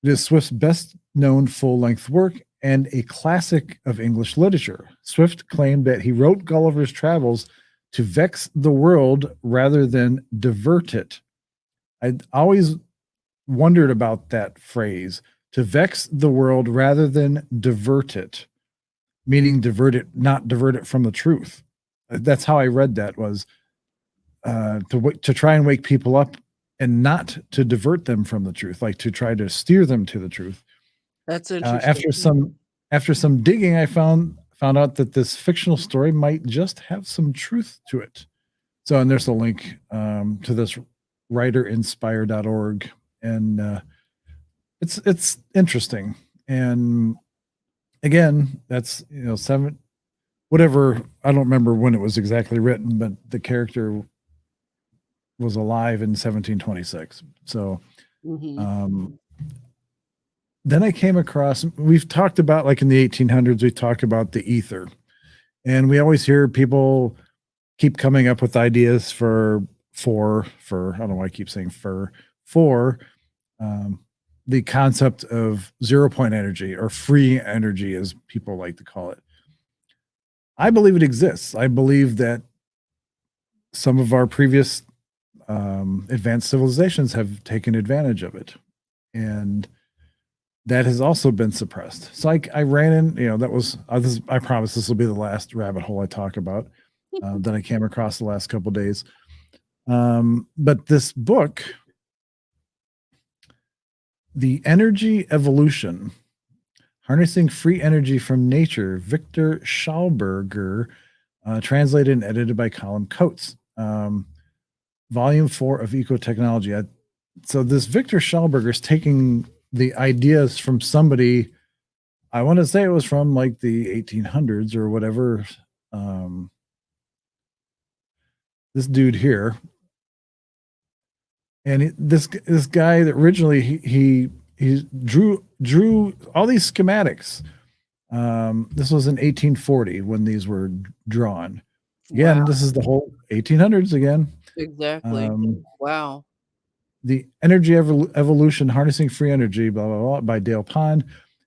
It is Swift's best-known full-length work and a classic of English literature. Swift claimed that he wrote Gulliver's Travels to vex the world rather than divert it. I'd always wondered about that phrase, to vex the world rather than divert it, meaning not divert it from the truth. That's how I read that, was to try and wake people up and not to divert them from the truth, like to try to steer them to the truth. That's interesting. After some digging, I found out that this fictional story might just have some truth to it. So, and there's a link to this writerinspire.org, and it's interesting. And again, that's whatever. I don't remember when it was exactly written, but the character was alive in 1726. So, then I came across, we've talked about, like in the 1800s, we talked about the ether, and we always hear people keep coming up with ideas for I don't know why I keep saying for the concept of 0-point energy, or free energy, as people like to call it. I believe it exists. I believe that some of our previous advanced civilizations have taken advantage of it, and that has also been suppressed. So I ran in, that was, I promise this will be the last rabbit hole I talk about that I came across the last couple of days. But this book, The Energy Evolution, Harnessing Free Energy from Nature, Victor Schauberger, translated and edited by Colin Coates, Volume 4 of Ecotechnology. So this Victor Schauberger is taking the ideas from somebody, I want to say it was from like the 1800s or whatever. This dude here, and this guy that originally he drew all these schematics. This was in 1840 when these were drawn. Again, Wow. this is the whole 1800s again. Exactly. Wow. The Energy Evolution, Harnessing Free Energy, blah, blah, blah, by Dale Pond.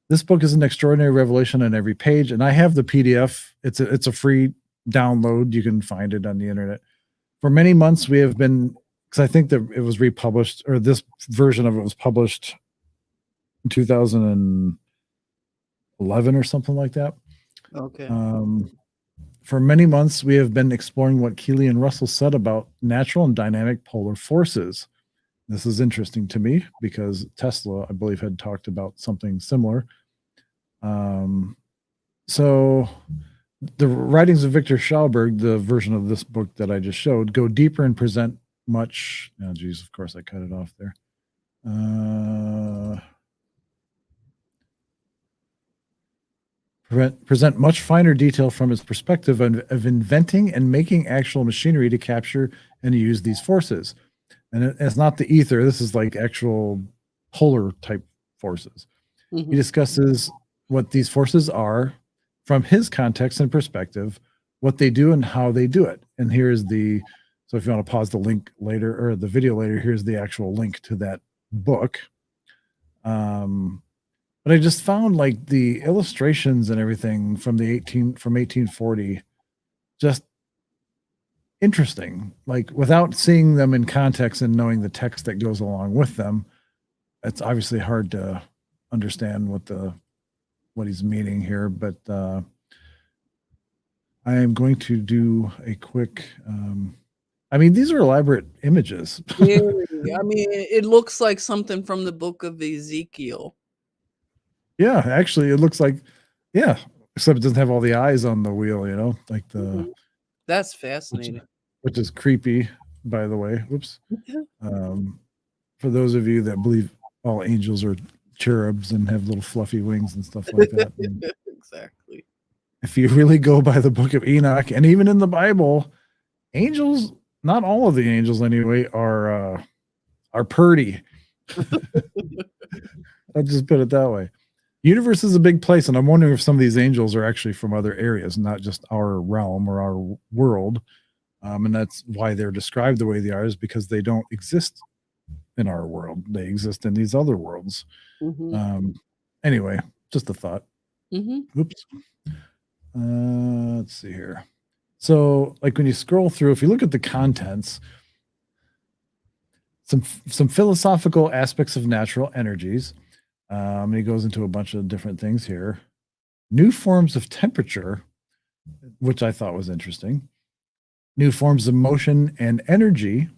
This book is an extraordinary revelation on every page, and I have the PDF. It's a free download. You can find it on the internet. For many months, we have been, because I think that it was republished, or this version of it was published in 2011 or something like that. Okay. For many months, we have been exploring what Keeley and Russell said about natural and dynamic polar forces. This is interesting to me because Tesla, I believe, had talked about something similar. So the writings of Victor Schauberg, the version of this book that I just showed, go deeper and present much. Oh, geez, of course I cut it off there. Present much finer detail from his perspective of inventing and making actual machinery to capture and use these forces. And it's not the ether. This is like actual polar type forces. He discusses what these forces are from his context and perspective, what they do and how they do it. And here's so if you want to pause the link later or the video later, here's the actual link to that book. But I just found like the illustrations and everything from 1840 just interesting. Like without seeing them in context and knowing the text that goes along with them, it's obviously hard to understand what he's meaning here. But I am going to do a quick. I mean, these are elaborate images. Yeah, I mean, it looks like something from the book of Ezekiel. Yeah, actually, it looks like, yeah, except it doesn't have all the eyes on the wheel, like the. That's fascinating. Which is creepy, by the way. Whoops. For those of you that believe all angels are cherubs and have little fluffy wings and stuff like that. Exactly. If you really go by the book of Enoch, and even in the Bible, angels, not all of the angels anyway, are purdy. I'll just put it that way. Universe is a big place, and I'm wondering if some of these angels are actually from other areas, not just our realm or our world. And that's why they're described the way they are, is because they don't exist in our world. They exist in these other worlds. Anyway, just a thought. Oops. Let's see here. So, like when you scroll through, if you look at the contents, some philosophical aspects of natural energies. He goes into a bunch of different things here. New forms of temperature, which I thought was interesting. New forms of motion and energy.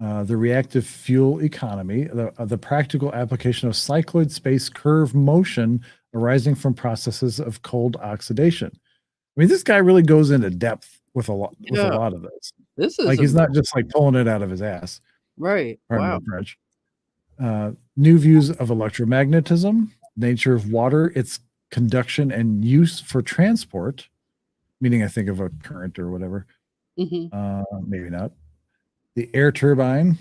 The reactive fuel economy, the practical application of cycloid space curve motion arising from processes of cold oxidation. I mean, this guy really goes into depth with a lot of this. This is like he's not just like pulling it out of his ass. Right. Pardon Wow. the French. New views of electromagnetism, nature of water, its conduction and use for transport, meaning I think of a current or whatever. Maybe not. The air turbine,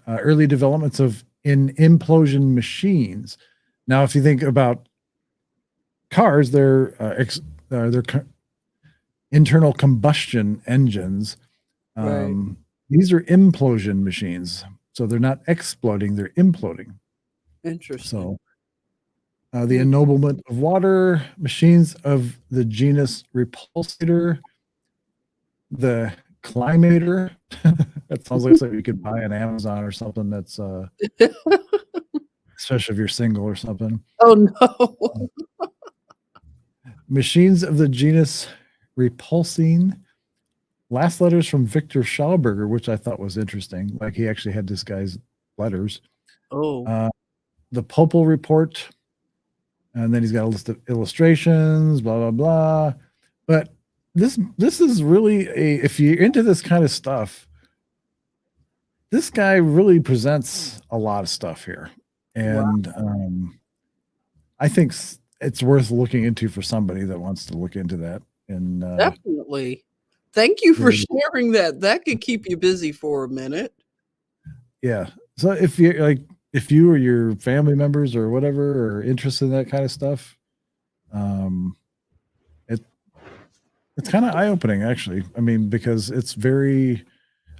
early developments in implosion machines. Now, if you think about cars, they're internal combustion engines. Right. These are implosion machines. So they're not exploding, they're imploding. Interesting. So the ennoblement of water, machines of the genus repulsator, the climator. That sounds like something you could buy on Amazon or something. That's especially if you're single or something. Oh no. Machines of the genus repulsine. Last letters from Victor Schauberger, which I thought was interesting. Like he actually had this guy's letters. Oh. The Popal report. And then he's got a list of illustrations, blah, blah, blah. But this is really if you're into this kind of stuff, this guy really presents a lot of stuff here. And I think it's worth looking into for somebody that wants to look into that. And definitely. Thank you for sharing that. That could keep you busy for a minute. Yeah. So if you or your family members or whatever are interested in that kind of stuff, It's kind of eye-opening, actually. I mean, because it's very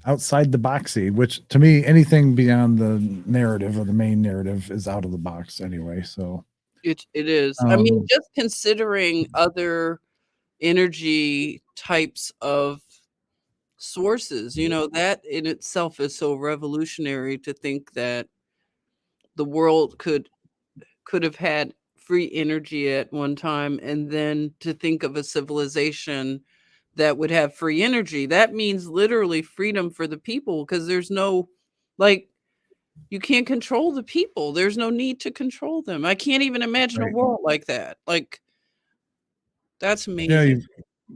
outside the boxy, which to me, anything beyond the narrative or the main narrative is out of the box anyway. So, It is. I mean, um, just considering other energy types of sources, that in itself is so revolutionary to think that the world could have had free energy at one time, and then to think of a civilization that would have free energy. That means literally freedom for the people, because there's no, like, you can't control the people. There's no need to control them. I can't even imagine a right. world like that. Like, that's Yeah, amazing.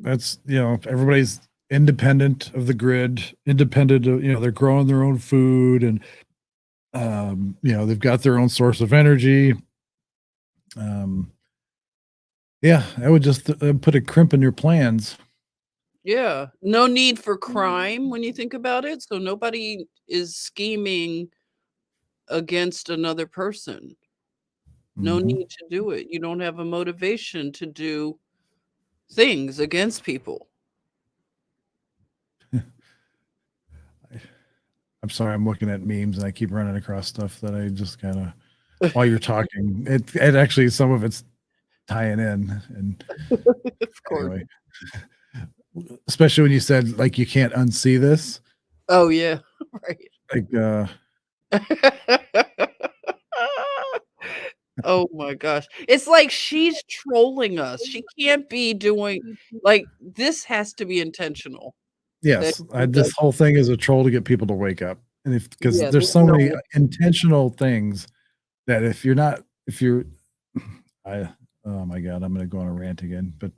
that's, everybody's independent of the grid, independent of, they're growing their own food and, they've got their own source of energy. Um, yeah, I would just put a crimp in your plans. Yeah. No need for crime when you think about it. So nobody is scheming against another person. No Mhm. need to do it. You don't have a motivation to do things against people. I'm sorry, I'm looking at memes and I keep running across stuff that I just kind of, while you're talking, it actually, some of it's tying in. And Of course. anyway, especially when you said, like, you can't unsee this. Oh, yeah. Right. Like, Oh my gosh. It's like she's trolling us. She can't be doing, like, this has to be intentional that yes, she this does. whole thing is a troll to get people to wake up. And because Yeah, there's there's so no many way. intentional things that if you're, I, oh my God, I'm going to go on a rant again, but,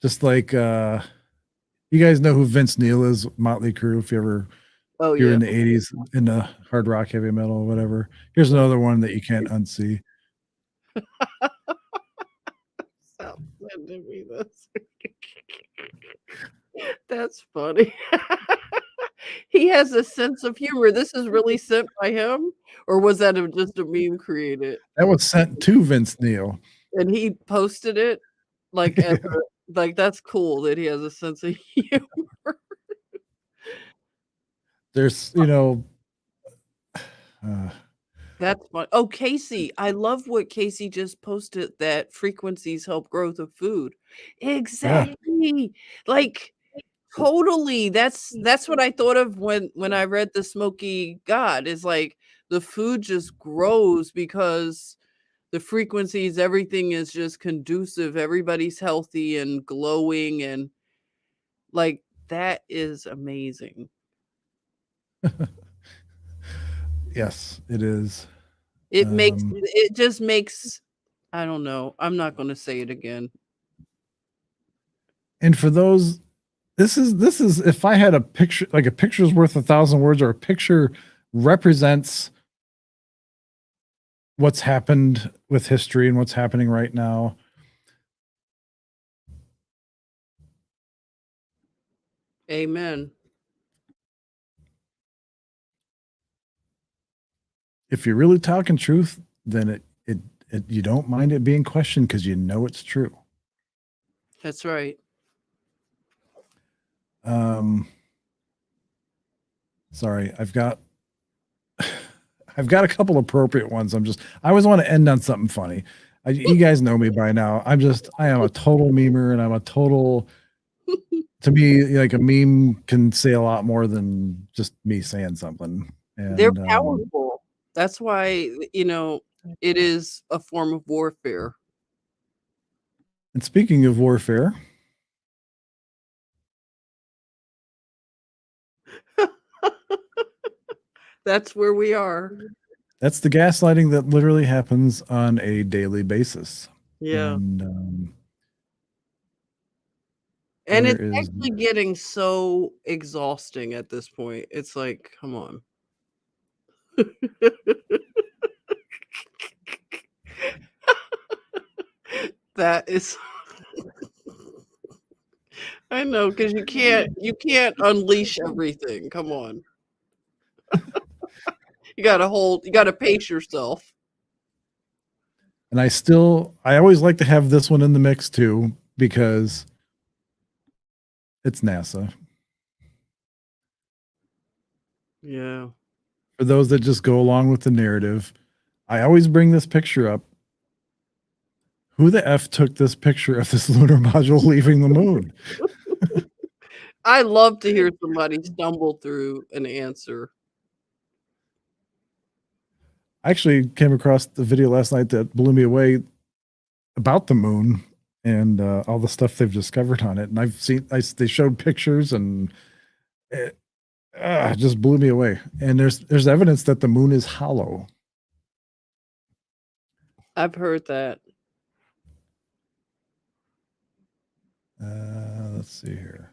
just like, you guys know who Vince Neil is, Motley Crue, if Oh, you're in yeah. the 80s into hard rock, heavy metal, whatever. Here's another one that you can't unsee. Stop sending me this. That's funny. He has a sense of humor. This is really sent by him, or was that just a meme created? That was sent to Vince Neil. And he posted it like as a, like, that's cool that he has a sense of humor. There's, uh, That's fun. Oh, Casey, I love what Casey just posted, that frequencies help growth of food. yeah, Exactly. Like, totally. That's what I thought of when I read The Smoky God, is like the food just grows because the frequencies, everything is just conducive. Everybody's healthy and glowing, and like, that is amazing. yes, it is. It just makes, I don't know. I'm not going to say it again. And for those, this is if I had a picture, like a picture's worth 1,000 words, or a picture represents what's happened with history and what's happening right now. Amen. If you're really talking truth, then it you don't mind it being questioned because you know it's true. That's right. Sorry, I've got a couple appropriate ones. I always want to end on something funny. You guys know me by now. I am a total memer, and I'm a total, to me, like, a meme can say a lot more than just me saying something. They're And powerful. That's why, it is a form of warfare. and speaking of warfare, That's where we are. that's the gaslighting that literally happens on a daily basis. Yeah. And And where it's is actually getting so exhausting at this point. It's like, come on. That is I know, because you can't unleash everything. Come on. You gotta pace yourself. and I always like to have this one in the mix too, because it's NASA. Yeah. For those that just go along with the narrative, I always bring this picture up. Who the F took this picture of this lunar module leaving the moon? I love to hear somebody stumble through an answer. I actually came across the video last night that blew me away about the moon and all the stuff they've discovered on it. And they showed pictures, and it just blew me away. And there's evidence that the moon is hollow. I've heard that. Let's see here.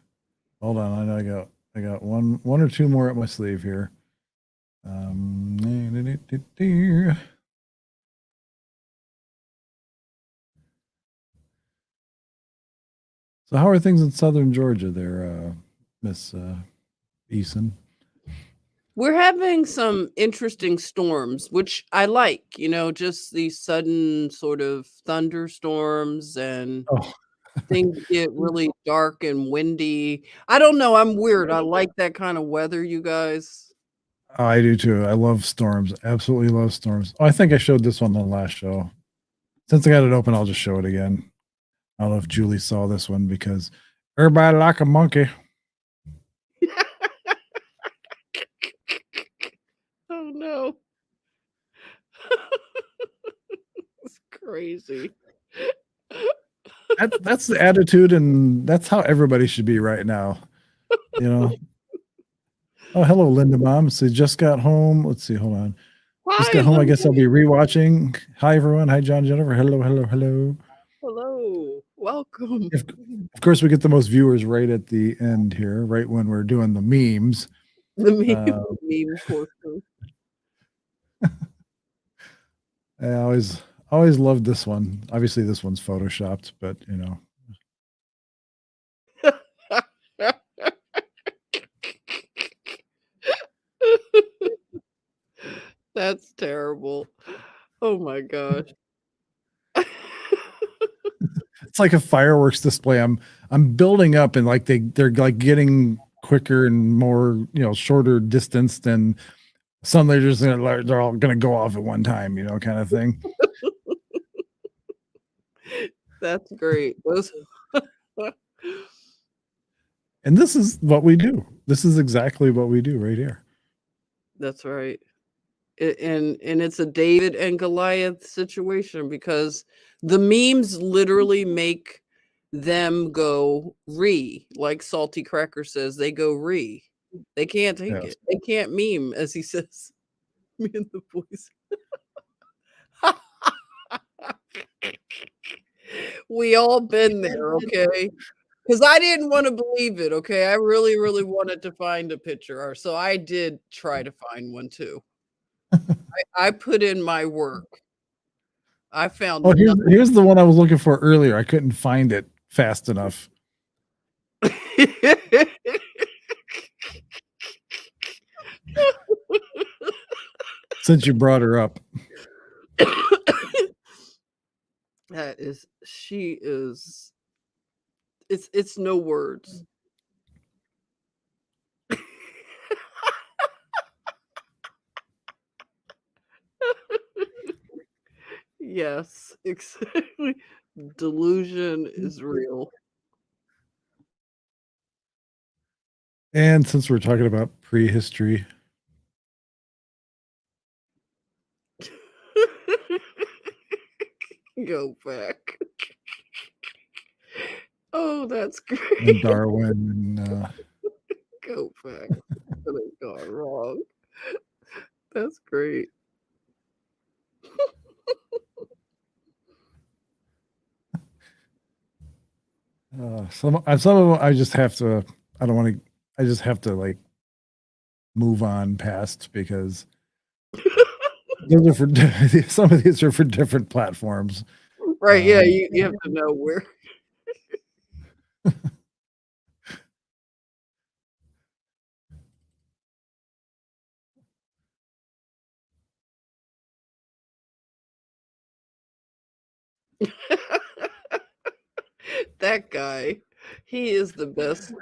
Hold on, I know I got one or two more up my sleeve here. So how are things in southern Georgia there, Miss Eason? We're having some interesting storms, which I like, just these sudden sort of thunderstorms, and Oh, things get really dark and windy. I don't know. I'm weird. I like that kind of weather, you guys. I do too. I love storms. Absolutely love storms. Oh, I think I showed this one on the last show. Since I got it open, I'll just show it again. I don't know if Julie saw this one because everybody like a monkey. Oh no. It's crazy. That's the attitude, and that's how everybody should be right now. You know. Oh, hello, Linda Mom. So just got home. Let's see. Hold on. Just Hi, got home. I Linda. guess I'll be rewatching. Hi, everyone. Hi, John, Jennifer. Hello, hello, hello. Hello. Welcome. Of course, we get the most viewers right at the end here, right when we're doing the memes. The meme portion. I always loved this one. Obviously, this one's photoshopped, but That's terrible. Oh my gosh. it's like a fireworks display. I'm building up, and like they're like getting quicker and more, shorter distance than some. They're all gonna go off at one time, kind of thing. That's great. And this is what we do. This is exactly what we do right here. That's right. And it's a David and Goliath situation, because the memes literally make them go like Salty Cracker says, they go They can't take it. They can't meme, as he says. Me and the voice. We all been there, okay? Because I didn't want to believe it, okay? I really, really wanted to find a picture, so I did try to find one too. I put in my work. I found. Oh, here's the one I was looking for earlier. I couldn't find it fast enough. Since you brought her up. She is. It's no words. Yes, exactly. Delusion is real. And since we're talking about prehistory, go back. Oh, that's great. And Darwin and go back. That ain't gone wrong. That's great. some of them I just have to. I don't want to. I just have to like move on past, because those are for some of these are for different platforms. Right? Yeah, you have to know where. That guy, he is the best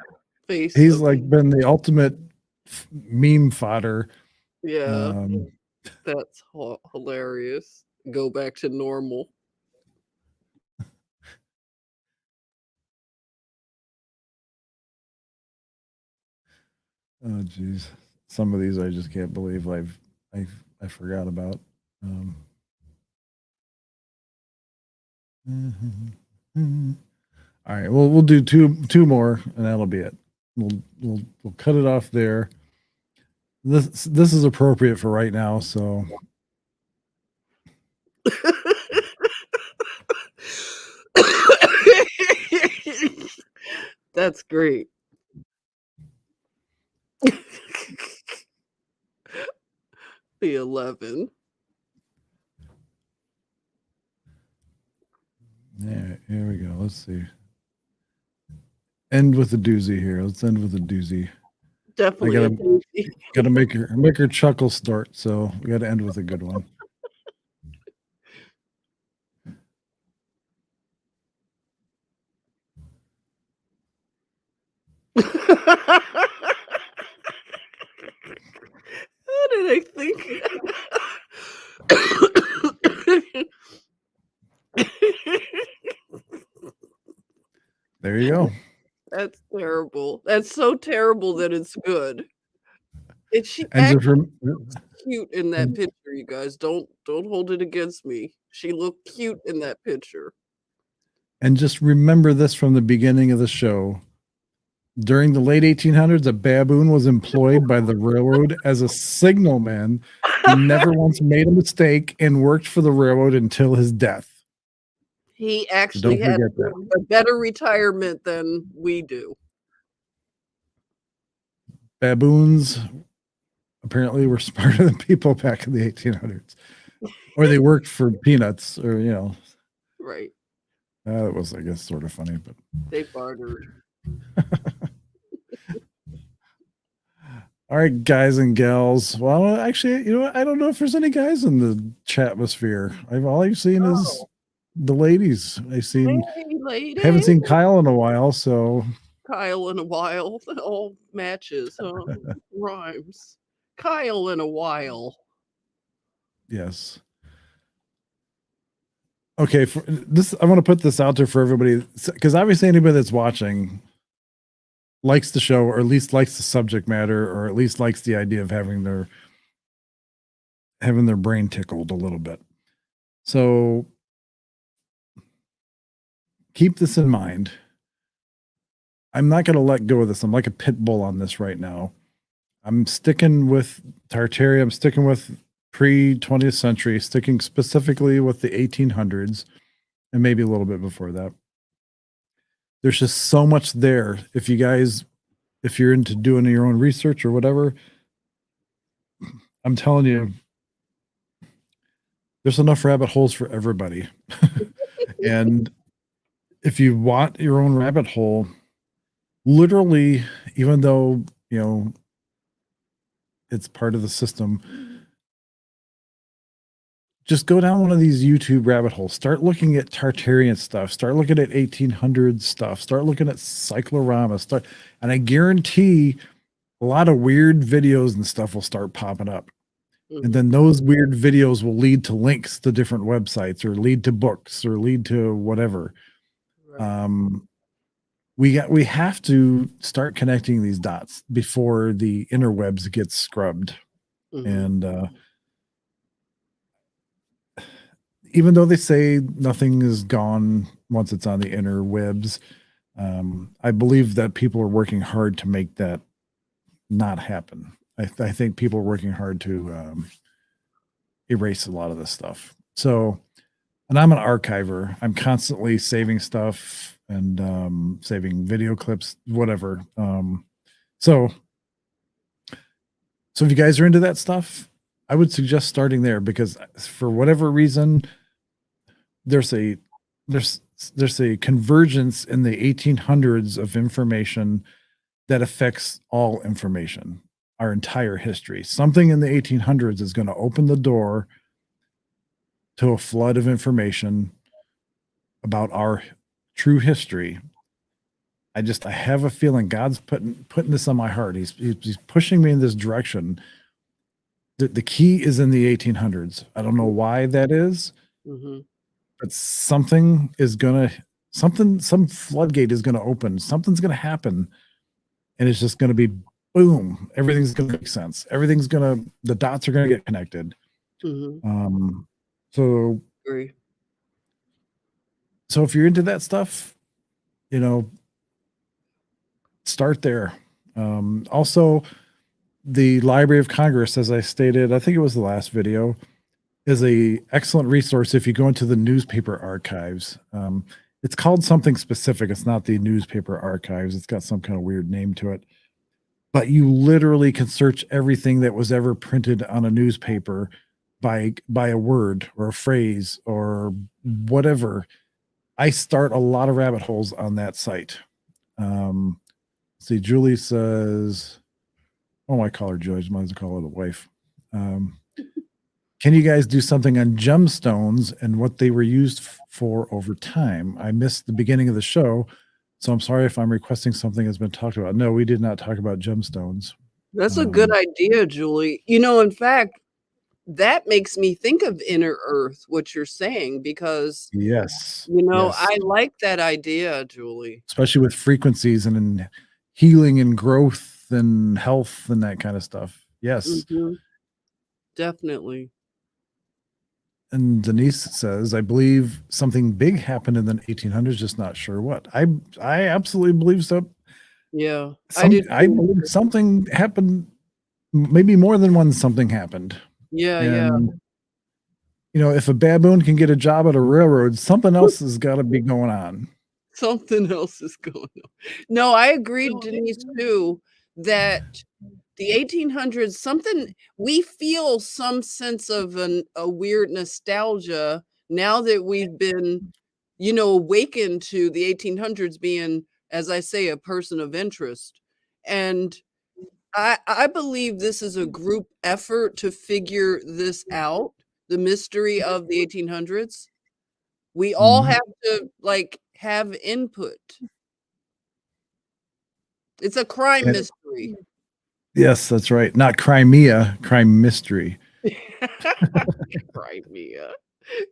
face. He's of- like been the ultimate meme fodder. yeah, that's hilarious. Go back to normal. Oh geez, some of these I just can't believe I forgot about. All right, well we'll do two more and that'll be it. We'll cut it off there. This is appropriate for right now, so That's great. The 11. yeah, here we go. Let's see. End with a doozy here. Let's end with a doozy. Definitely. I a doozy. gotta make her chuckle start, so we gotta end with a good one. How did I think? There you go. That's terrible. That's so terrible that it's good. And she And just actually looks cute in that picture, you guys. Don't hold it against me. She looked cute in that picture. And just remember this from the beginning of the show. During the late 1800s, a baboon was employed by the railroad as a signalman. He never once made a mistake and worked for the railroad until his death. He actually had a better retirement than we do. Baboons apparently were smarter than people back in the 1800s. Or they worked for peanuts, or, you know. Right. That was, I guess, sort of funny, but they bartered. All right, guys and gals. Well, actually, you know, I don't know if there's any guys in the chatmosphere. All I've seen is the ladies. Haven't seen Kyle in a while, so Kyle in a while. All matches, huh? Rhymes. Kyle in a while. yes. Okay, for this, I want to put this out there for everybody, because obviously anybody that's watching likes the show, or at least likes the subject matter, or at least likes the idea of having their brain tickled a little bit. So keep this in mind. I'm not going to let go of this. I'm like a pit bull on this right now. I'm sticking with Tartaria. I'm sticking with pre-20th century, sticking specifically with the 1800s, and maybe a little bit before that. There's just so much there. If you're into doing your own research or whatever, I'm telling you, there's enough rabbit holes for everybody. And if you want your own rabbit hole, literally, even though, you know, it's part of the system, just go down one of these YouTube rabbit holes. Start looking at Tartarian stuff. Start looking at 1800s stuff. Start looking at cyclorama. And I guarantee a lot of weird videos and stuff will start popping up. And then those weird videos will lead to links to different websites, or lead to books, or lead to whatever. Right. We have to start connecting these dots before the interwebs get scrubbed. And even though they say nothing is gone once it's on the interwebs, I believe that people are working hard to make that not happen. I think people are working hard to erase a lot of this stuff. So, and I'm an archiver. I'm constantly saving stuff and saving video clips, whatever. So if you guys are into that stuff, I would suggest starting there, because for whatever reason, there's a convergence in the 1800s of information that affects all information, our entire history. Something in the 1800s is going to open the door to a flood of information about our true history. I have a feeling God's putting this on my heart. He's pushing me in this direction. The key is in the 1800s. I don't know why that is, Hmm. but some floodgate is gonna open. Something's gonna happen, and it's just gonna be boom. Everything's gonna make sense. The dots are gonna get connected. Hmm. So Agree. so if you're into that stuff, you know, start there. Also, the Library of Congress, as I stated, I think it was the last video, is a excellent resource if you go into the newspaper archives. It's called something specific. It's not the newspaper archives. It's got some kind of weird name to it. But you literally can search everything that was ever printed on a newspaper by a word or a phrase or whatever. I start a lot of rabbit holes on that site. See, Julie says, oh, I call her Julie. Might as well call her the wife. Can you guys do something on gemstones and what they were used for over time? I missed the beginning of the show, so I'm sorry if I'm requesting something that's been talked about. No, we did not talk about gemstones. That's a good idea, Julie. In fact, that makes me think of inner earth, what you're saying, because Yes. I like that idea, Julie. Especially with frequencies and in healing and growth and health and that kind of stuff. Yes. Definitely. And Denise says, I believe something big happened in the 1800s, just not sure what. I absolutely believe so. Yeah, I believe something happened, maybe more than one something happened. Yeah. If a baboon can get a job at a railroad, something else has got to be going on. Something else is going on. No, I agree, Denise, too, that the 1800s, we feel some sense of a weird nostalgia now that we've been, awakened to the 1800s being, as I say, a person of interest. And I believe this is a group effort to figure this out, the mystery of the 1800s. We all have to have input. It's a crime mystery. Yes, that's right. Not Crimea, crime mystery. Crimea.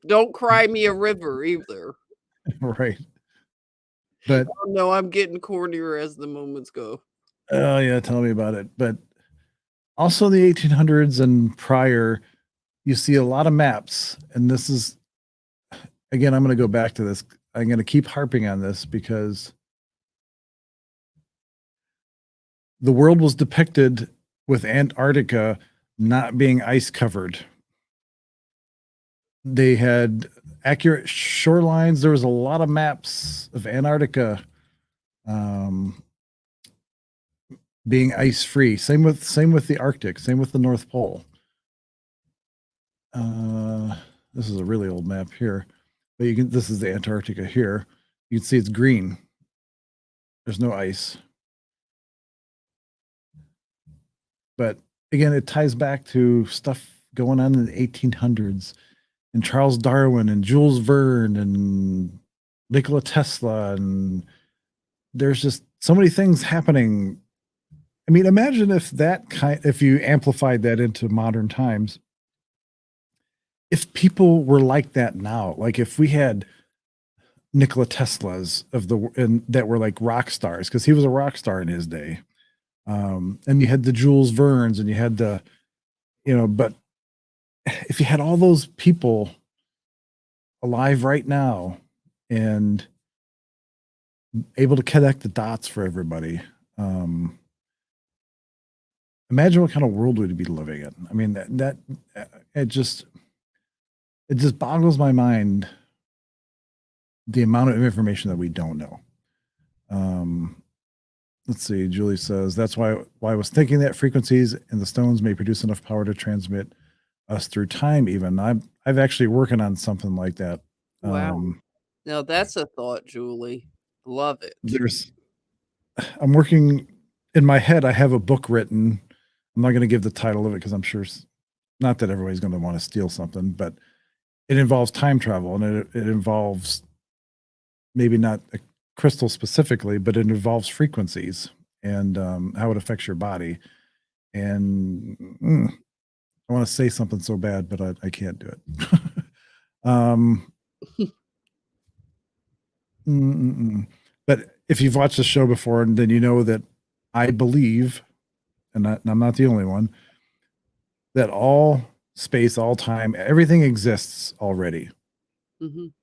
Don't cry me a river either. Right. But oh, no, I'm getting cornier as the moments go. Oh yeah, tell me about it. But also the 1800s and prior, you see a lot of maps, and this is, again, I'm going to go back to this. I'm going to keep harping on this because the world was depicted with Antarctica not being ice covered. They had accurate shorelines. There was a lot of maps of Antarctica being ice free. Same with the Arctic. Same with the North Pole. This is a really old map here, but this is the Antarctica here. You can see it's green. There's no ice. But again, it ties back to stuff going on in the 1800s and Charles Darwin and Jules Verne and Nikola Tesla. And there's just so many things happening. I mean, imagine if you amplified that into modern times, if people were like that now, like if we had Nikola Teslas that were like rock stars, because he was a rock star in his day. And you had the Jules Vernes and you had but if you had all those people alive right now and able to connect the dots for everybody, imagine what kind of world we'd be living in. I mean, it just boggles my mind the amount of information that we don't know. Let's see. Julie says that's why I was thinking that frequencies in the stones may produce enough power to transmit us through time. Even I've actually working on something like that. Wow. Now that's a thought, Julie. Love it. I'm working in my head. I have a book written. I'm not going to give the title of it because I'm sure not that everybody's going to want to steal something, but it involves time travel and it involves maybe not a crystal specifically, but it involves frequencies and how it affects your body. And I want to say something so bad, but I can't do it. But if you've watched the show before, then you know that I believe, and I'm not the only one, that all space, all time, everything exists already.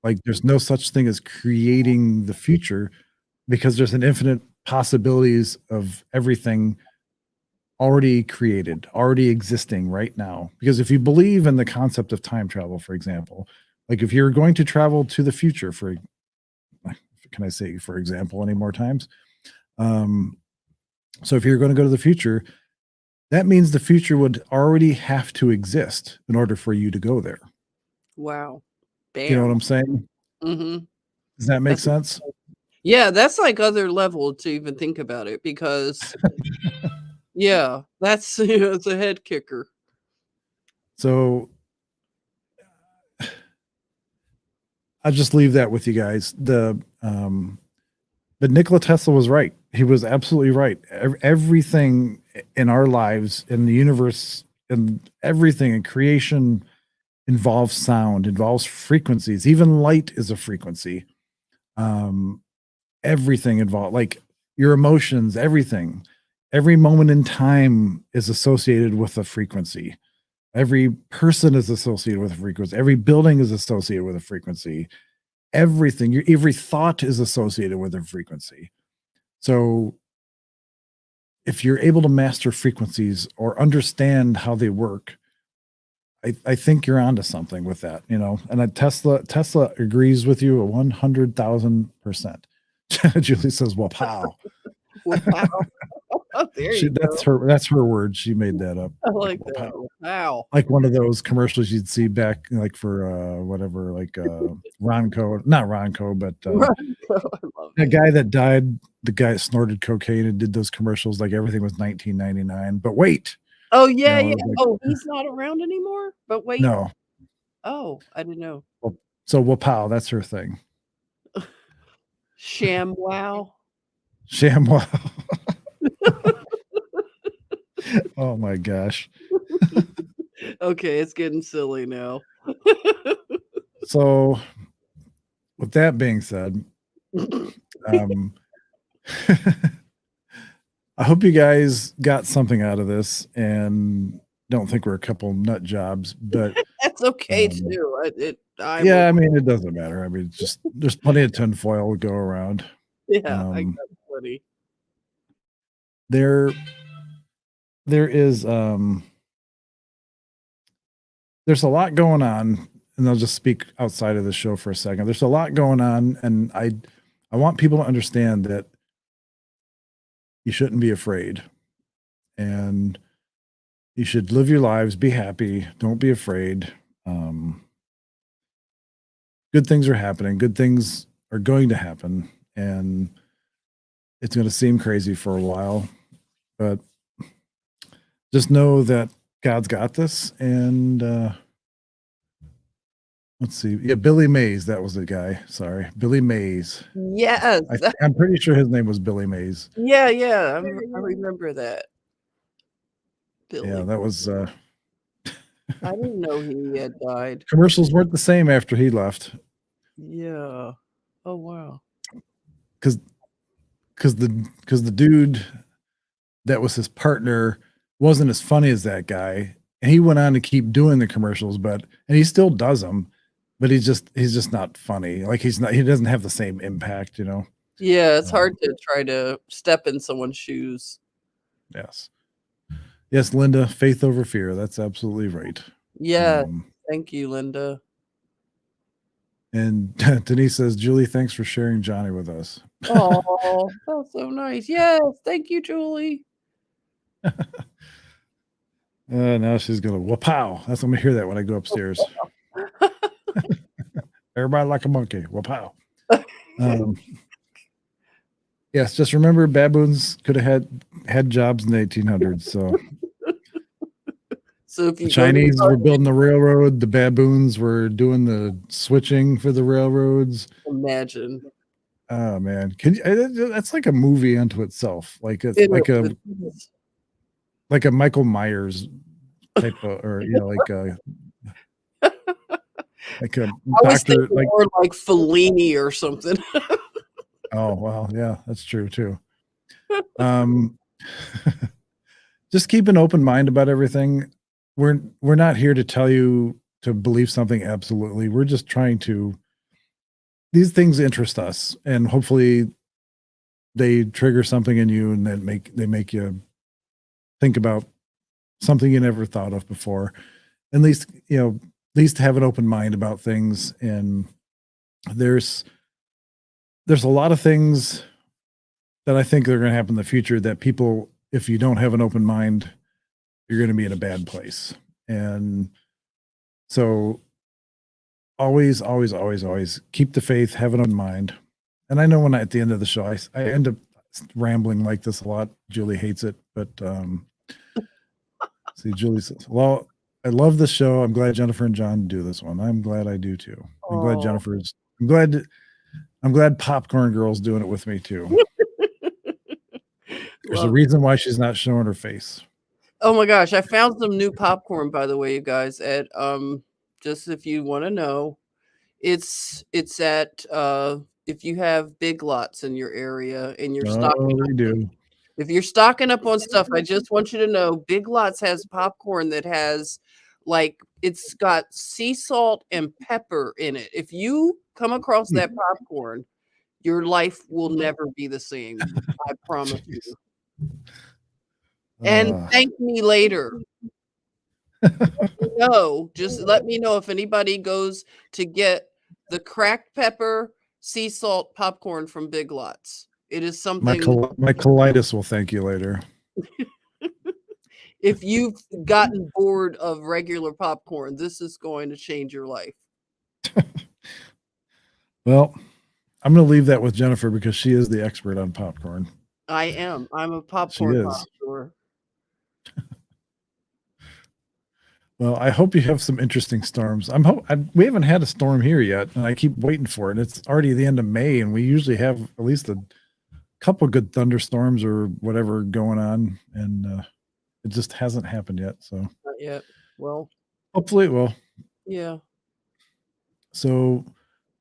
Like there's no such thing as creating the future because there's an infinite possibilities of everything already created, already existing right now. Because if you believe in the concept of time travel, for example, like if you're going to travel to the future, can I say for example any more times? So if you're going to go to the future, that means the future would already have to exist in order for you to go there. Wow. You know what Bam. I'm saying? Does that make sense? Yeah, that's like other level to even think about it because yeah, that's it's a head kicker. So I'll just leave that with you guys. But Nikola Tesla was right. He was absolutely right. Everything in our lives, in the universe, and everything in creation involves sound, involves frequencies. Even light is a frequency. Everything involved, like your emotions, everything. Every moment in time is associated with a frequency. Every person is associated with a frequency. Every building is associated with a frequency. Everything, every thought is associated with a frequency. So if you're able to master frequencies or understand how they work, I think you're onto something with that, you know. And Tesla agrees with you 100,000%. Julie says, "Well, pow." Wow. There you go. That's her word. She made that up. I like "Well, that. pow." Wow. Like one of those commercials you'd see back, like for whatever, like Ronco, not Ronco, but I love the it. guy that died, the guy that snorted cocaine and did those commercials, like everything was 1999. But wait, Oh yeah, you know, yeah. it was like, Oh, he's not around anymore? But wait. no. Oh, I didn't know. Well, pow, that's her thing. Sham wow. ShamWow. Oh my gosh. Okay, it's getting silly now. So, with that being said, I hope you guys got something out of this and don't think we're a couple nut jobs, but That's okay too. yeah, I mean, it doesn't matter. I mean, it's just there's plenty of tinfoil to go around. Yeah, I got plenty. There is there's a lot going on, and I'll just speak outside of the show for a second. There's a lot going on, and I want people to understand that you shouldn't be afraid, and you should live your lives, be happy, don't be afraid. Good things are happening, good things are going to happen, and it's going to seem crazy for a while, but just know that God's got this. And let's see. Yeah, Billy Mays. That was the guy. Sorry. Billy Mays. Yes. I'm pretty sure his name was Billy Mays. Yeah. I remember that. Billy. Yeah, that was I didn't know he had died. commercials weren't the same after he left. Yeah. Oh wow. Because the dude that was his partner wasn't as funny as that guy. And he went on to keep doing the commercials, and he still does them, but he's just not funny. Like he doesn't have the same impact, you know? Yeah, it's hard to try to step in someone's shoes. Yes, Linda, faith over fear. That's absolutely right. Yeah. Thank you, Linda. And Denise says, Julie, thanks for sharing Johnny with us. Oh, that's so nice. Yes, thank you, Julie. Now she's gonna wapow. That's I'm gonna hear that when I go upstairs. Everybody like a monkey. Wapow. Yes, just remember baboons could have had jobs in the 1800s. So if you the Chinese were building the railroad, the baboons were doing the switching for the railroads. Imagine. Oh man, that's like a movie unto itself. Like it's It like is. a Michael Myers type of, or like a I was doctor. thinking Like, more like Fellini or something. oh well, yeah, that's true too. Um, just keep an open mind about everything. We're not here to tell you to believe something absolutely. We're just trying to. These things interest us, and hopefully, they trigger something in you, and they make you think about something you never thought of before. At least at least have an open mind about things. And there's a lot of things that I think are going to happen in the future that people, if you don't have an open mind, you're going to be in a bad place. And so always, always, always, always keep the faith, have an open mind. And I know when at the end of the show, I end up rambling like this a lot. Julie hates it, but see, Julie says, well, I love this show. I'm glad Jennifer and John do this one. I'm glad I do too. I'm glad Jennifer's, I'm glad Popcorn Girl's doing it with me too. There's a reason why she's not showing her face. Oh my gosh, I found some new popcorn, by the way, you guys, at just if you want to know. It's at if you have Big Lots in your area and you're stocking Oh, we do. if you're stocking up on stuff, I just want you to know Big Lots has popcorn that has it's got sea salt and pepper in it. If you come across that popcorn, your life will never be the same. I promise you. And thank me later. Just let me know if anybody goes to get the cracked pepper sea salt popcorn from Big Lots. It is something my colitis will thank you later. If you've gotten bored of regular popcorn, this is going to change your life. Well, I'm going to leave that with Jennifer because she is the expert on popcorn. I am. I'm a popcorn connoisseur. Well, I hope you have some interesting storms. We haven't had a storm here yet, and I keep waiting for it. It's already the end of May, and we usually have at least a couple good thunderstorms or whatever going on, and it just hasn't happened yet. So not yet. Well, hopefully it will. Yeah. So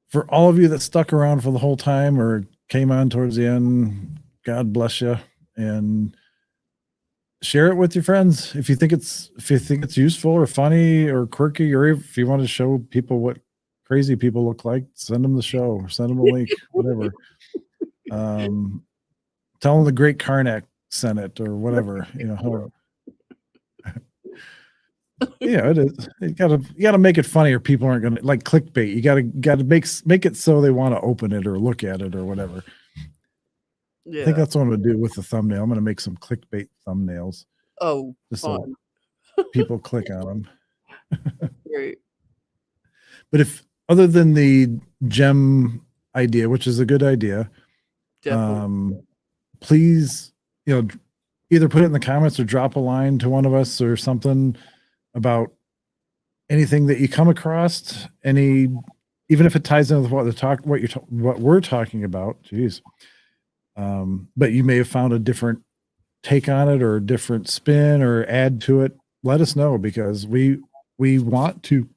for all of you that stuck around for the whole time or came on towards the end, God bless you, and share it with your friends if you think it's useful or funny or quirky, or if you want to show people what crazy people look like, send them the show or send them a link, whatever. Tell them the Great Karnak sent it or whatever, yeah, it is. You gotta make it funny or people aren't gonna like clickbait. You gotta make it so they want to open it or look at it or whatever. Yeah. I think that's what I'm gonna do with the thumbnail. I'm gonna make some clickbait thumbnails. Oh, just fun. so people click on them. Great. But if other than the gem idea, which is a good idea, please, either put it in the comments or drop a line to one of us or something about anything that you come across. Even if it ties in with what we're talking about. Jeez. But you may have found a different take on it or a different spin or add to it. Let us know, because we want to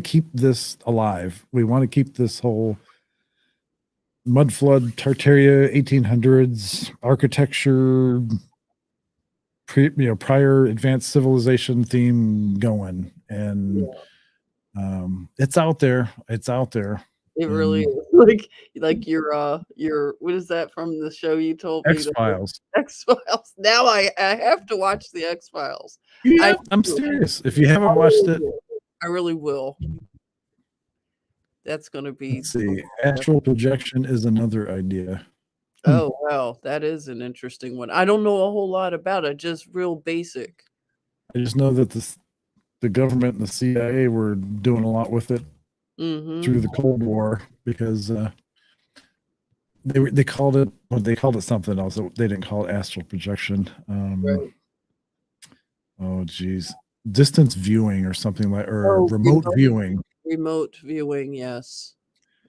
keep this alive. We want to keep this whole mud flood, Tartaria, 1800s architecture, prior advanced civilization theme going. And it's out there. It's out there. It really is. Like your what is that from the show you told me? X-Files. X-Files. Now I have to watch the X-Files. Yeah, I'm serious. If you haven't watched it, I really will. That's going to be. Let's see. Astral projection is another idea. Oh, wow. That is an interesting one. I don't know a whole lot about it, just real basic. I just know that the government and the CIA were doing a lot with it through the Cold War, because they called it something else. They didn't call it astral projection. Right. Oh, geez. Distance viewing or something like, or remote viewing. Remote viewing, yes.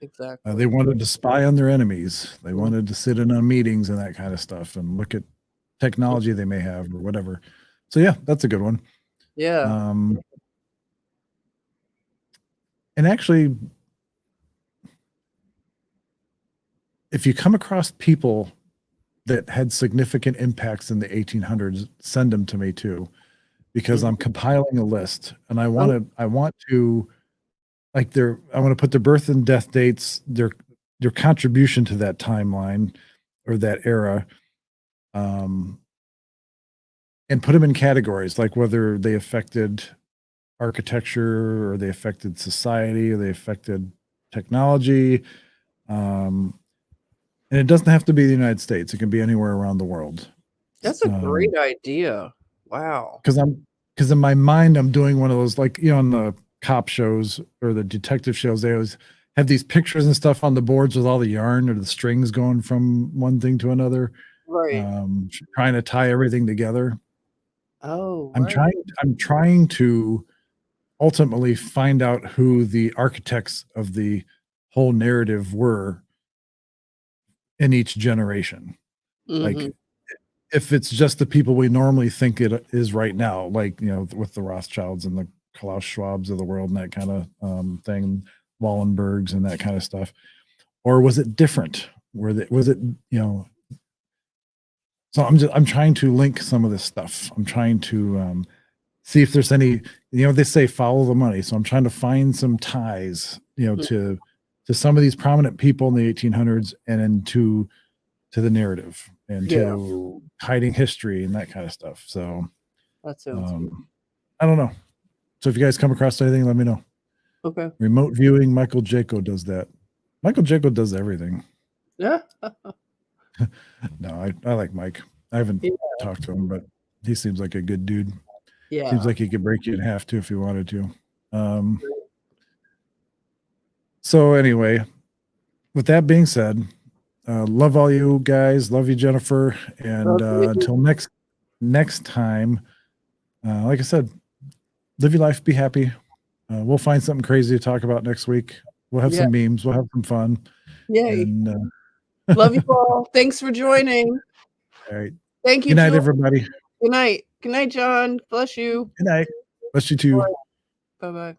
exactly. They wanted to spy on their enemies. They wanted to sit in on meetings and that kind of stuff and look at technology they may have or whatever. So yeah, that's a good one. Yeah. And actually, if you come across people that had significant impacts in the 1800s, send them to me too, because I'm compiling a list and I want to like I want to put their birth and death dates, their contribution to that timeline or that era, and put them in categories, like whether they affected architecture or they affected society or they affected technology. And it doesn't have to be the United States. It can be anywhere around the world. That's a great idea. Wow. Because in my mind, I'm doing one of those, like, you know, on the cop shows or the detective shows, they always have these pictures and stuff on the boards with all the yarn or the strings going from one thing to another. Right. Trying to tie everything together. Oh, I'm right. trying to ultimately find out who the architects of the whole narrative were in each generation. Like, Mhm. if it's just the people we normally think it is right now, like, you know, with the Rothschilds and the Klaus Schwabs of the world and that kind of thing, Wallenbergs and that kind of stuff, or was it different? Was it, you know? So I'm trying to link some of this stuff. I'm trying to see if there's any, you know, they say follow the money. So I'm trying to find some ties, you know, to some of these prominent people in the 1800s and then to the narrative and to hiding history and that kind of stuff. So That sounds good. I don't know. So if you guys come across anything, let me know. Okay. Remote viewing, Michael Jaco does that. Michael Jaco does everything. Yeah. No, I like Mike. I haven't talked to him, but he seems like a good dude. Yeah. Seems like he could break you in half too if he wanted to. So anyway, with that being said, love all you guys. Love you, Jennifer. And until next time, like I said, live your life, be happy. We'll find something crazy to talk about next week. We'll have some memes. We'll have some fun. Yay. And, love you all. Thanks for joining. all right. Thank you. Good night, Joel. everybody. Good night. Good night, John. Bless you. Good night. Bless you too. Bye-bye.